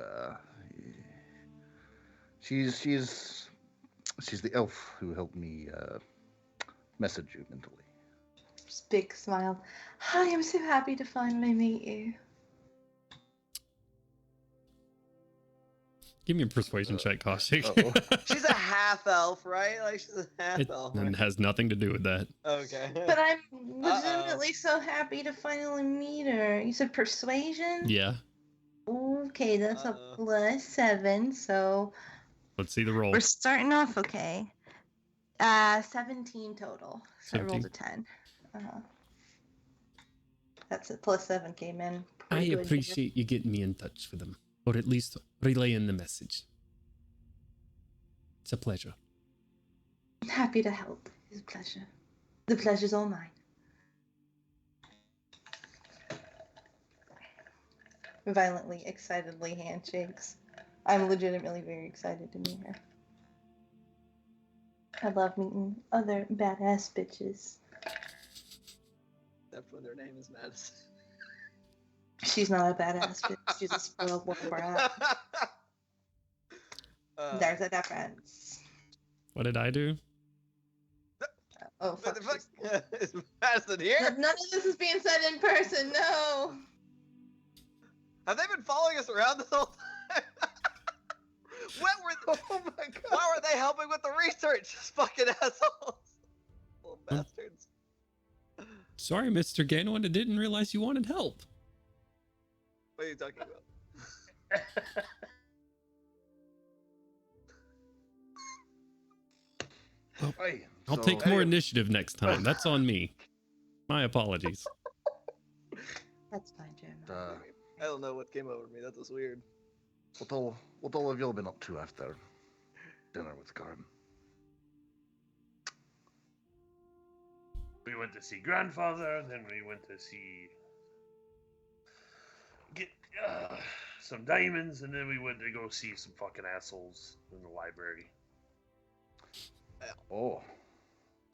she's the elf who helped me message you mentally. Just big smile. Hi, I'm so happy to finally meet you. Give me a persuasion check, Koshik. She's a half elf, right? Like she's a half It elf. Right? has nothing to do with that. Okay. But I'm legitimately so happy to finally meet her. You said persuasion? Yeah. Okay, that's a +7, so Let's see the roll. we're starting off okay. 17 total. So 17. I rolled a 10. That's a +7 came in. I Pretty good. appreciate you getting me in touch with them, or at least relaying the message. It's a pleasure. Happy to help. It's a pleasure. The pleasure's all mine. Violently, excitedly handshakes. I'm legitimately very excited to meet her. I love meeting other badass bitches. Except when their name is Madison. She's not a badass bitch. She's a spoiled little brat. There's a difference. What did I do? Oh, What fuck. the fuck? Is Madison here? None of this is being said in person, no! Have they been following us around this whole time? Oh my god. Why were they helping with the research? These fucking assholes. Little bastards. Sorry, Mr. Ganwin, I didn't realize you wanted help. What are you talking about? Hey, I'll so- take more initiative next time. That's on me. My apologies. That's fine, Jeremy. I don't know what came over me. That was weird. What all have y'all been up to after dinner with Garm? We went to see grandfather, then we went to get some diamonds, and then we went to go see some fucking assholes in the library. Oh,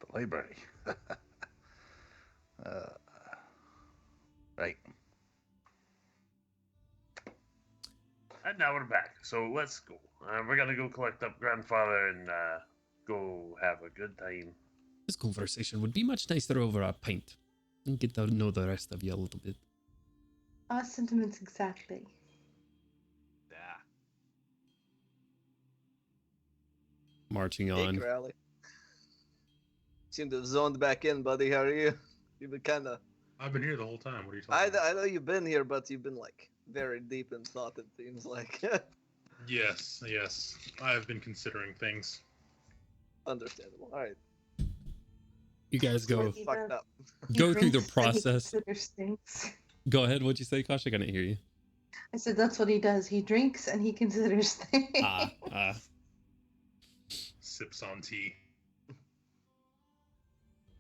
the library. Right. And now we're back, so let's go. We're gonna go collect up grandfather and go have a good time. This conversation would be much nicer over a pint. And get to know the rest of you a little bit. Our sentiments exactly. Yeah. Marching Hey, on. Crowley. Seem to have zoned back in, buddy. How are you? You've been kind of. I've been here the whole time. What are you talking about? I know you've been here, but you've been like very deep in thought. It seems like. Yes. I have been considering things. Understandable. All right. You guys go He Fucked does. up. He go through the drinks and he process. considers things. Go ahead. What'd you say, Kosh? I couldn't hear you. I said that's what he does. He drinks and he considers things. Sips on tea.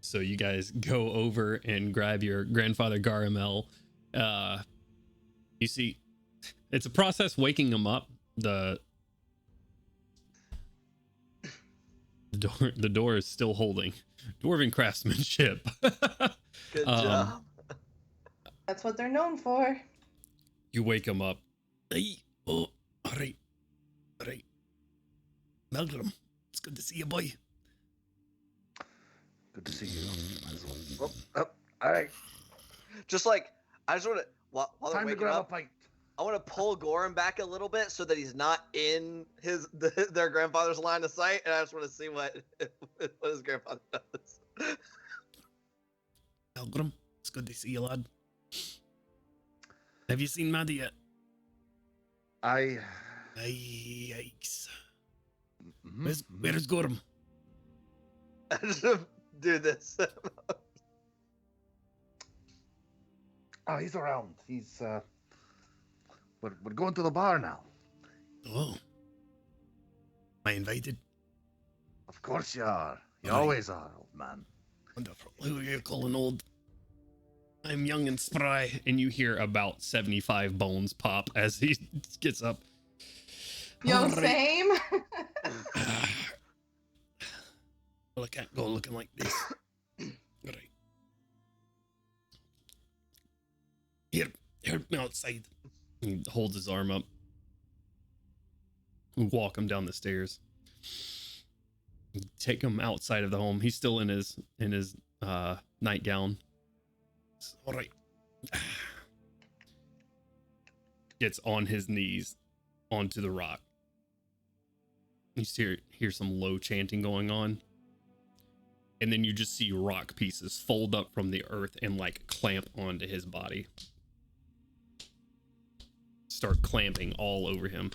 So you guys go over and grab your grandfather Garamel. You see, it's a process waking him up. The door is still holding. Dwarven craftsmanship. Good job. That's what they're known for. You wake him up. Hey, oh, all right. Malcolm, it's good to see you, boy. Good to see you. All right. Just like I just want to while they're Time to waking grab up, a pint. I want to pull Gorham back a little bit so that he's not in their grandfather's line of sight, and I just want to see what his grandfather does. Malcolm, it's good to see you, lad. Have you seen Maddie yet? Yikes. Where's Gorham? I just do this. Oh, he's around. He's we're going to the bar now. Oh. Am I invited? Of course you are. You Aye. always are, old man. Wonderful. Who are you calling old? I'm young and spry. And you hear about 75 bones pop as he gets up. Yo, All right. same. Well, I can't go looking like this. All right. Here, help me outside. He holds his arm up. You walk him down the stairs. You take him outside of the home. He's still in his nightgown. All right. Gets on his knees onto the rock. You hear some low chanting going on. And then you just see rock pieces fold up from the earth and like clamp onto his body. Start clamping all over him.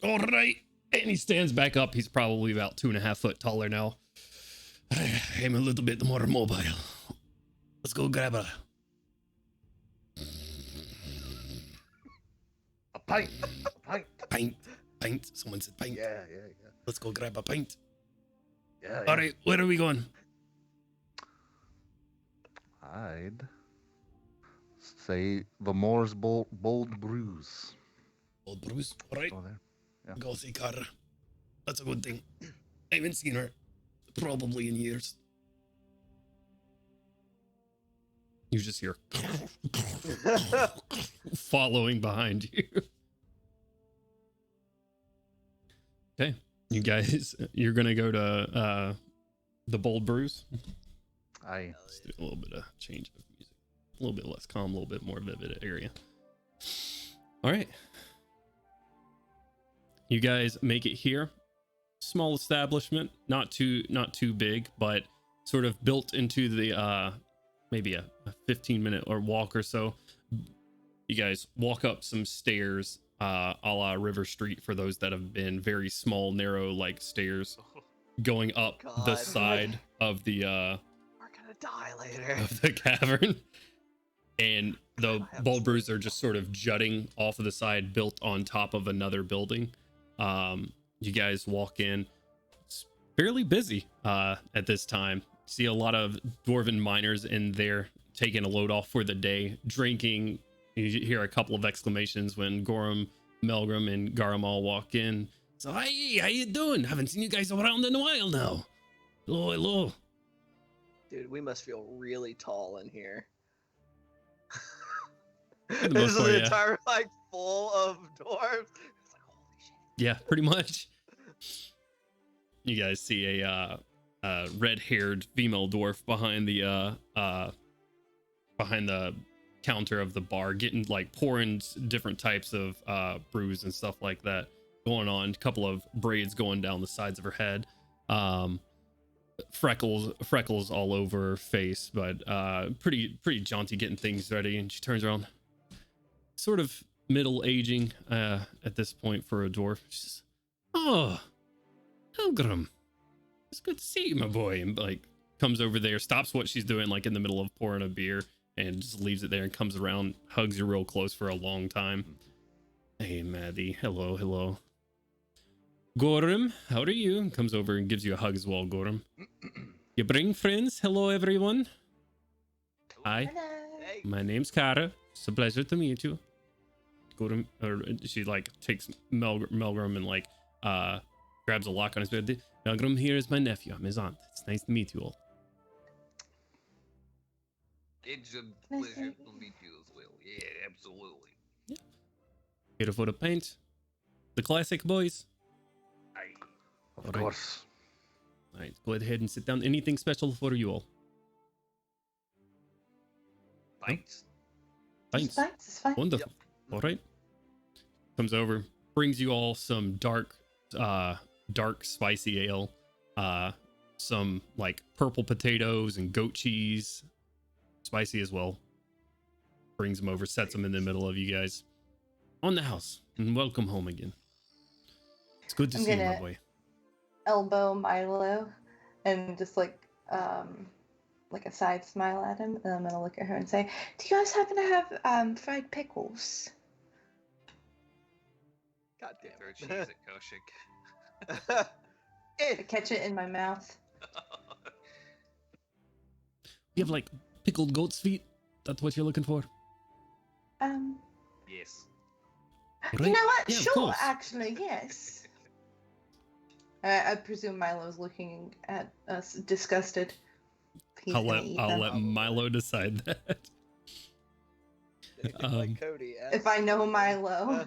All right. And he stands back up. He's probably about 2.5 foot taller now. I'm a little bit more mobile. Let's go grab a pint. Pint. Someone said pint. Yeah. Let's go grab a pint. Yeah. All right, where are we going? I'd say the Moore's Bold Brews. Old Bruce. All right. Go there. Yeah. Go see Cara. That's a good thing. I haven't seen her probably in years. You just hear following behind you. Okay. You guys, you're going to go to the Bold Brews? Let's do a little bit of change of music. A little bit less calm, a little bit more vivid area. All right. You guys make it here. Small establishment, not too big, but sort of built into the maybe a 15-minute or walk or so. You guys walk up some stairs, a la River Street for those that have been, very small, narrow like stairs going up the side of the We're gonna die later. of the cavern. And the Bold Brews are just sort of jutting off of the side, built on top of another building. You guys walk in. It's fairly busy at this time. See a lot of dwarven miners in there taking a load off for the day, drinking. You hear a couple of exclamations when Gorham, Melgrim, and Garam all walk in. So, hey, how you doing? Haven't seen you guys around in a while now. Hello. Dude, we must feel really tall in here. For the This most is part, an yeah. entire like full of dwarves. It's like holy shit. Yeah, pretty much. You guys see a red-haired female dwarf behind the counter of the bar, getting like pouring different types of brews and stuff like that going on. A couple of braids going down the sides of her head. Freckles all over her face, but pretty jaunty getting things ready. And she turns around, sort of middle aging at this point for a dwarf. She says, "Oh, Pilgrim, it's good to see you, my boy." And like comes over there, stops what she's doing, like in the middle of pouring a beer, and just leaves it there and comes around, hugs you real close for a long time. Hey, Maddie. Hello. Gorham, how are you? And comes over and gives you a hug as well, Gorham. You bring friends? Hello, everyone. Hi. Hey. My name's Kara. It's a pleasure to meet you. Gorham, or she like takes Melgrim and like grabs a lock on his bed. Melgrim here is my nephew. I'm his aunt. It's nice to meet you all. It's a pleasure to meet you as will. Yeah, absolutely. Here for the paint. The classic, boys. Of course. All right, go ahead and sit down. Anything special for you all? Thanks. Thanks. Thanks, it's fine. Wonderful. All right. Comes over, brings you all some dark spicy ale, some like purple potatoes and goat cheese, spicy as well. Brings them over, sets them in the middle of you guys. On the house, and welcome home again. It's good to see you, my boy. Elbow Milo and just like a side smile at him, and I'm gonna look at her and say, "Do you guys happen to have fried pickles?" God damn Throw it. cheese at Koshik. I catch it in my mouth. You have like pickled goat's feet? That's what you're looking for? Yes. Right? You know what? Yeah, of Sure, course. actually, yes. I presume Milo's looking at us disgusted. He's I'll gonna eat them. let Milo decide that. Like Cody. If I know Milo.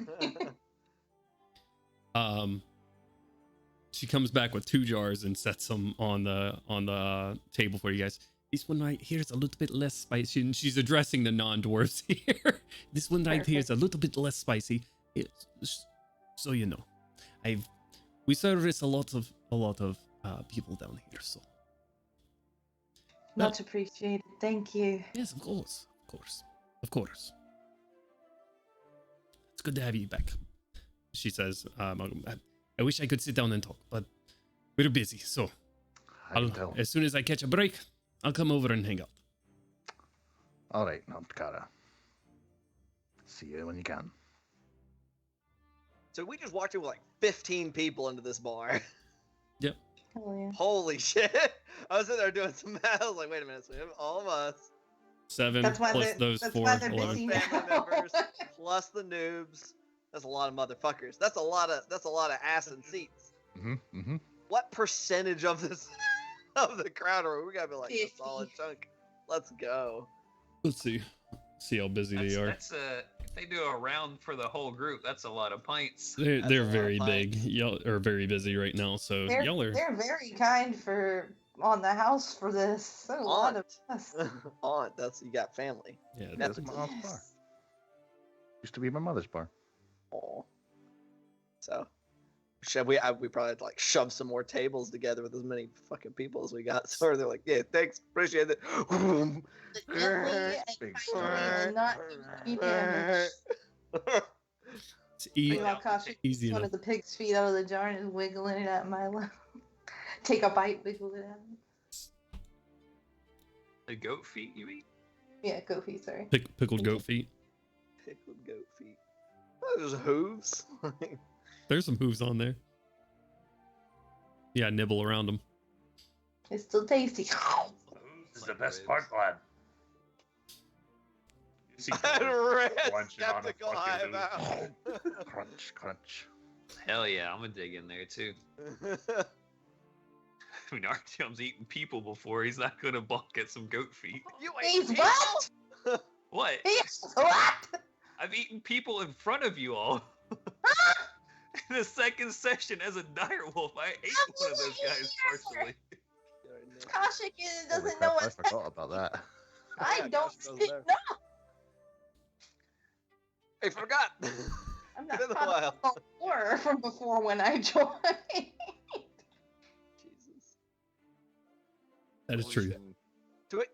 She comes back with 2 jars and sets them on the table for you guys. This one right here is a little bit less spicy, and she's addressing the non-dwarves here. This one right here is a little bit less spicy. So you know, we service a lot of people down here. So Much appreciated. Thank you. yes, of course. It's good to have you back. She says, I wish I could sit down and talk, but we're busy. So as soon as I catch a break, I'll come over and hang out. All right, Nandkara. See you when you can. So we just walked in with like 15 people into this bar. Yep. Oh, yeah. Holy shit. I was sitting there doing some math. I was like, wait a minute. So we have all of us. 7 That's why plus they're- those that's 4, why they're 11. busy. Family members plus the noobs. That's a lot of motherfuckers. That's a lot of ass and seats. What percentage of this of the crowd are we? Gotta be like a 50. solid chunk. Let's go. Let's see how busy they are. That's if they do a round for the whole group, that's a lot of pints. They're That's a lot of very big. pints. Y'all are very busy right now, so They're, y'all are. they're very kind for on the house for this. There's a lot of us. Aunt, that's you got family. Yeah, That's my aunt's bar. Used to be my mother's bar. Aw. So, should we probably had to like shove some more tables together with as many fucking people as we got. So they're like, yeah, thanks, appreciate it. Gently Big and star. kindly and not any damage. it's Meanwhile, Kasha easy takes one enough. of the pig's feet out of the jar and is wiggling it at Milo. Take a bite, wiggle it out. The goat feet, you mean? Yeah, go feet, sorry. Pickled goat feet. Pickled goat feet. Oh, there's hooves. There's some hooves on there. Yeah, nibble around them. It's still tasty. This is the best part, lad. You see I people read lunching on a skeptical fucking hive hoof. out. Crunch, crunch. Hell yeah, I'm gonna dig in there too. I mean, Artyom's eaten people before. He's not gonna balk at some goat feet. You He's ate what? What? He's what? I've eaten people in front of you all. In the second session as a direwolf, I ate one of those guys partially. Koshik Holy doesn't crap, know I what forgot about that. I Yeah, don't Koshik goes speak. there. No, I forgot. I'm not Been a caught up on horror from before when I joined. Jesus. That is true. Do it.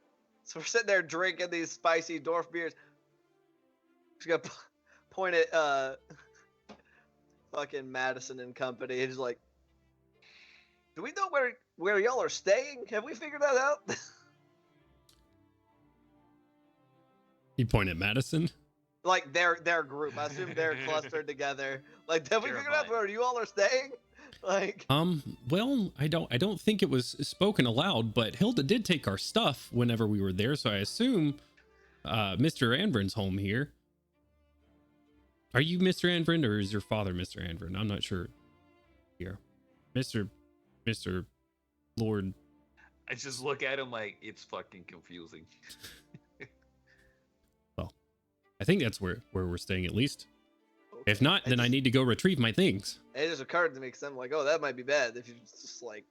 So we're sitting there drinking these spicy dwarf beers. She's gonna point at fucking Madison and company. He's like, "Do we know where y'all are staying? Have we figured that out?" You point at Madison. Like their group. I assume they're clustered together. Like, have we figured out Jeremiah. where you all are staying? Like, Well, I don't think it was spoken aloud, but Hilda did take our stuff whenever we were there, so I assume Mr. Anvrin's home here. Are you Mr. Anvrin, or is your father Mr. Anvrin? I'm not sure. Here, Mr. Lord. I just look at him like it's fucking confusing. I think that's where we're staying at least. If not, then I need to go retrieve my things. It just occurred to me because I'm like, oh, that might be bad if you just like,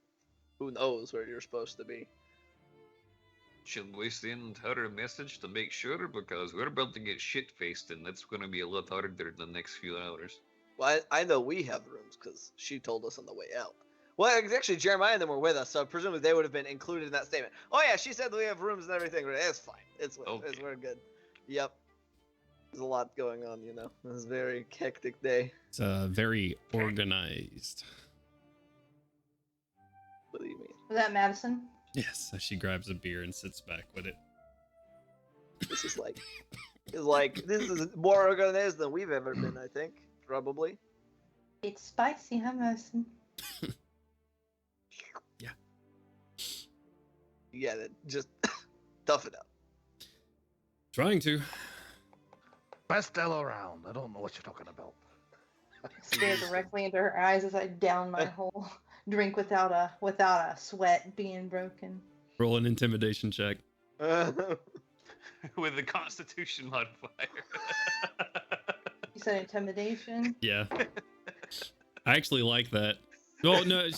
who knows where you're supposed to be. Should we send her a message to make sure? Because we're about to get shit-faced, and that's going to be a lot harder in the next few hours. Well, I know we have rooms because she told us on the way out. Well, actually, Jeremiah and them were with us, so presumably they would have been included in that statement. Oh yeah, she said we have rooms and everything. It's fine. We're good. Yep. There's a lot going on, you know. This is a very hectic day. It's very organized. What do you mean? Was that Madison? Yes, as she grabs a beer and sits back with it. This is this is more organized than we've ever been, I think. Probably. It's spicy, huh, Madison? Yeah. You gotta just tough it up. Trying to. Best L around. I don't know what you're talking about. Stare directly into her eyes as I down my whole drink without a sweat being broken. Roll an intimidation check. With the Constitution modifier. You said intimidation? Yeah. I actually like that. Oh no.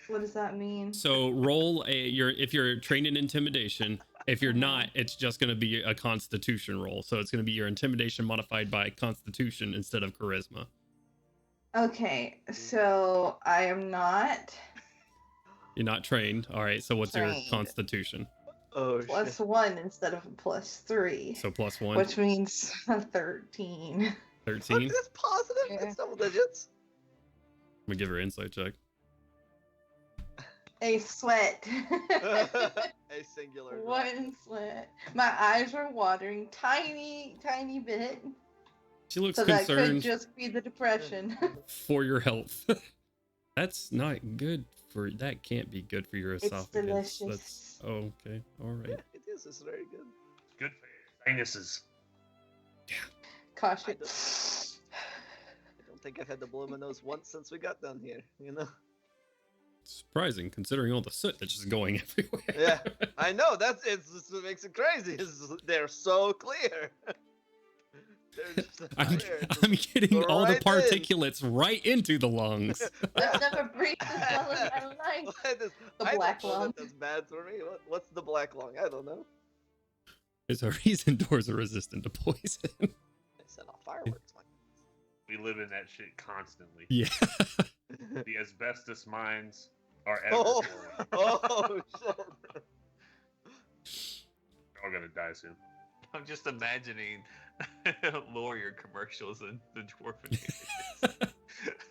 What does that mean? So roll if you're trained in intimidation. If you're not, it's just going to be a Constitution roll. So it's going to be your intimidation modified by Constitution instead of charisma. Okay, so I am not. You're not trained. All right. So what's your Trained. Constitution? Oh, +1 instead of +3. So +1. Which means 13. 13. That's positive. Yeah. That's double digits. I'm gonna give her an insight check. A sweat. A singular. drop. One sweat. My eyes were watering tiny bit. She looks So that could concerned just be the depression. for your health. That's not good for. That can't be good for your It's esophagus. delicious. That's okay. All right. Yeah, it is. It's very good. Good for your sinuses. Cautious. I don't think I've had to blow my nose once since we got down here. You know. Surprising considering all the soot that's just going everywhere. Yeah, I know. It's what makes it crazy. They're so clear. They're just I'm clear. I'm getting all the right in. particulates right into the lungs. I've never breathed this well in my life. The black lung. That's bad for me. What's the black lung? I don't know. There's a reason doors are resistant to poison. They set off fireworks. We live in that shit constantly. Yeah. The asbestos mines are ever Oh, growing. oh shit. We're all gonna die soon. I'm just imagining lawyer commercials in the dwarven areas.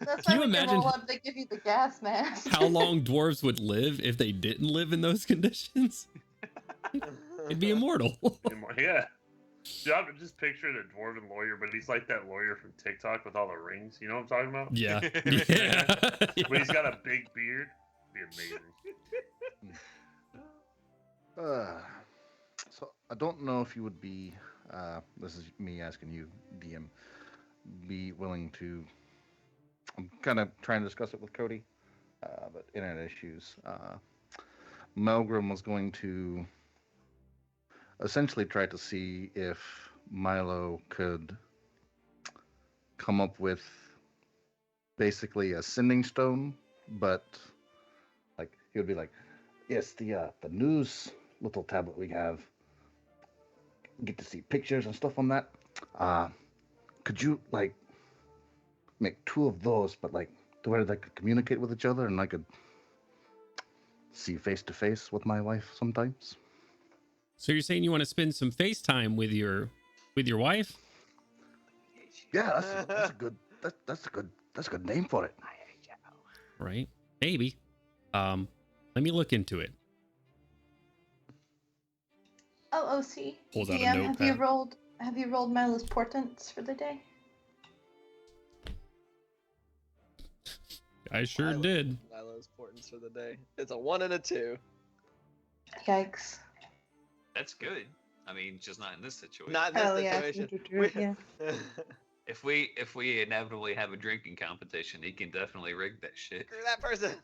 That's Can why you when imagine roll up, they give you the gas mask. how long dwarves would live if they didn't live in those conditions? They'd be immortal. Yeah. Dude, I'm just picturing a dwarven lawyer, but he's like that lawyer from TikTok with all the rings. You know what I'm talking about? Yeah. Yeah. But he's got a big beard. It'd be amazing. So I don't know if you would be, this is me asking you, DM, be willing to, I'm kind of trying to discuss it with Cody, but internet issues. Melgrim was going to essentially try to see if Milo could come up with basically a sending stone, but like he would be like, yes, the news little tablet we have, get to see pictures and stuff on that. Could you like make 2 of those, but like to where they could communicate with each other and I could see face to face with my wife sometimes? So you're saying you want to spend some FaceTime with your wife? Yeah, that's a good name for it. Right? Maybe. Let me look into it. OOC. Pulls out a DM, notepad. have you rolled Milo's portents for the day? I sure did. Milo's portents for the day. It's a 1 and a 2. Yikes. That's good. I mean, just not in this situation. Not in this situation. Yeah. If we inevitably have a drinking competition, he can definitely rig that shit. Screw that person.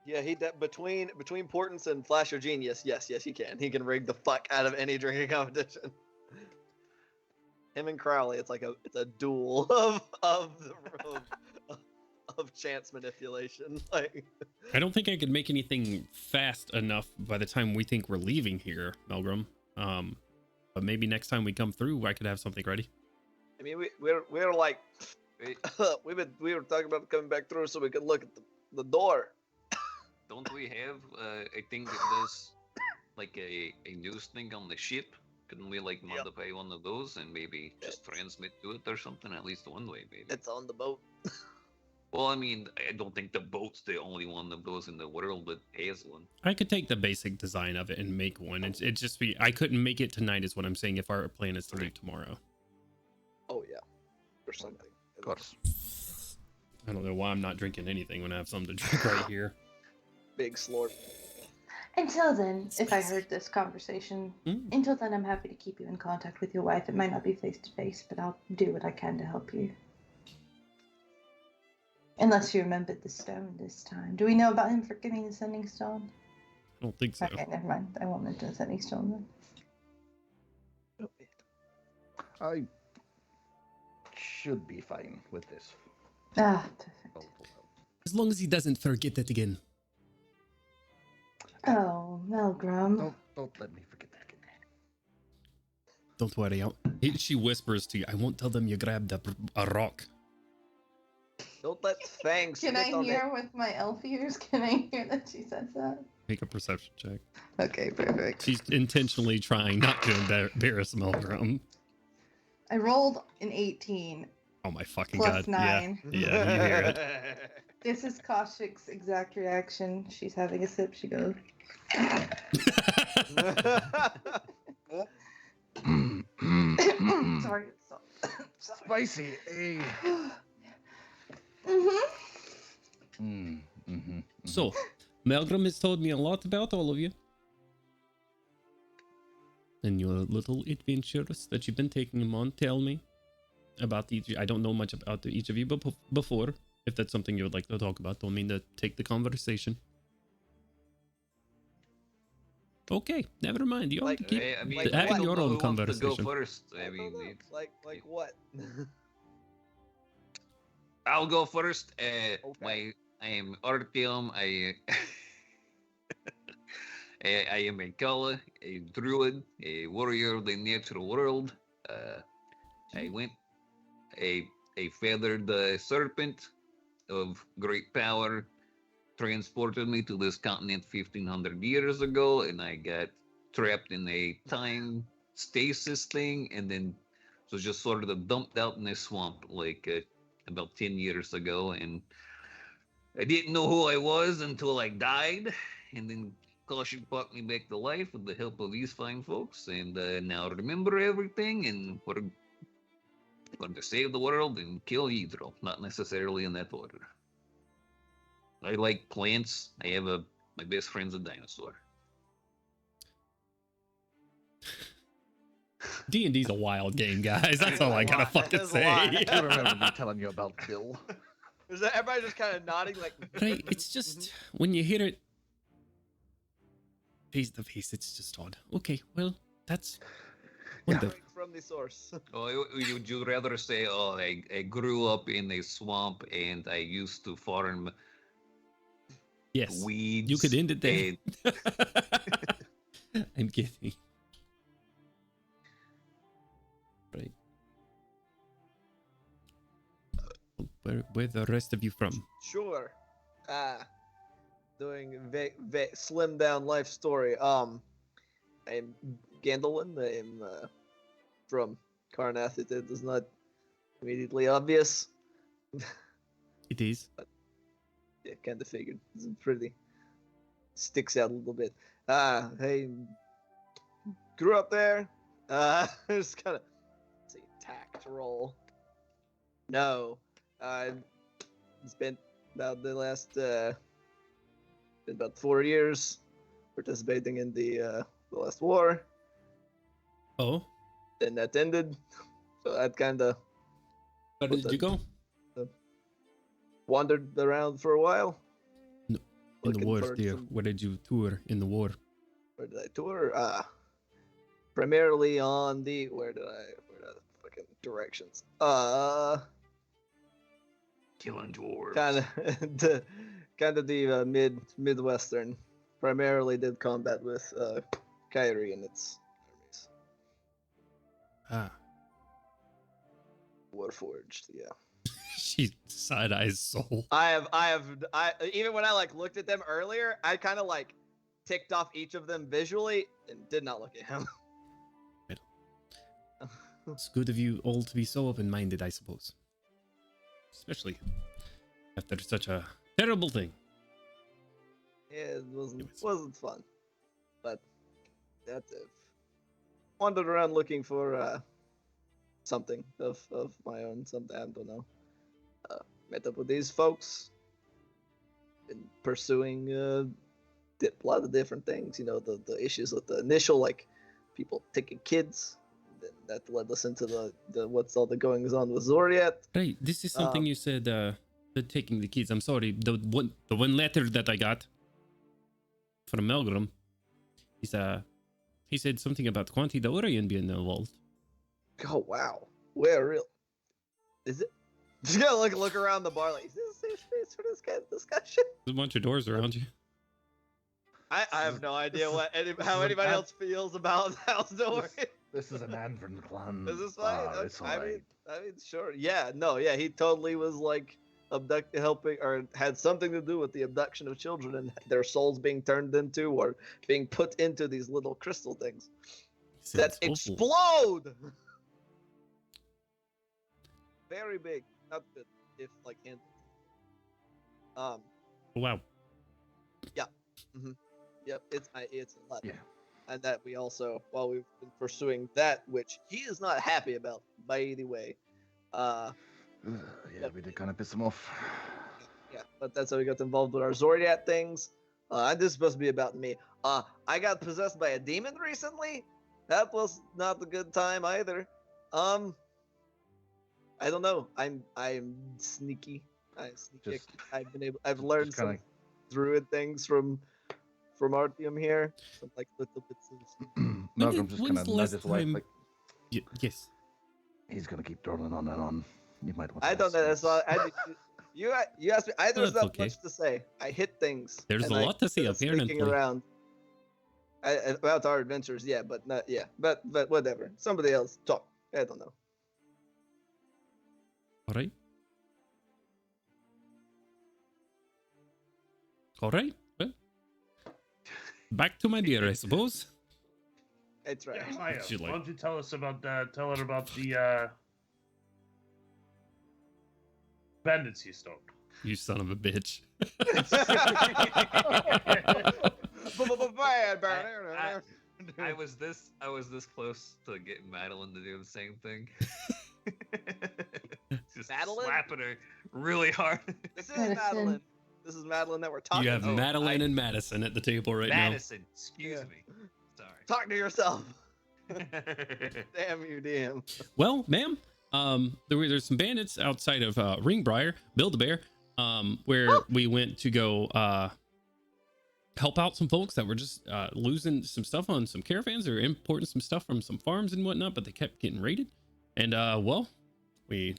Yeah, between Portents and Flasher Genius, yes, he can. He can rig the fuck out of any drinking competition. Him and Crowley, it's a duel of chance manipulation. Like, I don't think I could make anything fast enough by the time we think we're leaving here, Melgrim. But maybe next time we come through, I could have something ready. I mean, we're like, we were talking about coming back through so we could look at the door. Don't we have a thing that does like a news thing on the ship? Couldn't we like modify one of those and maybe just transmit to it or something? At least one way, maybe. It's on the boat. Well, I mean, I don't think the boat's the only one of those in the world that has one. I could take the basic design of it and make one. It just be I couldn't make it tonight, is what I'm saying. If our plan is to leave tomorrow. Oh yeah, or something. Of course. I don't know why I'm not drinking anything when I have something to drink right here. Big slurp. Until then, if I heard this conversation, until then I'm happy to keep you in contact with your wife. It might not be face to face, but I'll do what I can to help you. Unless you remembered the stone this time. Do we know about him forgetting the sending stone? I don't think so. Okay, never mind. I won't mention the sending stone then. I should be fine with this. Ah, perfect. As long as he doesn't forget it again. Oh, Melgrim. Don't let me forget that again. Don't worry. She whispers to you, I won't tell them you grabbed a rock. Don't let fangs. Can I hear with my elf ears? Can I hear that she says that? Make a perception check. Okay, perfect. She's intentionally trying not to embarrass Melgrim. I rolled an 18. Oh my fucking Plus god. 9. Yeah, you hear it. This is Kaushik's exact reaction. She's having a sip. She goes. Sorry, it's so spicy. Hey. So, Melgrim has told me a lot about all of you. And your little adventures that you've been taking him on. Tell me about each. I don't know much about each of you, but before, if that's something you would like to talk about, don't mean to take the conversation. Okay, never mind. You have to keep having your own conversation. To go first. I mean, like what? I'll go first. I am Artyom. I am a Kala, a druid, a warrior of the natural world. I went a feathered serpent of great power transported me to this continent 1500 years ago, and I got trapped in a time stasis thing, and then was just sort of dumped out in a swamp like about 10 years ago, and I didn't know who I was until I died, and then Kaushik brought me back to life with the help of these fine folks, and now I remember everything, and we're going to save the world and kill Yidro, not necessarily in that order. I like plants. I have my best friend's a dinosaur. D&D's a wild game, guys. That's all I gotta fucking say. I remember me telling you about Bill. Is that everybody just kind of nodding like? Right, it's just when you hear it face to face, it's just odd. Okay, well, that's wonderful. From the source. Oh, would you rather say, oh, I grew up in a swamp and I used to farm weeds? You could end it there. I'm kidding. Right. Where the rest of you from? Sure. Doing slim down life story. I'm Gandalin. I'm from Karnath. It is not immediately obvious. It is. But yeah, kind of figured. It's pretty sticks out a little bit. Hey, grew up there. Just kind of say tact roll. No, spent about the last about 4 years participating in the last war. Oh. Then that ended. So that kind of. Where did you go? Wandered around for a while. No. In the looking war, for dear. some- Where did you tour in the war? Where did I tour? Primarily on the where did I fucking directions? Killing dwarves. Kind of the midwestern. Primarily did combat with Kyrie and its armies. Ah. Warforged, yeah. She side eyes soul. I even when I like looked at them earlier, I kind of like ticked off each of them visually and did not look at him. It's good of you all to be so open-minded, I suppose. Especially after such a terrible thing. Yeah, it wasn't Anyways. wasn't fun, but that's it. Wandered around looking for something of my own. Something I don't know. Met up with these folks. Been pursuing a lot of different things. You know, the issues with the initial like people taking kids. Then that led us into the what's all the goings on with Zoriat. Right, this is something you said, the taking the kids. I'm sorry, the one letter that I got from Melgrim, he said something about Quanti the Orion being involved. Oh wow, where real? Is it? Just gotta look around the bar like, is this a safe space for this kind of discussion? There's a bunch of doors around you. I have no idea how anybody else feels about House Door. This is a man from the clan. Is this fine? It's I alright. mean, sure. Yeah, no, yeah, he totally was like helping or had something to do with the abduction of children and their souls being turned into or being put into these little crystal things that explode. Very big, not good if like handled. Wow. Yep, it's a lot. Yeah. And that we also, while we've been pursuing that, which he is not happy about by any way. Yeah, we did kind of piss him off. Yeah, but that's how we got involved with our Zoriat things. And this is supposed to be about me. I got possessed by a demon recently. That was not a good time either. I don't know. I'm sneaky. I've learned some druid things from Artyom here. Some like little bits of Malcolm just kind when's of the nudges last away, time- like Yes. he's gonna keep droning on and on. You might want. I don't know. That's all. You asked me. There's That's not okay. much to say. I hit things. There's and a lot to say speaking apparently. around. About our adventures, yeah, but not yeah, but whatever. Somebody else talk. I don't know. All right. All right. Well, back to my beer, I suppose. It's right. Yeah, Maya, She like- why don't you tell us about tell her about the bandits you stole. You son of a bitch. I was this close to getting Madeline to do the same thing. Just Madeline? slapping her really hard. This is Madison. Madeline. This is Madeline that we're talking You have to. Madeline and Madison at the table right now. Madison, excuse Yeah. me. Sorry. Talk to yourself. Damn you, DM. Well, ma'am, there's some bandits outside of Ringbriar, Build-A-Bear, where we went to go help out some folks that were just losing some stuff on some caravans or importing some stuff from some farms and whatnot, but they kept getting raided. And well, we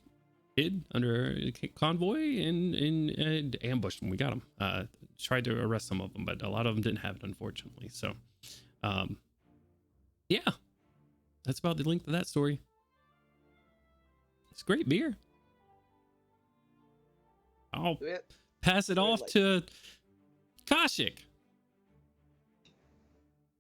hid under a convoy and ambushed them. We got them. Tried to arrest some of them, but a lot of them didn't have it, unfortunately. So, yeah, that's about the length of that story. It's great beer. I'll Do it. pass it Very off light. to Kashik.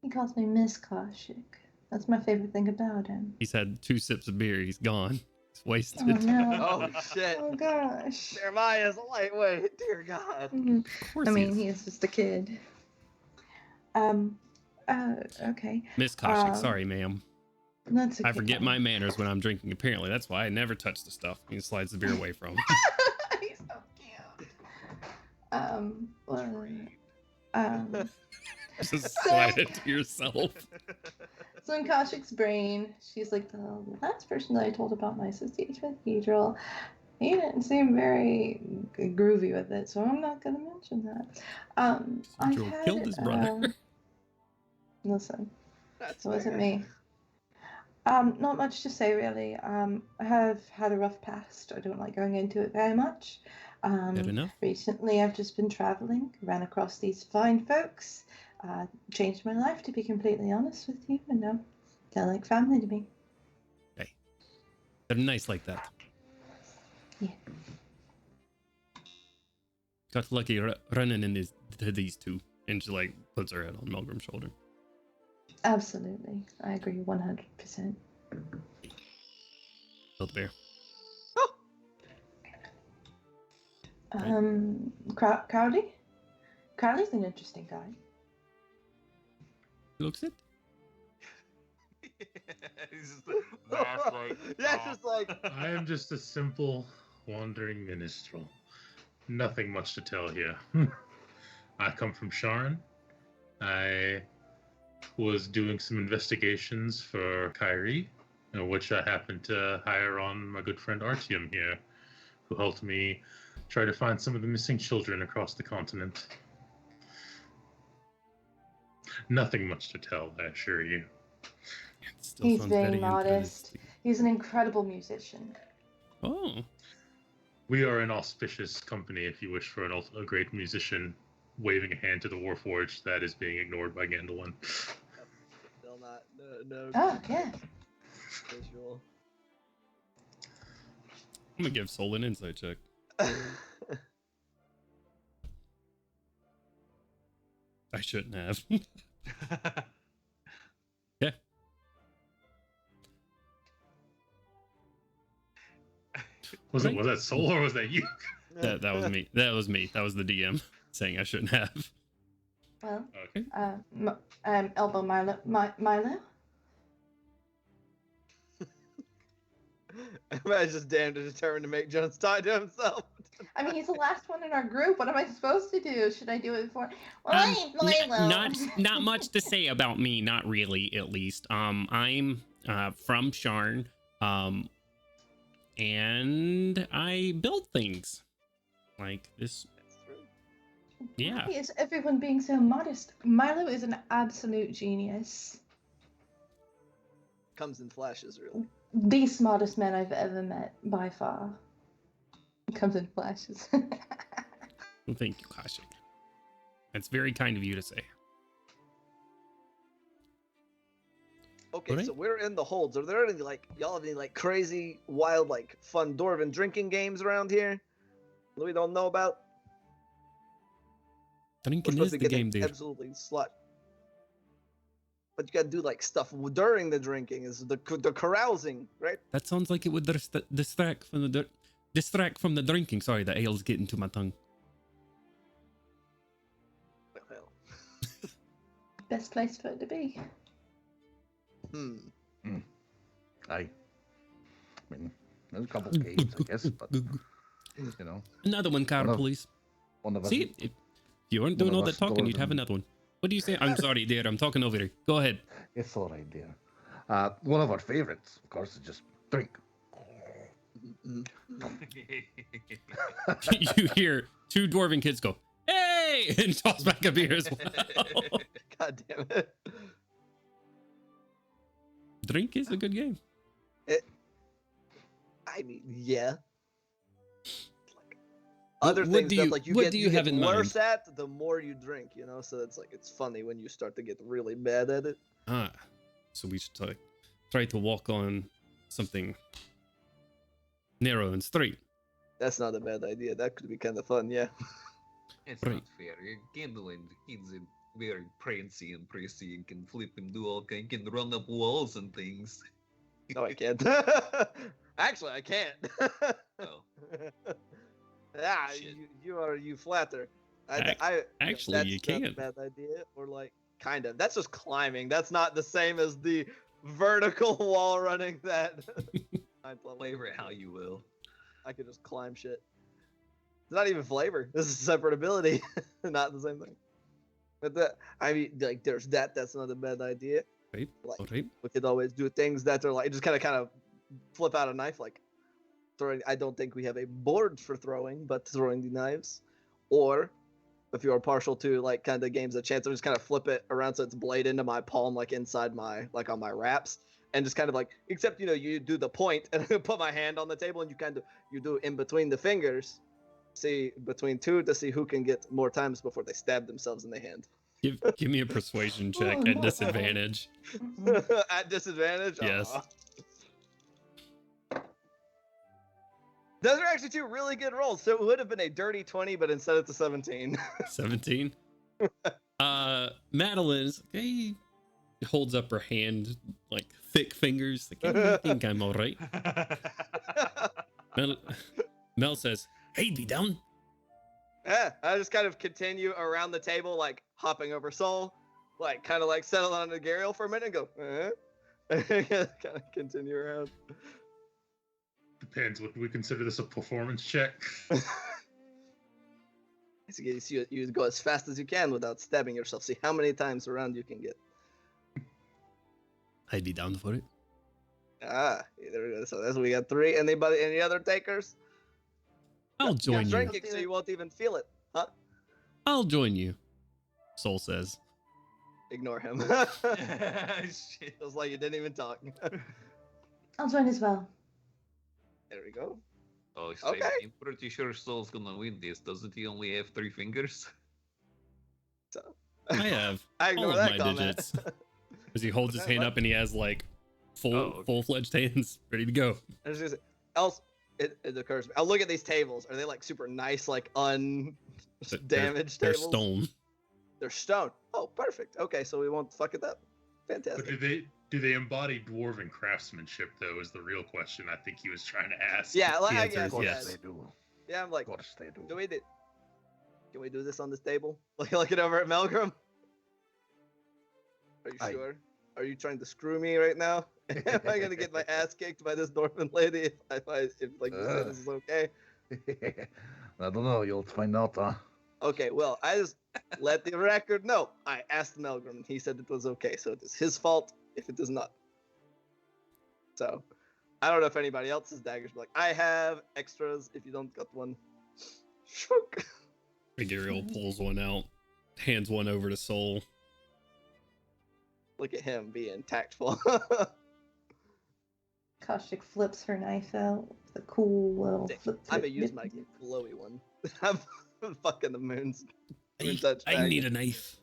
He calls me Miss Kaushik. That's my favorite thing about him. He's had 2 sips of beer. He's gone. He's wasted. Oh no. Oh shit. Oh gosh. Jeremiah's a lightweight. Dear God. Mhm. Of course I he mean, is. he is just a kid. Okay. Miss Kashik, uh, sorry, ma'am. That's okay. I forget my manners when I'm drinking. Apparently, that's why I never touch the stuff. He slides the beer away from him. He's so cute. Well, Just So- slide it to yourself. so in Kaushik's brain, she's like the last person that I told about my association with Cathedral. He didn't seem very groovy with it, so I'm not going to mention that. I've Joe had, killed his brother. Listen, That's it wasn't fair. me. Not much to say really. I have had a rough past. I don't like going into it very much. Fair enough. Recently, I've just been traveling, ran across these fine folks, changed my life, to be completely honest with you, and now they're like family to me. Okay. They're nice like that. Yeah. Got lucky running into these two. And she like puts her head on Melgrim's shoulder. Absolutely. I agree 100%. Build bear. Crowley? Crowley's an interesting guy. Looks it. He's just like, Yeah, it's just like I am just a simple wandering minstrel. Nothing much to tell here. I come from Sharn. I was doing some investigations for Kyrie, in which I happened to hire on my good friend Artyom here, who helped me try to find some of the missing children across the continent. Nothing much to tell, I assure you. Still He's sounds being very modest. interesting. He's an incredible musician. Oh. We are an auspicious company if you wish for a great musician waving a hand to the Warforged that is being ignored by Gandalin. still not no Oh, yeah. visual. I'm gonna give Soul an insight check. I shouldn't have. Yeah. Was that Soul or was that you? That was me. That was me. That was the DM saying I shouldn't have. Well, Okay. Elbow Milo? I just damned to determined to make Jones tie to himself. I mean, he's the last one in our group. What am I supposed to do? Should I do it for? Not much to say about me. Not really, at least. I'm from Sharn. And I build things like this. Yeah. Why is everyone being so modest? Milo is an absolute genius. Comes in flashes, really. The smartest man I've ever met, by far. Comes in flashes. Well, thank you, Kashik. That's very kind of you to say. Okay, Alright. so we're in the holds. Are there any y'all have any crazy, wild, fun dwarven drinking games around here that we don't know about? Drinking We're is supposed the to get game, dude. absolutely slut. But you gotta do stuff during the drinking, is the carousing, right? That sounds like it would distract from the drinking. Sorry, the ale's getting to my tongue. Well, Best place for it to be. I mean, there's a couple games, I guess, but Another one, Carl, One of- please. one of us. See, if you weren't doing one all of that us talking, you'd have dwarven- another one. What do you say? I'm sorry, dear. I'm talking over here. Go ahead. It's all right, dear. One of our favorites, of course, is just drink. You hear two dwarven kids go, "Hey!" and toss back a beer as well. God damn it. Drink is a good game. I mean, yeah. Other what things do that you- you what get, do you have in worse at, the more you drink, So it's funny when you start to get really bad at it. So we should try to walk on something narrow and straight. That's not a bad idea. That could be kind of fun, yeah. It's Right. not fair. Gandalin, he's very prancy and prissy and can flip and do all kind, can run up walls and things. No, I can't. Actually, I can't. Oh, Yeah, Shit. you flatter. Actually, that's you not can't. a bad idea, or kind of. That's just climbing. That's not the same as the vertical wall running that. ninth level. flavor it how you will. I could just climb shit. It's not even flavor. This is a separate ability, not the same thing. But there's that. That's not a bad idea. Right. Like, All right. we could always do things that are just kind of flip out a knife, throwing. I don't think we have a board for throwing, but throwing the knives, or if you are partial to like kind of games of chance, I just kind of flip it around so it's blade into my palm, like inside my like on my wraps, and just kind of like, except you do the point and I put my hand on the table and you do in between the fingers, see between two to see who can get more times before they stab themselves in the hand. Give me a persuasion check Oh, at no. disadvantage. At disadvantage. Yes. Aw. Those are actually two really good rolls. So it would have been a dirty 20, but instead it's a 17. 17. Madeline he holds up her hand, like thick fingers. Like, I think I'm all right. Mel says, "Hey, be down." Yeah, I just kind of continue around the table, like hopping over Soul, like kind of like settle on the Gariel for a minute and go, kind of continue around. Depends. What do we consider this a performance check? You go as fast as you can without stabbing yourself. See how many times around you can get. I'd be down for it. There we go. So we got 3. Any other takers? I'll join you. Drinking, so you won't even feel it, huh? I'll join you. Soul says. Ignore him. Shit. Feels like you didn't even talk. I'll join as well. There we go. Oh, so Okay. I'm pretty sure Soul's gonna win this. Doesn't he only have 3 fingers? So I have I all ignore of that my comment. digits. As he holds his hand up and he has like okay. full-fledged hands ready to go. I was just gonna say, else it occurs to me. I'll look at these tables. Are they like super nice, like undamaged They're tables? stone. They're stone. Oh, perfect. Okay, so we won't fuck it up. But Fantastic. do they embody dwarven craftsmanship though? Is the real question I think he was trying to ask. Yeah, The I answer guess is Of yes. course they do. Yeah, I'm like, Of course they do. can we do this on this table? Look it over at Melgrim. Are you I- sure? Are you trying to screw me right now? Am I gonna get my ass kicked by this dwarven lady if you say this is okay? I don't know. You'll find out, huh? Okay, well, I just let the record know. I asked Melgrim, and he said it was okay, so it is his fault if it is not. So, I don't know if anybody else's daggers, but like, I have extras if you don't got one. Shwook. Gariel pulls one out, hands one over to Soul. Look at him being tactful. Koshik flips her knife out with a cool little flip. I'm gonna use my glowy one. I'm fucking the moons. I need a knife.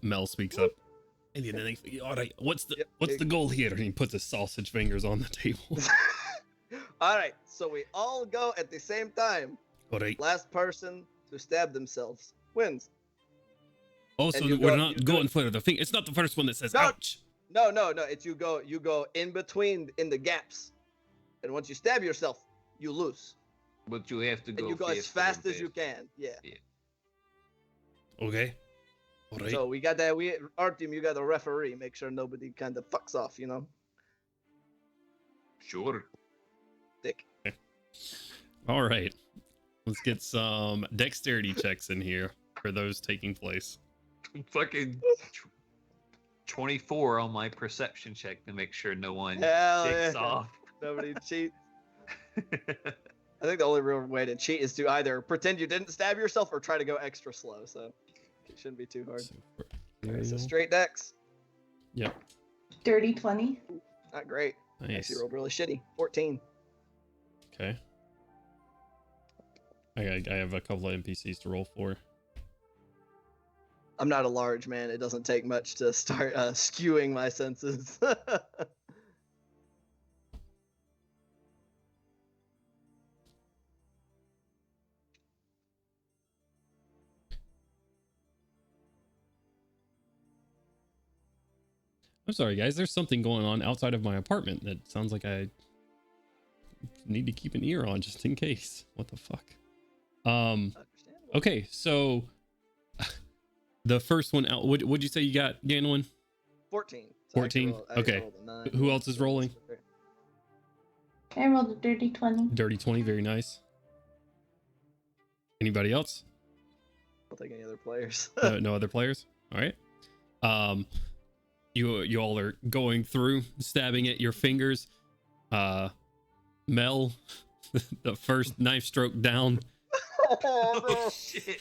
Mel speaks up. I need a knife. All right, what's the goal here? And he puts his sausage fingers on the table. All right, so we all go at the same time. All right. Last person to stab themselves wins. Also, And you we're go- not you go- going for the thing. It's not the first one that says No. ouch. No. It's you go in between in the gaps, and once you stab yourself, you lose. But you have to go. And you go as fast as you can. Yeah. Okay. All right. So we got that. Our team, you got a referee. Make sure nobody kind of fucks off. Sure. Dick. All right. Let's get some dexterity checks in here for those taking place. Fucking 24 on my perception check to make sure no one Hell takes yeah. off. Nobody cheat. I think the only real way to cheat is to either pretend you didn't stab yourself or try to go extra slow. So it shouldn't be too hard. Alright, so straight dex. Yep. Dirty 20. Not great. Nice. Actually rolled really shitty. 14. Okay. I have a couple of NPCs to roll for. I'm not a large man. It doesn't take much to start skewing my senses. I'm sorry, guys. There's something going on outside of my apartment that sounds like I need to keep an ear on just in case. What the fuck? Okay, so the first one out. What'd you say you got, Ganwin? 14. 14? Okay. Who else is rolling? I rolled a dirty 20. Dirty 20, very nice. Anybody else? I'll take any other players. No other players? All right. You all are going through, stabbing at your fingers. Mel the first knife stroke down Oh, shit.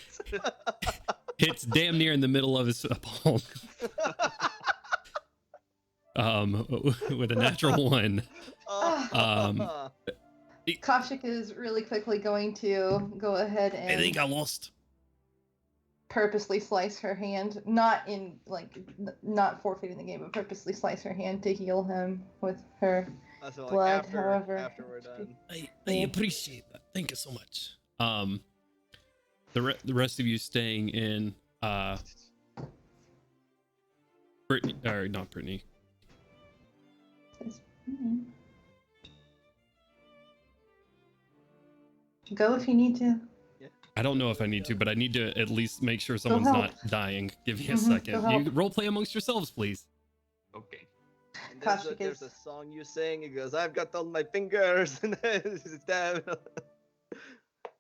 hits damn near in the middle of his palm. With a natural 1. Kaushik is really quickly going to go ahead I and think I lost. purposely slice her hand, not not forfeiting the game, but purposely slice her hand to heal him with her So, blood. after we're done. I appreciate that. Thank you so much. The rest of you staying in Brittany, or not Brittany. Go if you need to. I don't know if I need to, but I need to at least make sure someone's help. not dying. Give me a Go second. help. You role play amongst yourselves, please. Okay. And Kaushik there's is- a song you sing. It goes, "I've got all my fingers," and it's down.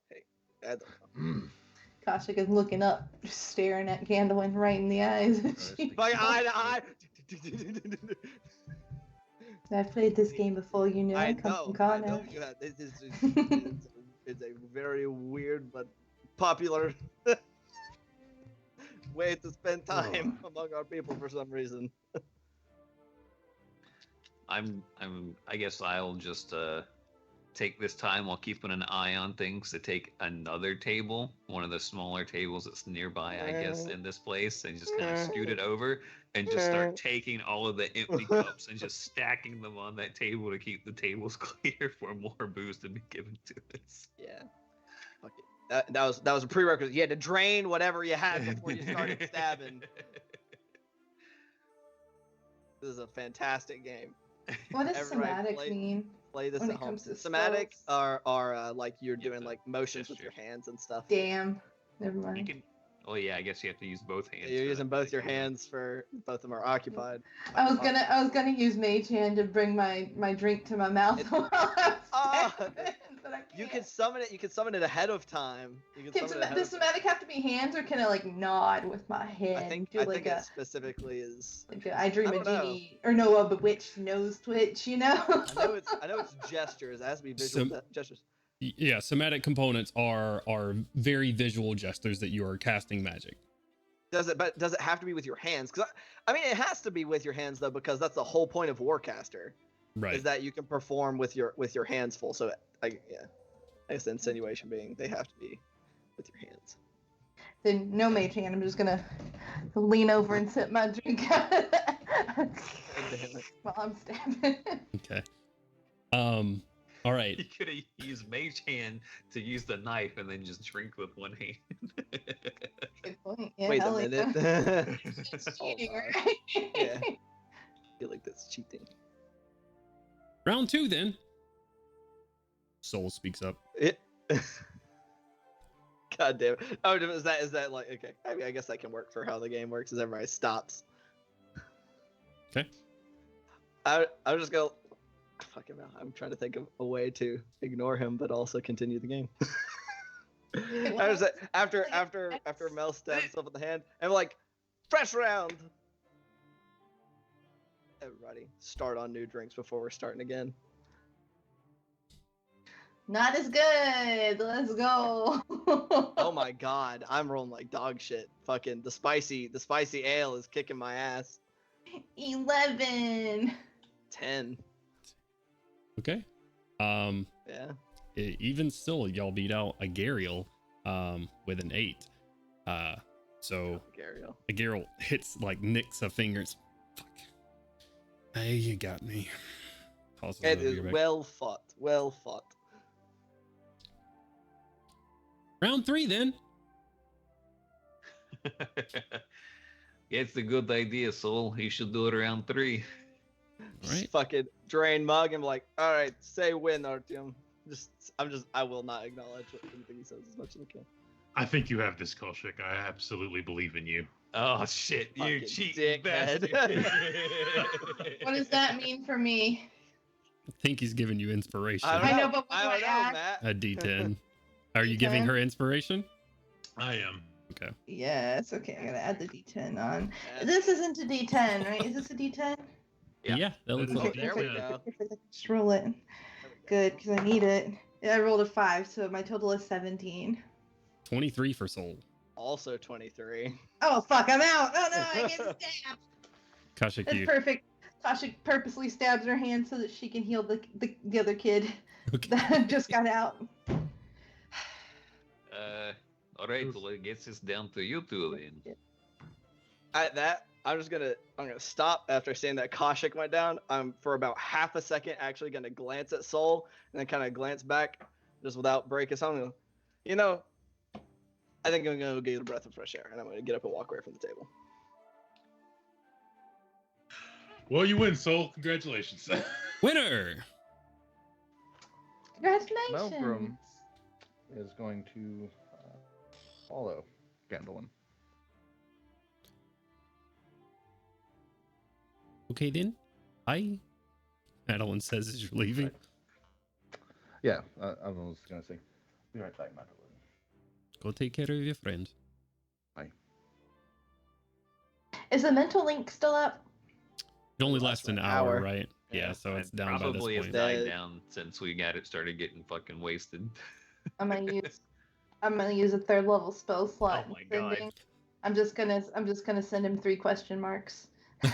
Hey, I don't know. Kaushik is looking up, just staring at Gandalf right in the eyes. Like I. I've played this game before, you know. I come know. from I know Ghana. you have. It's a very weird but popular way to spend time among our people for some reason. I guess I'll just take this time while keeping an eye on things to take another table, one of the smaller tables that's nearby, I guess, in this place, and just kind of scoot it over and just start taking all of the empty cups and just stacking them on that table to keep the tables clear for more booze to be given to us. Yeah. Fuck it. That was a prerequisite. You had to drain whatever you had before you started stabbing. This is a fantastic game. What does Everybody somatic play- mean? Play this When at it home. comes to Somatic spells. are like you're Yeah, doing the like motions with your gestures. hands and stuff. Damn. Never You mind. can. Oh yeah, I guess you have to use both hands. You're for using that both your particular- hands for both of them are occupied. I was gonna use Mage Hand to bring my drink to my mouth while I was stabbing, but I You can't. can summon it. You can summon it ahead of time. You can summon it ahead Does of time. somatic have to be hands, or can I like nod with my head? I think do I like think a it specifically is. like a I dream I a don't know. genie or no, a bewitched nose twitch, you know? I know it's gestures. It has to be visual gestures. Yeah, somatic components are very visual gestures that you are casting magic. Does it have to be with your hands? Because I mean, it has to be with your hands though, because that's the whole point of Warcaster. Right. Is that you can perform with your hands full. So I guess the insinuation being they have to be with your hands. Then no Mage Hand. I'm just gonna lean over and sip my drink out while I'm stabbing. Okay. All right. You could have used Mage Hand to use the knife and then just drink with one hand. Good point. Yeah, Wait a hell yeah. minute. It's Hold cheating, on. right? Yeah. I feel like that's cheating. Round 2 then. Soul speaks up. It. God damn it! Oh, is that like okay? I mean, I guess that can work for how the game works. Is everybody stops? Okay. I was just go. Fuck him out. I'm trying to think of a way to ignore him, but also continue the game. I was after Mel stabs himself in the hand, I'm like, fresh round. Everybody, start on new drinks before we're starting again. Not as good. Let's go. Oh my god, I'm rolling like dog shit. Fucking the spicy ale is kicking my ass. 11. 10. Okay. Yeah. Even still, y'all beat out a Gariel with an 8. So Gariel. a Gariel hits like nicks of fingers. Fuck. Hey, you got me. Tosses It over is your back. well fought. Well fought. Round 3 then. It's a good idea, Soul. You should do it around 3. Right. Fucking drain mug and be like, all right, say win, Artyom. I will not acknowledge anything he says as much as I can. I think you have this, Kolchak. I absolutely believe in you. Oh shit, you Fucking cheating dickhead. bastard. What does that mean for me? I think he's giving you inspiration. I know, but what I do don't I know, add? Matt. A D10. Are you giving D10? her inspiration? I am. Okay. Yes, okay, I gotta add the D10 on. Yeah. This isn't a D10, right? Is this a D10? Yeah. Yeah, that looks That is like a there we D10. go. Just roll it. Good, because I need it. I rolled a 5, so my total is 17. 23 for soul. Also 23. Oh fuck, I'm out. Oh no, I get stabbed. Kashik, That's you. perfect. Tasha purposely stabs her hand so that she can heal the other kid Okay. that just got out. All right. Well, I guess it's down to you two then. I'm gonna stop after saying that Kashik went down. I'm for about half a second actually gonna glance at Soul and then kind of glance back just without breaking something. You know, I think I'm gonna go get a breath of fresh air and I'm gonna get up and walk away from the table. Well, you win, Soul. Congratulations. Winner! Congratulations. Melgrim is going to follow Gandalin. Okay then. Bye. Madeline says as you're leaving. Yeah, I was going to say, be right back, Madeline. Go take care of your friend. Bye. Is the mental link still up? It only lasts an hour, right? Yeah. Yeah, so it's And down by probably this has point. died down since we got it started getting fucking wasted. I'm gonna use a 3rd level spell slot. Oh my and God. sending- I'm just gonna send him 3 question marks. I'm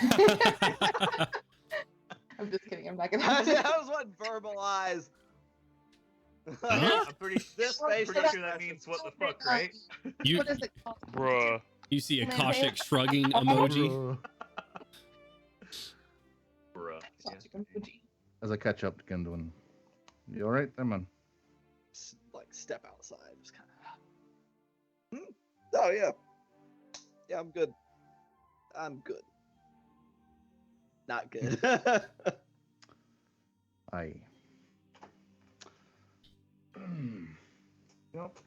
just kidding. I'm not gonna. That was what verbalize. Huh? I'm pretty This sure face that means what the fuck, right? You, What is it called? Bruh. you see a Man, Kashik shrugging emoji. Bruh. Yeah. Toxic emoji. As I catch up to Gandalin, you all right there, man? Like step outside, just kind of. Oh yeah, yeah, I'm good. I'm good. Not good. I. Yep.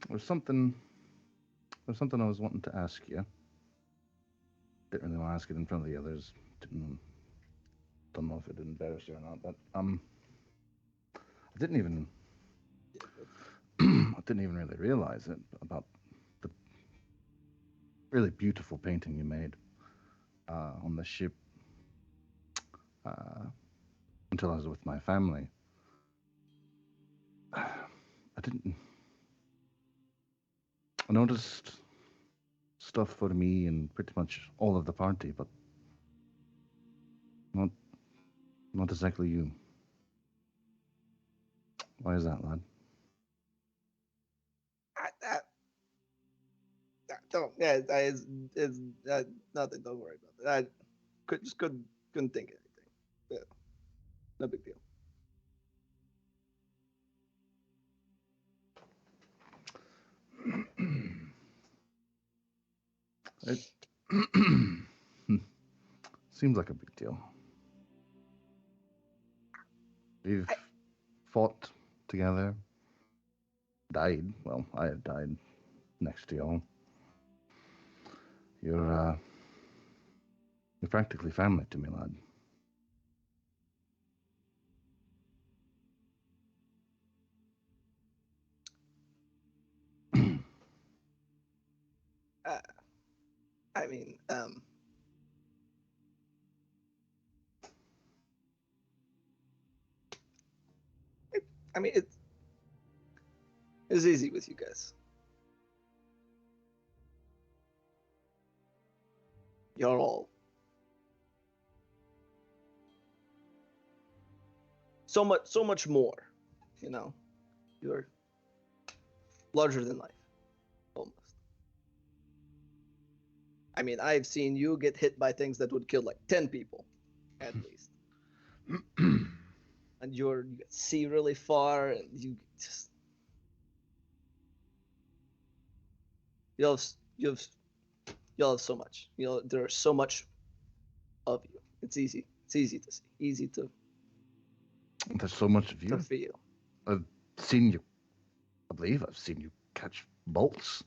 There's something I was wanting to ask you. Didn't really want to ask it in front of the others. Don't know if it embarrassed you or not, but I didn't even really realize it about the really beautiful painting you made on the ship until I was with my family. I noticed stuff for me and pretty much all of the party, but not exactly you. Why is that, lad? It's nothing. Don't worry about it. I couldn't think of anything. Yeah, no big deal. It seems like a big deal. We've fought together, died. Well, I had died next to y'all. You're practically family to me, lad. I mean, it's easy with you guys. You're all so much more, you know. You're larger than life, almost. I mean, I've seen you get hit by things that would kill like 10 people, at least. And you see really far, and you have so much. You know, there's so much of you. It's easy to see, easy to There's so much of you. to feel. I've seen you. I believe I've seen you catch bolts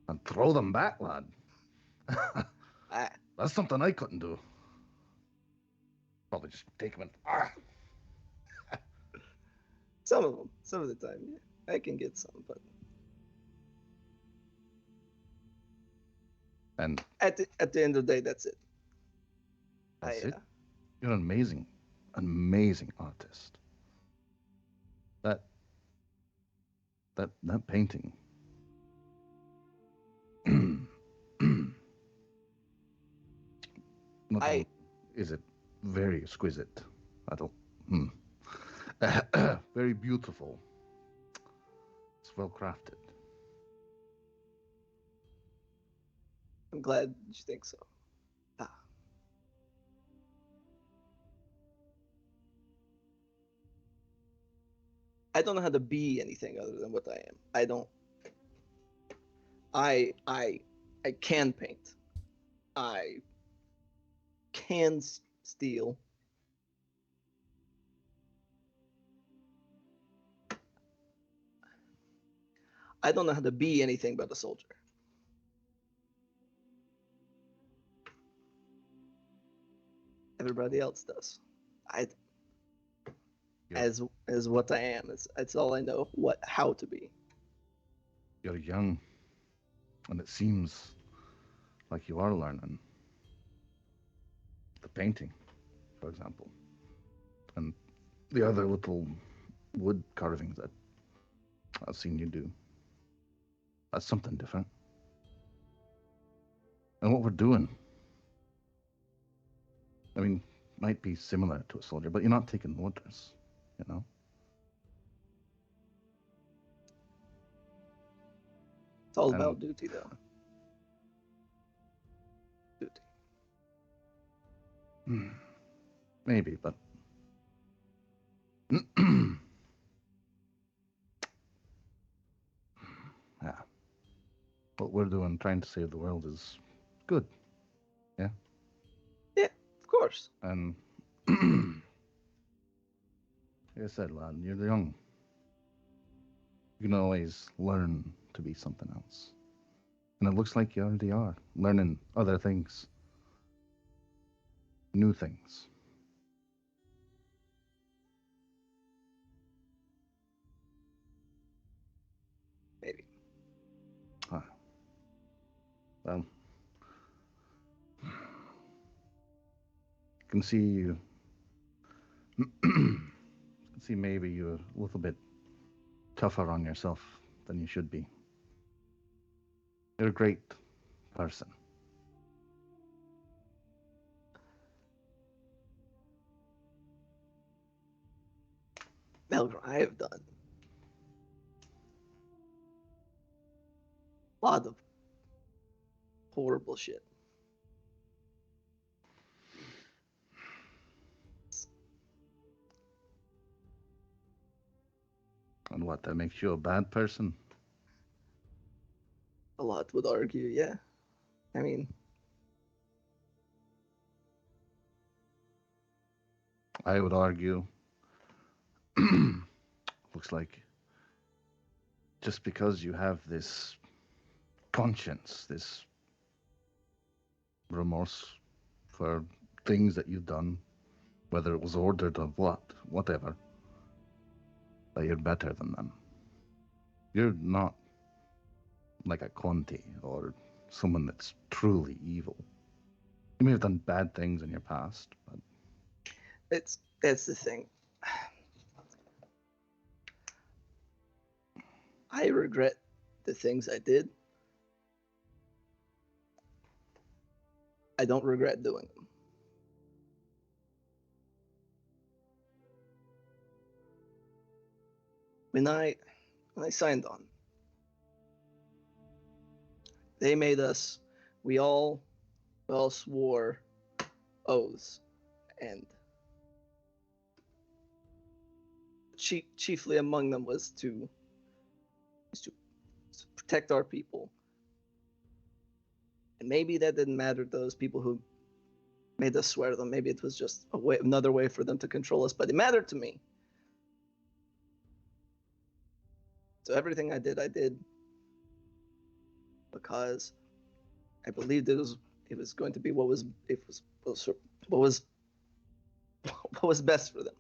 and throw them back, lad. That's something I couldn't do. Probably just take them and Some of the time, yeah, I can get some, but And at the end of the day, that's it. that's it. You're an amazing an amazing artist. That painting. Not only is it very exquisite, I don't. Very beautiful. It's well crafted. I'm glad you think so. I don't know how to be anything other than what I am. I don't. I can paint. I can steal. I don't know how to be anything but a soldier. Everybody else does. As what I am. It's all I know how to be. You're young, and it seems like you are learning. The painting, for example, and the other little wood carvings that I've seen you do. That's something different. And what we're doing, I mean, might be similar to a soldier, but you're not taking orders, you know? It's all about duty, though. Duty. Maybe, but yeah. What we're doing, trying to save the world, is good. Yeah? Yeah, of course. And like I said, lad, you're young. You can always learn to be something else. And it looks like you already are, learning other things. New things. Maybe. Well, I can see you. See, maybe you're a little bit tougher on yourself than you should be. You're a great person. Melgren, I have done a lot of horrible shit. And what, that makes you a bad person? A lot would argue, yeah. I mean, I would argue, looks like just because you have this conscience, this remorse for things that you've done, whether it was ordered or whatever, that you're better than them. You're not like a Conti or someone that's truly evil. You may have done bad things in your past, but that's the thing. I regret the things I did. I don't regret doing them. When I signed on, they made us, we all swore oaths, and chiefly among them was to protect our people. And maybe that didn't matter to those people who made us swear to them. Maybe it was just another way for them to control us, but it mattered to me. So everything I did because I believed it was going to be what was best for them.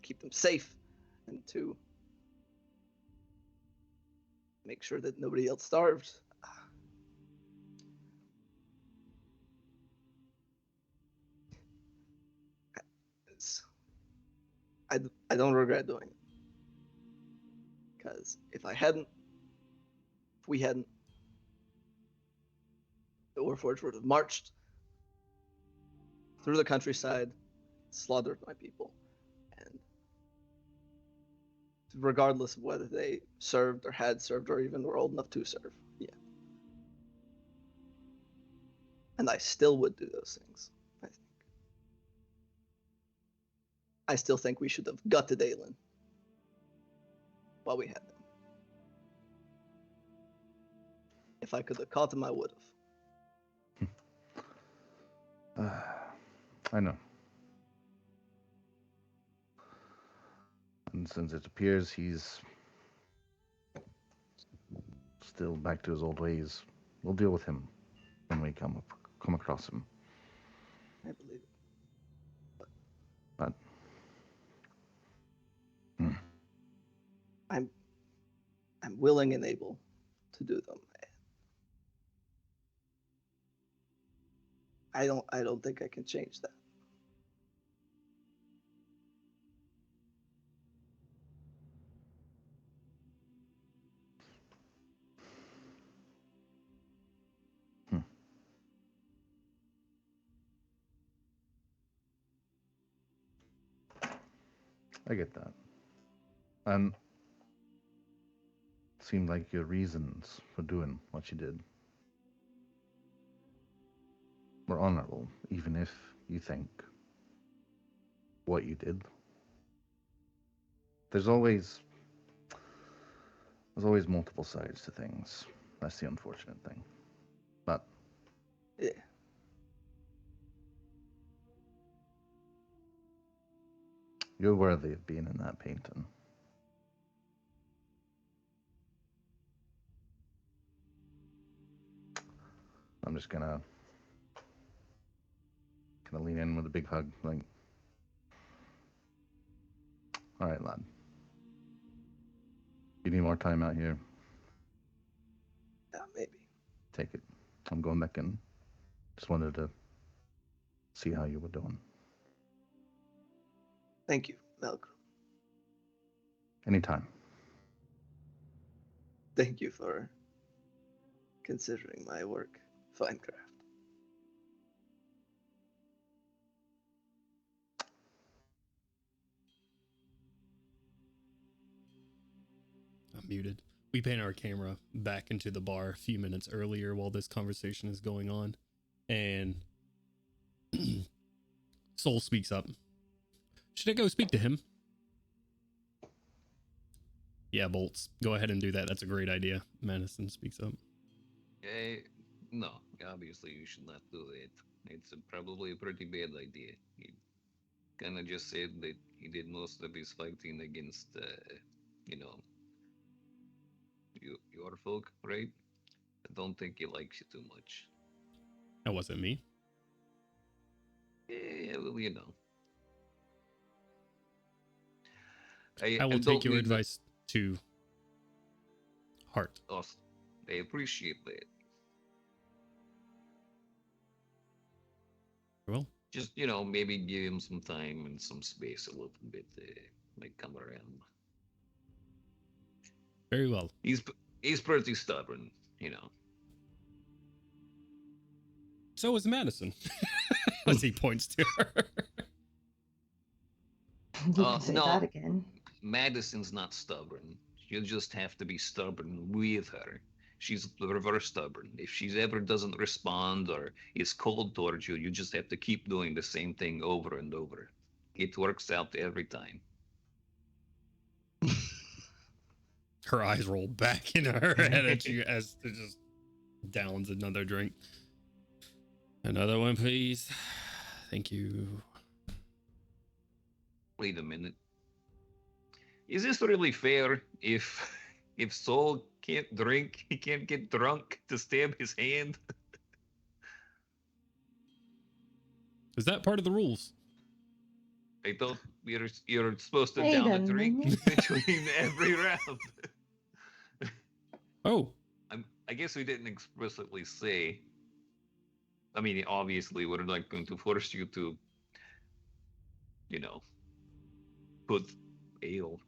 Keep them safe and to make sure that nobody else starved. I don't regret doing it. Because if we hadn't, the Warforged would have marched through the countryside, slaughtered my people, and regardless of whether they served or had served or even were old enough to serve, yeah. And I still would do those things, I think. I still think we should have gutted Aelin while we had them. If I could have caught him, I would have. I know. And since it appears he's still back to his old ways, we'll deal with him when we come across him. I believe it. But I'm willing and able to do them. I don't think I can change that. I get that. And it seemed like your reasons for doing what you did were honorable, even if you think what you did. There's always multiple sides to things. That's the unfortunate thing. But yeah. You're worthy of being in that painting. I'm just gonna lean in with a big hug, like, all right, lad. You need more time out here? Yeah, maybe. Take it. I'm going back in. Just wanted to see how you were doing. Thank you, Malcolm. Anytime. Thank you for considering my work, fine craft. I'm muted. We pan our camera back into the bar a few minutes earlier while this conversation is going on, and Soul speaks up. Should I go speak to him? Yeah, Bolts. Go ahead and do that. That's a great idea. Madison speaks up. No, obviously you should not do it. It's probably a pretty bad idea. He kind of just said that he did most of his fighting against, your folk, right? I don't think he likes you too much. That wasn't me. Yeah, well, you know. I will take your advice to heart. Awesome. I appreciate that. Well, just, maybe give him some time and some space a little bit. Like, come around. Very well. He's pretty stubborn, So is Madison. As he points to her. You can say that again. Madison's not stubborn. You just have to be stubborn with her. She's reverse stubborn. If she ever doesn't respond or is cold towards you, you just have to keep doing the same thing over and over. It works out every time. Her eyes roll back into her head at you as it just downs another drink. Another one, please. Thank you. Wait a minute. Is this really fair if Saul can't drink, he can't get drunk to stab his hand? Is that part of the rules? I thought you're supposed to down a drink between every round. Oh. I guess we didn't explicitly say. I mean, obviously, we're not going to force you to, put ale.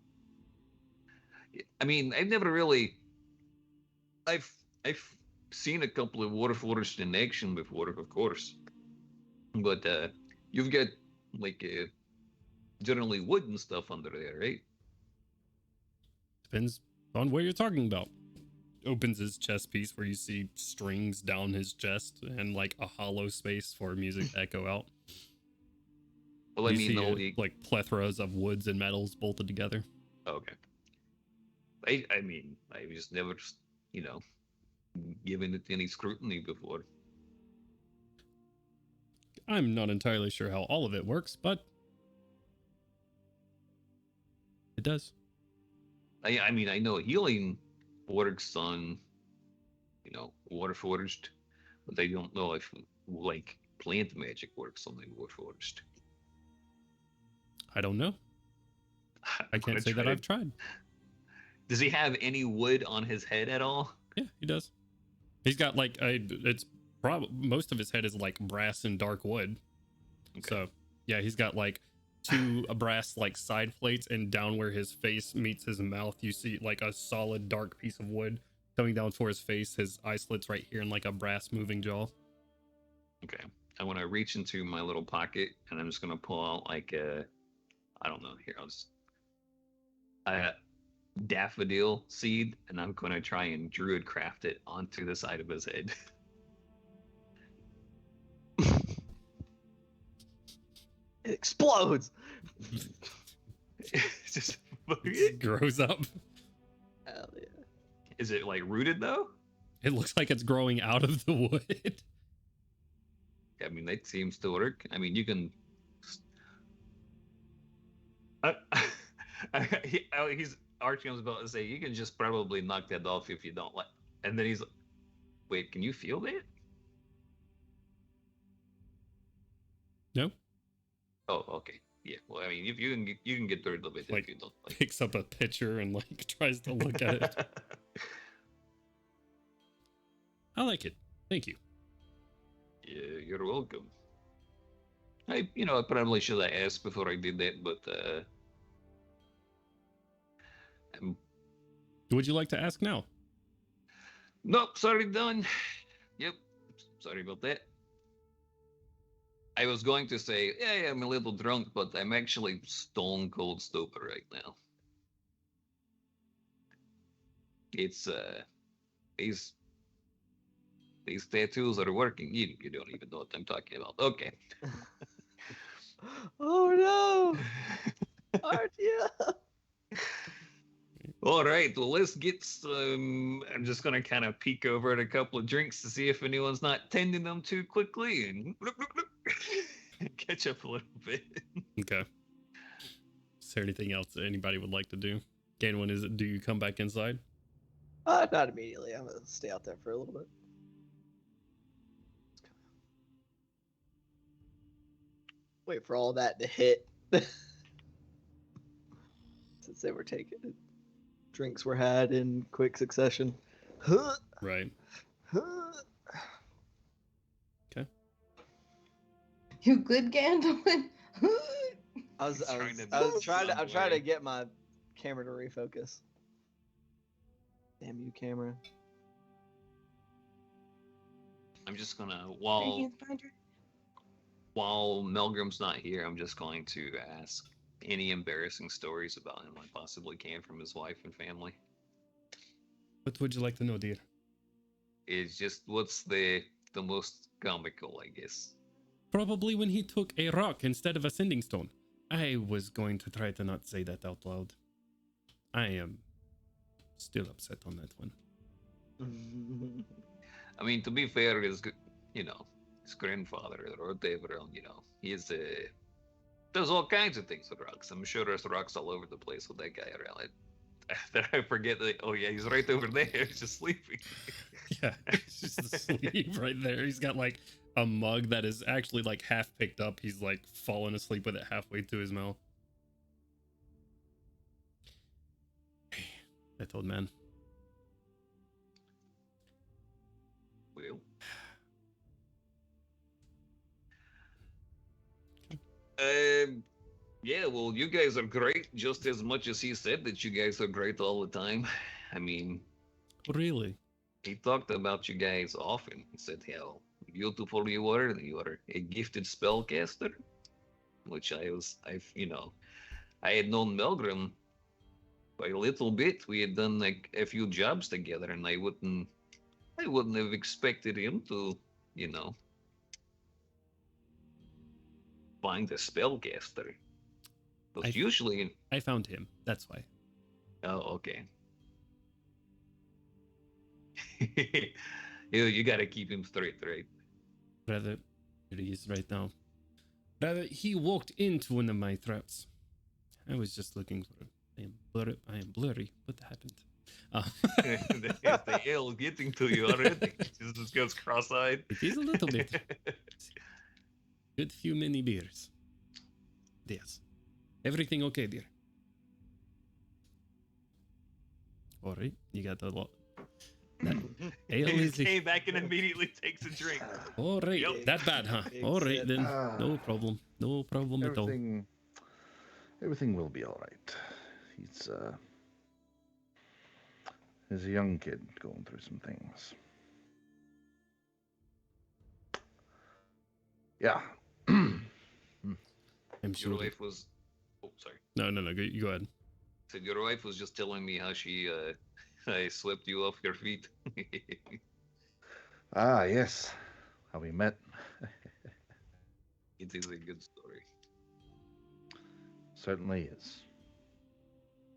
I mean, I've never really. I've seen a couple of Warforged in action before, of course, but you've got like generally wooden stuff under there, right? Depends on what you're talking about. Opens his chest piece where you see strings down his chest and like a hollow space for music to echo out. Well, I You mean, see all the like plethoras of woods and metals bolted together. okay. I mean, I've just never, you know, given it any scrutiny before. I'm not entirely sure how all of it works, but it does. I mean, I know healing works on, you know, Warforged, but I don't know if like plant magic works on the Warforged. I don't know. I I'm can't gonna say try that to- I've tried. Does he have any wood on his head at all? Yeah, he does. He's got like it's probably most of his head is like brass and dark wood. Okay. So yeah, he's got like two brass like side plates, and down where his face meets his mouth, you see like a solid dark piece of wood coming down for his face. His eye slits right here, and like a brass moving jaw. Okay. I want to reach into my little pocket, and I'm just gonna pull out like a, I don't know. Here, I'll just a daffodil seed, and I'm gonna try and druid craft it onto the side of his head. It explodes. It's just It grows up. Hell yeah. Is it like rooted though? It looks like it's growing out of the wood. I mean, that seems to work. I mean, you can. He's Archie was about to say you can just probably knock that off if you don't like. And then he's like, "Wait, can you feel that?" No. Oh, okay. Yeah. Well, I mean, if you can get rid of it Like, if you don't like. Picks up a pitcher and like tries to look at it. I like it. Thank you. Yeah, you're welcome. I probably should have asked before I did that, but Would you like to ask now? nope, sorry, done. Yep, sorry about that. I was going to say, yeah, I'm a little drunk, but I'm actually stone cold stupid right now. It's these tattoos are working. You don't even know what I'm talking about. Okay. Oh no! Artia! All right, well, let's get some. I'm just going to kind of peek over at a couple of drinks to see if anyone's not tending them too quickly and catch up a little bit. Okay. Is there anything else that anybody would like to do? Gainwin, is it? Do you come back inside? Not immediately. I'm gonna stay out there for a little bit. Wait for all that to hit. Since they were taken, drinks were had in quick succession. Right. You good, Gandalf? I was trying trying to get my camera to refocus. Damn you, camera. I'm just gonna while Melgrim's not here, I'm just going to ask any embarrassing stories about him I possibly can from his wife and family. What would you like to know, dear? It's just what's the most comical, I guess. Probably when he took a rock instead of a sending stone. I was going to try to not say that out loud. I am still upset on that one. I mean, to be fair, his grandfather or whatever, he's does all kinds of things with rocks. I'm sure there's rocks all over the place with that guy around. I forget that. Oh yeah, he's right over there. He's just sleeping. Yeah, he's just asleep right there. He's got like a mug that is actually like half picked up. He's like fallen asleep with it halfway to his mouth. That old man. Well, Yeah, well, you guys are great just as much as he said that you guys are great all the time. I mean, Really? he talked about you guys often. He said how beautiful you were, and you are a gifted spellcaster, which I had known Melgrim by a little bit. We had done like a few jobs together, and I wouldn't have expected him to, you know, find a spellcaster. Because usually, I found him. That's why. oh, okay. you got to keep him straight, right? Rather, here he is right now. Rather, he walked into one of my traps. I was just looking for him. I am blurry. What happened? The ale getting to you already. Just goes cross-eyed. It is a little bit. Good few many beers. Yes. Everything okay, dear? All right. You got the lot. Ale He is... came back and immediately takes a drink. All right. Yep. That bad, huh? All right, then. No problem. No problem at all. Everything will be all right. He's a young kid going through some things. Yeah. I'm sure. Your wife was... Oh, sorry. No. You go ahead. Said your wife was just telling me how she swept you off your feet. Ah, yes. How we met. It is a good story. Certainly is.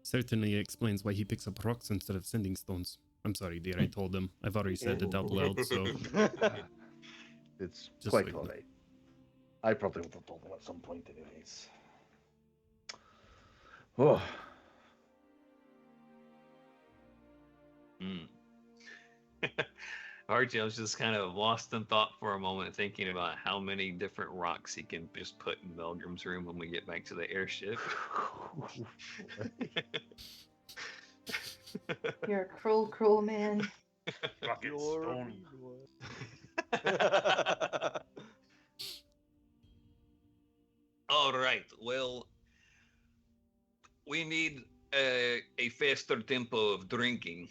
Certainly explains why he picks up rocks instead of sending stones. I'm sorry, dear. I told him. I've already said it out loud, so... It's Just quite like- all right. I probably would have told him at some point anyways. Oh. Archie, I was just kind of lost in thought for a moment, thinking about how many different rocks he can just put in Belgrim's room when we get back to the airship. You're a cruel, cruel man. Bucket stone. All right. Well, we need a faster tempo of drinking.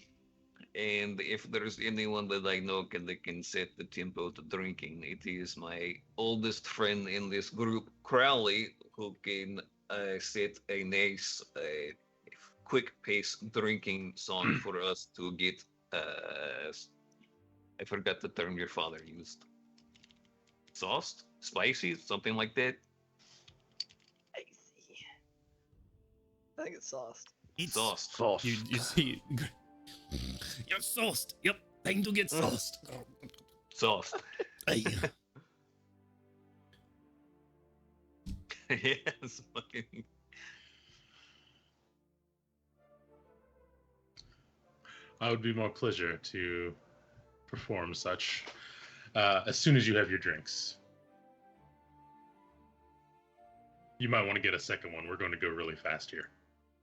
And if there's anyone that I know that can set the tempo to drinking, it is my oldest friend in this group, Crowley, who can set a nice, quick pace drinking song for us to get. I forgot the term your father used. Sauced? Spicy? Something like that? I think it's sauced. It's Sauced. Sauce. You see... You're sauced. Yep. Time to get sauced. Sauced. Aye. Yes, fucking. I would be more pleasure to perform such as soon as you have your drinks. You might want to get a second one. We're going to go really fast here.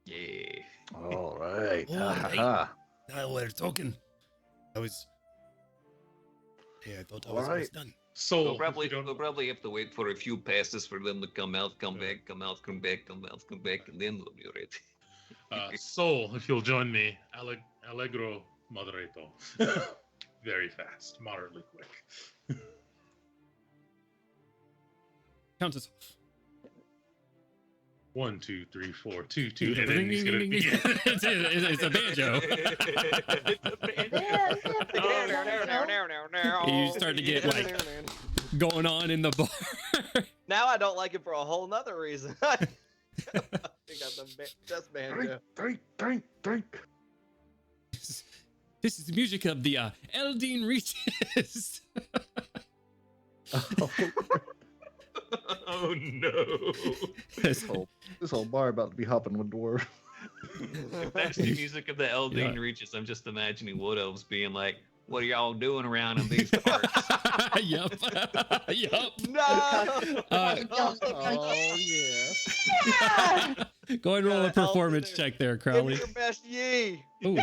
Yeah. All right. All Ha, ha, right. ha. Now we're talking. I thought I All was almost right. done. So We'll probably have to wait for a few passes for them to come out, come back, come out, come back, come out, come back, and then we'll be ready. Soul, if you'll join me, Allegro moderato. Very fast, moderately quick. Count us off. 1, 2, 3, 4, 2, 2, and then he's gonna begin. It's a banjo. You start to get like going on in the bar. Now I don't like it for a whole nother reason. I think I'm the best banjo. Drink. This is the music of the Eldine Reaches. Oh no! This whole bar about to be hopping with dwarf. If that's the music of the Eldine Reaches, I'm just imagining Wood Elves being like, "What are y'all doing around in these parts?" Yup. No! Oh yeah. Go ahead and roll a performance check there, Give me Crowley. your best ye. Ooh.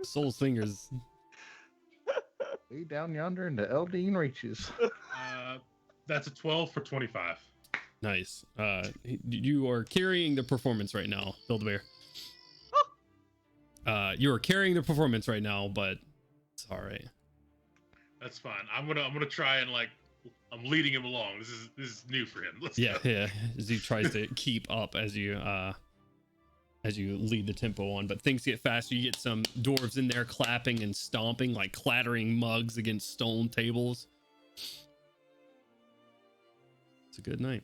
Soul Singers. Way down yonder into Eldine reaches. That's a 12 for 25. Nice. You are carrying the performance right now, Build-A-Bear. You are carrying the performance right now, but it's all right. That's fine. I'm gonna try and I'm leading him along. This is new for him. Let's go. Yeah. As he tries to keep up as you lead the tempo on, but things get faster. You get some dwarves in there clapping and stomping, like clattering mugs against stone tables. It's a good night.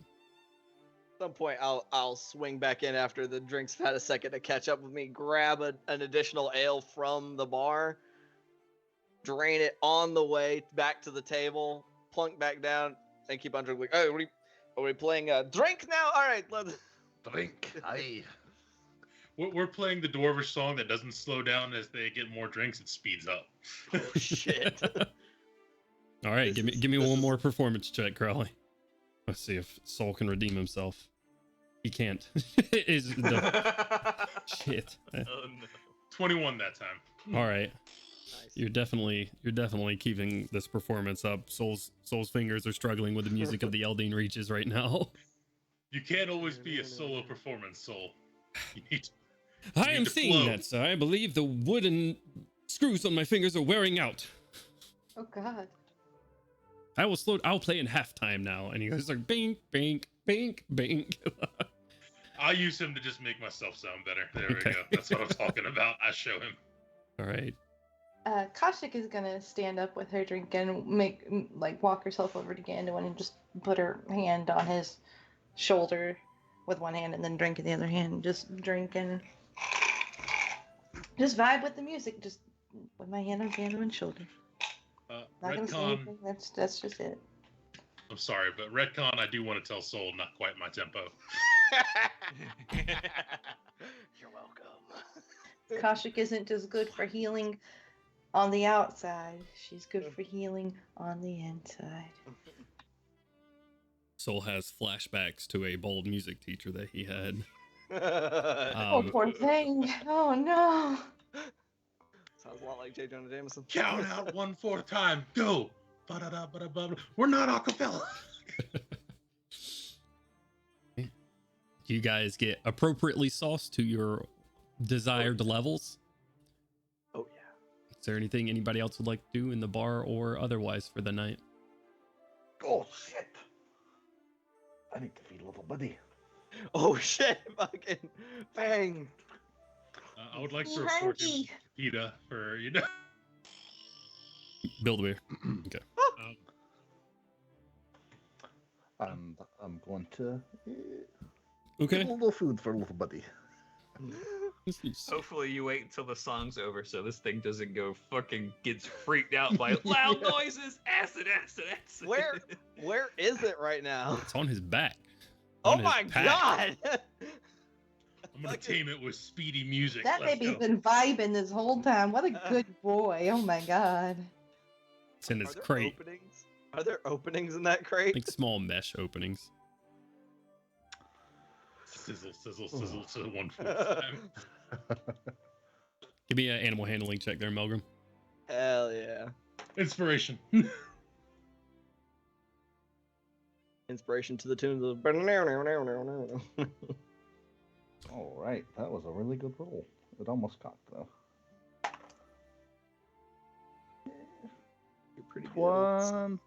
At some point, I'll swing back in after the drinks have had a second to catch up with me, grab an additional ale from the bar, drain it on the way back to the table, plunk back down, and keep on drinking. Oh, are we playing a drink now? All right, let's Drink. Aye. We're playing the Dwarvish song that doesn't slow down as they get more drinks. It speeds up. Oh shit! All right, give me one more performance check, Crowley. Let's see if Soul can redeem himself. He can't. Is the shit. Oh, no. 21 that time. All right. Nice. You're definitely keeping this performance up. Soul's fingers are struggling with the music of the Eldine Reaches right now. You can't always be a solo performance, Soul. You need to, I am to seeing flow. that, sir. I believe the wooden screws on my fingers are wearing out. Oh God. I'll play in halftime now. And he goes like bink, bink, bink, bink. I'll use him to just make myself sound better. There we Okay. go. That's what I'm talking about. I show him. All right. Kashik is gonna stand up with her drink and walk herself over to Gandalf and just put her hand on his shoulder with one hand and then drink in the other hand. Just drink and just vibe with the music. Just with my hand on Gandalf's shoulder. Not gonna say Redcon, anything. That's just it. I'm sorry, but Redcon, I do want to tell Soul not quite my tempo. You're welcome. Kashik isn't just good for healing on the outside. She's good for healing on the inside. Soul has flashbacks to a bold music teacher that he had. Oh, poor thing. Oh no. Sounds a lot like J. Jonah Jameson. Count out 1/4 time. Go. Ba-da-da-ba-da-ba. We're not acapella. You guys get appropriately sauced to your desired levels. Oh yeah. Is there anything anybody else would like to do in the bar or otherwise for the night? Oh shit! I need to feed a little buddy. Oh shit! Fucking bang! I would like to report him to PETA for, Build-A-Bear. Okay. And I'm going to Okay. get a little food for a little buddy. Hopefully you wait until the song's over so this thing doesn't go fucking gets freaked out by loud noises, acid. Where is it right now? It's on his back. Oh On his my pack. god! I'm going to tame it with speedy music. That Let's baby's go. been vibing this whole time. What a good boy. Oh my god. It's in Are his there crate. openings? Are there openings in that crate? Like small mesh openings. Sizzle, sizzle, sizzle to 1/4 time. Give me an animal handling check there, Melgrim. Hell yeah! Inspiration. Inspiration to the tunes of. All right, that was a really good roll. It almost cocked though. You're pretty good. 20.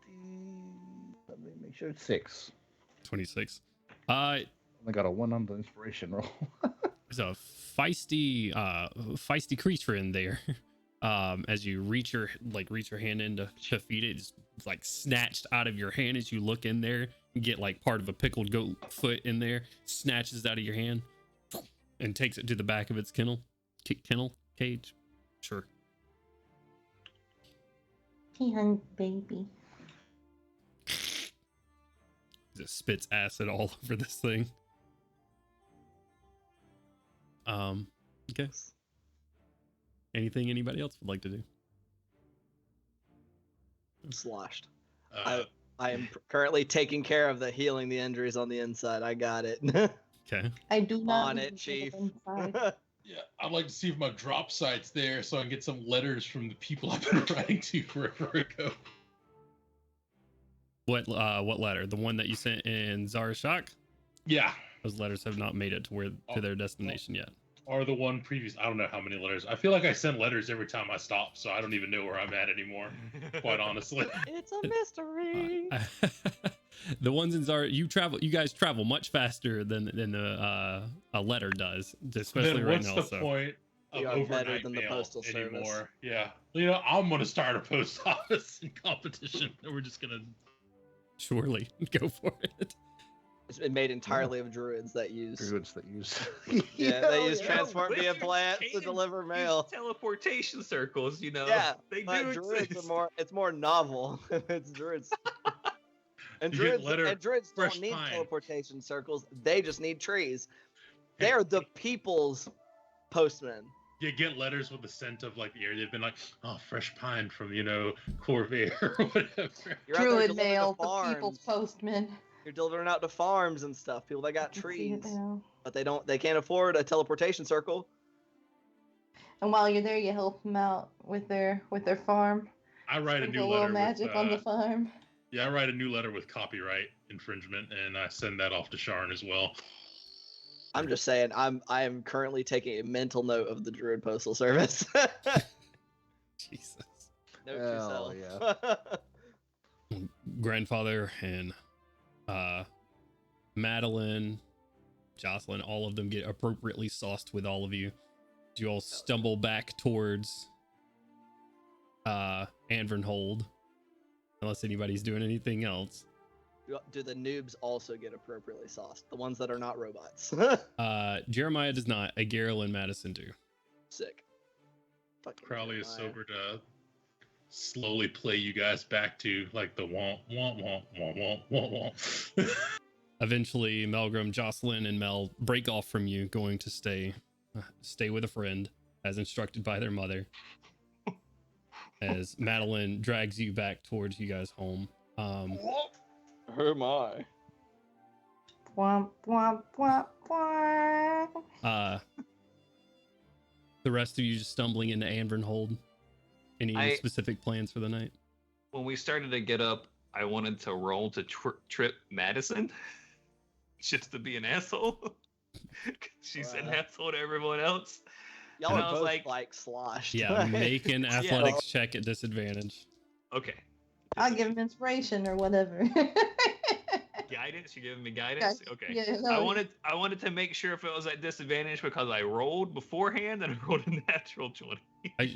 Let me make sure it's 6. 26. I got a 1 on the inspiration roll. There's a feisty creature in there. As you reach your hand in to feed it, it's like snatched out of your hand as you look in there. You get like part of a pickled goat foot in there, snatches it out of your hand, and takes it to the back of its cage. Sure. He hung baby. Just spits acid all over this thing. Okay. Anything anybody else would like to do? Sloshed. Uh, I am currently taking care of the healing the injuries on the inside. I got it. Okay. I do not On need it, to Chief. get inside. yeah, I'd like to see if my drop site's there so I can get some letters from the people I've been writing to forever ago. What letter? The one that you sent in Zarashak? Yeah. Those letters have not made it to their destination yet. Or the one previous. I don't know how many letters. I feel like I send letters every time I stop, so I don't even know where I'm at anymore. Quite honestly. It's a mystery. The ones in Zara, you guys travel much faster than a letter does, especially Then right what's now. the So point of We are better overnight than the mail postal service. anymore? Yeah. You know, I'm gonna start a post office in competition, and we're just gonna. surely go for it. It's been made entirely of druids that use. Druids that use. Yeah, they use Yeah, transform via wizards plants to can't deliver use mail. teleportation circles, you know. Yeah, they but do druids exist. are more. It's more novel. It's druids. And You get druids fresh don't need pine. teleportation circles. They just need trees. They're the people's postmen. You get letters with the scent of like the area. They've been like, oh, fresh pine from Corvair or whatever. You're out there Druid delivering mail, to the people's farms. postman. You're delivering out to farms and stuff. People that got I can see it trees, now. but they can't afford a teleportation circle. And while you're there, you help them out with their farm. I write a Sprinkle new little letter magic with, on the farm. Yeah, I write a new letter with copyright infringement, and I send that off to Sharn as well. I'm just saying, I am currently taking a mental note of the Druid Postal Service. Jesus. Note Hell yourself. Grandfather and Madeline, Jocelyn, all of them get appropriately sauced with all of you. You all stumble back towards Anvernhold, unless anybody's doing anything else. Do the noobs also get appropriately sauced? The ones that are not robots. Jeremiah does not. Agaril and Madison do. Sick. Fucking Crowley is Jeremiah. sober to slowly play you guys back to like the womp womp womp womp womp womp. Eventually, Melgrim, Jocelyn, and Mel break off from you, going to stay with a friend, as instructed by their mother. As Madeline drags you back towards you guys' home. Oh my. Womp, womp, womp, womp. The rest of you just stumbling into Anvernhold. Any specific plans for the night? When we started to get up, I wanted to roll to trip Madison, just to be an asshole. She's an asshole to everyone else. Y'all And are I was both like, sloshed. Yeah, make an athletics check at disadvantage. Okay. I'll give him inspiration or whatever. Guidance? You're giving me guidance? Okay. Yeah, I no. wanted to make sure if it was at disadvantage because I rolled beforehand and I rolled a natural 20.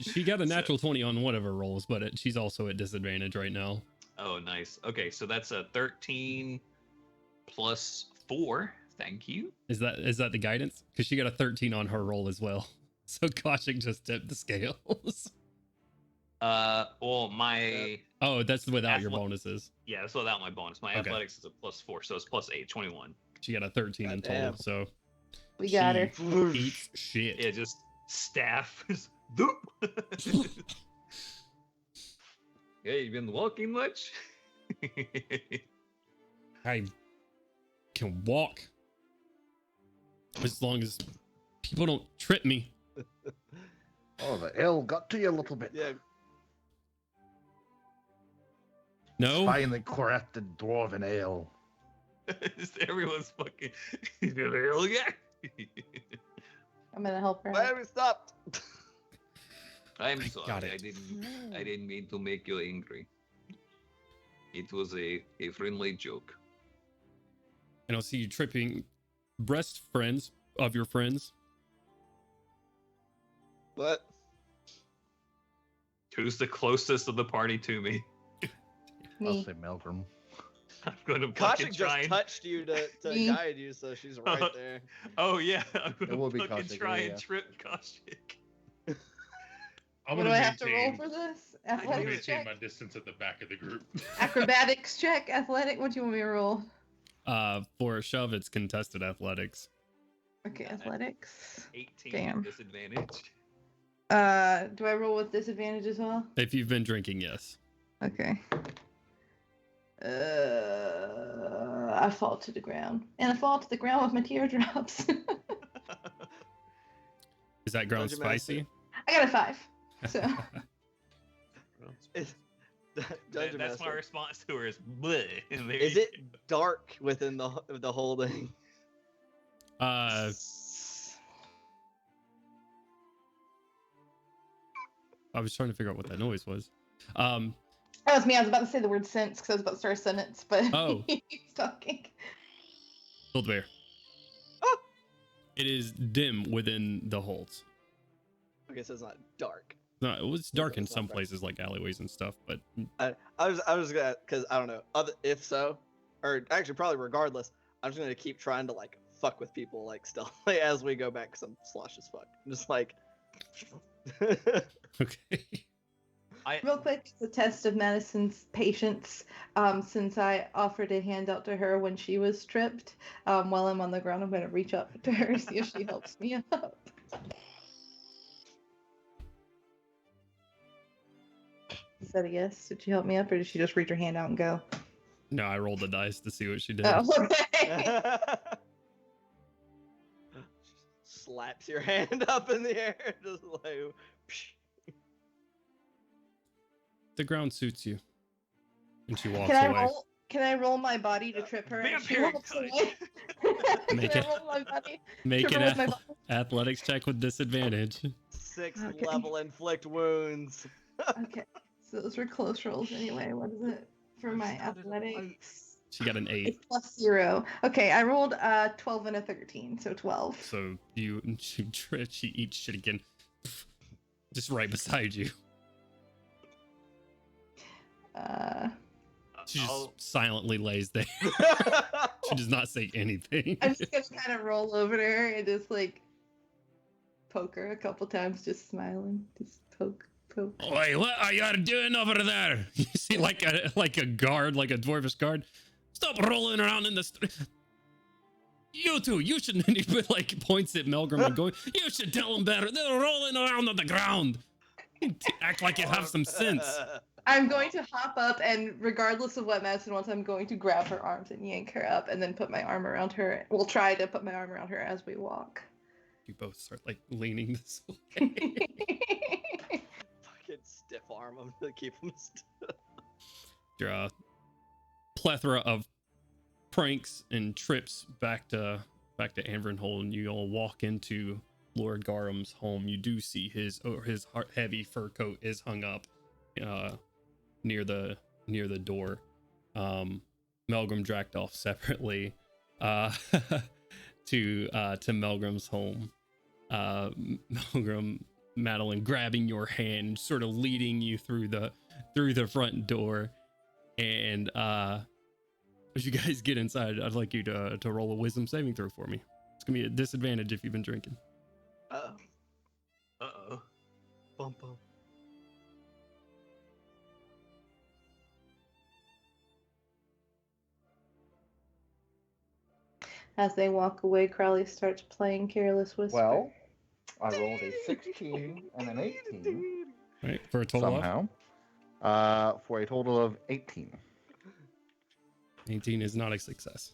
She got a natural 20 on one of her rolls, but she's also at disadvantage right now. Oh, nice. Okay, so that's a 13 plus 4. Thank you. Is that the guidance? Because she got a 13 on her roll as well. So Koshik just tipped the scales. Well, my... Oh, that's without your bonuses. Yeah, that's without my bonus. My Okay. athletics is a plus 4, so it's plus 8, 21. She got a 13 in total, Goddamn. so We got her. she eats shit. Yeah, just staff. Doop. Yeah, you been walking much? I can walk as long as people don't trip me. Oh, the ale got to you a little bit. Yeah. No, Finally crafted dwarven ale. Everyone's fucking. Hell yeah. I'm gonna help her. Why have we stopped? I'm sorry. got it. I didn't mean to make you angry. It was a friendly joke. and I'll see you tripping breast friends of your friends. What? Who's the closest of the party to me? I'll Me. say Melgrim. I'm gonna fucking Koshik try just and... touched you to Me. guide you, so she's right there. Oh yeah, I'm It will gonna be fucking Koshik, try yeah, and yeah. trip Koshik. I'm What gonna do I have to roll maintain. for this? I'm gonna Athletics maintain check? my distance at the back of the group. Acrobatics check? Athletic? What do you want me to roll? For a shove, it's contested athletics. Okay, athletics. 18 Damn. disadvantage. Do I roll with disadvantage as well? If you've been drinking, yes. Okay. I fall to the ground. And I fall to the ground with my teardrops. Is that ground How'd you manage spicy? I got a 5. So Dungeon That's my Master. response to her is bleh. And there Is you it dark within the holding? I was trying to figure out what that noise was. That was me. I was about to say the word sense because I was about to start a sentence, but Oh. he's talking. Build Bear. Oh! It is dim within the holds. Okay, so it's not dark. No, it was dark in It's not some dark. places like alleyways and stuff, but I was gonna, because I don't know. If so, or actually probably regardless, I'm just gonna keep trying to like fuck with people like stealthily as we go back because I'm slosh as fuck. I'm just like. okay. Real quick, it's a test of Madison's patience. Since I offered a handout to her when she was stripped, while I'm on the ground, I'm going to reach up to her, see if she helps me up. Is that a yes? Did she help me up, or did she just reach her hand out and go? No, I rolled the dice to see what she did. Oh, okay. Slaps your hand up in the air, just like. Psh. The ground suits you. And she walks Can I away. roll? Can I roll my body to trip her? And she Vampiric walks touch. away? Make Can it- I roll my body? Make Trip an her with my body? athletics check with disadvantage. 6th Okay. level inflict wounds. Okay, so those were close rolls anyway. What is it for my athletics? She got an 8. It's +0. Okay, I rolled 12 and a 13, so 12. So she eats shit again. Just right beside you. She just silently lays there. She does not say anything. I'm just gonna kind of roll over to her and just like poke her a couple times, just smiling, just poke. Oi, what are you doing over there? You see like a guard, like a dwarvish guard. Stop rolling around in the street. You two, you shouldn't. He like points at Melgrim and going, you should tell them better. They're rolling around on the ground. Act like you have some sense. I'm going to hop up and, regardless of what Madison wants, I'm going to grab her arms and yank her up, and then put my arm around her. We'll try to put my arm around her as we walk. You both start like leaning this way. Fucking stiff arm him to keep him still. You're a plethora of pranks and trips back to Anvernhold, and you all walk into Lord Garum's home. You do see his heavy fur coat is hung up near the door. Melgrim dragged off separately to Melgrim's home. Melgrim, Madeline grabbing your hand, sort of leading you through the front door. And as you guys get inside, I'd like you to roll a wisdom saving throw for me. It's gonna be a disadvantage if you've been drinking. Uh-oh. Bum bum. As they walk away, Crowley starts playing Careless Whisper. Well, I rolled a 16 and an 18. Right, for a total somehow. For a total of 18. 18 is not a success.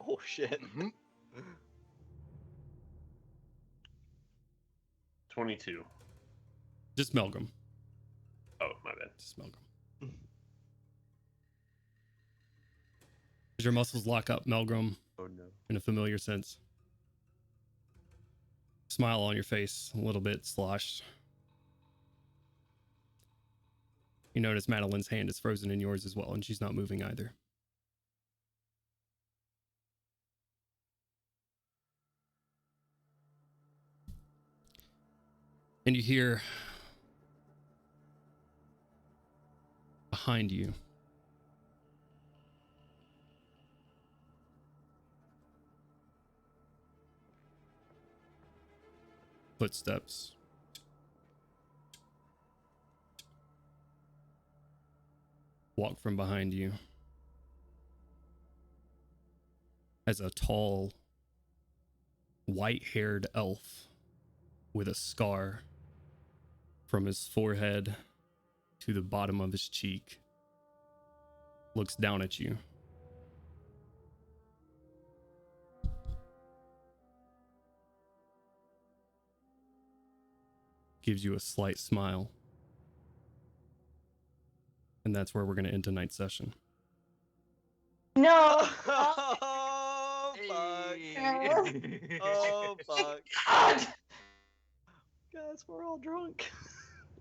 Oh shit. Mm-hmm. 22. Just Melgrim. Oh, my bad. Just Melgrim. As your muscles lock up, Melgrim, Oh no. in a familiar sense. Smile on your face, a little bit sloshed. You notice Madeline's hand is frozen in yours as well, and she's not moving either. And you hear behind you footsteps. Walk from behind you as a tall, white-haired elf with a scar from his forehead to the bottom of his cheek looks down at you. Gives you a slight smile. And that's where we're going to end tonight's session. No. Oh fuck! Oh fuck! God. Guys, we're all drunk.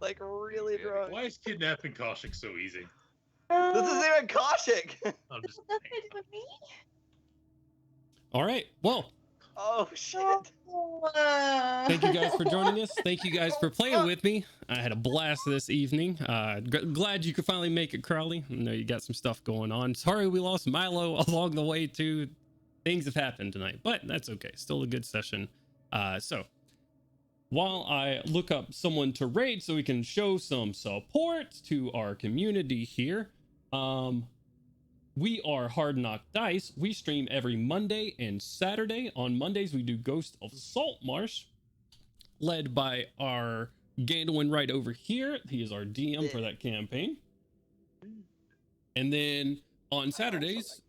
Like really drunk. Why is kidnapping Koshik so easy? This isn't even Koshik. I'm just Nothing to do with me. All right. Well, Oh shit! thank you guys for joining us. Thank you guys for playing with me. I had a blast this evening. Glad you could finally make it, Crowley. I know you got some stuff going on. Sorry we lost Milo along the way too. Things have happened tonight, but that's okay. Still a good session. So while I look up someone to raid so we can show some support to our community here, we are Hard Knock Dice. We stream every Monday and Saturday. On Mondays, we do Ghost of Saltmarsh, led by our Gandalin right over here. He is our DM for that campaign. And then on Saturdays,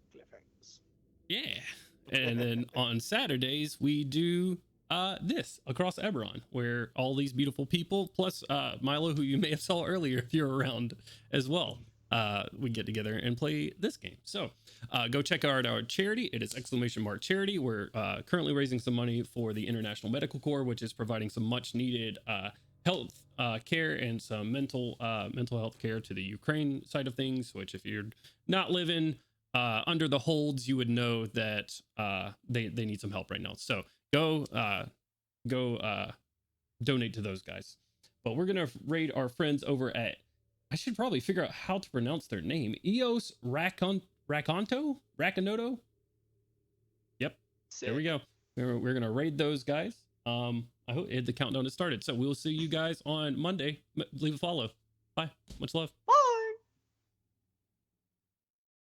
yeah. And then on Saturdays, we do this across Eberron, where all these beautiful people, plus Milo, who you may have saw earlier if you're around as well, we get together and play this game. So go check out our charity. It is !charity. We're currently raising some money for the International Medical Corps, which is providing some much needed health care and some mental health care to the Ukraine side of things, which if you're not living under the holds, you would know that they need some help right now. So go donate to those guys. But we're gonna raid our friends over at, I should probably figure out how to pronounce their name. Eos Raconto? Yep. Sick. There we go. We're gonna raid those guys. I hope the countdown has started. So we'll see you guys on Monday. Leave a follow. Bye. Much love. Bye.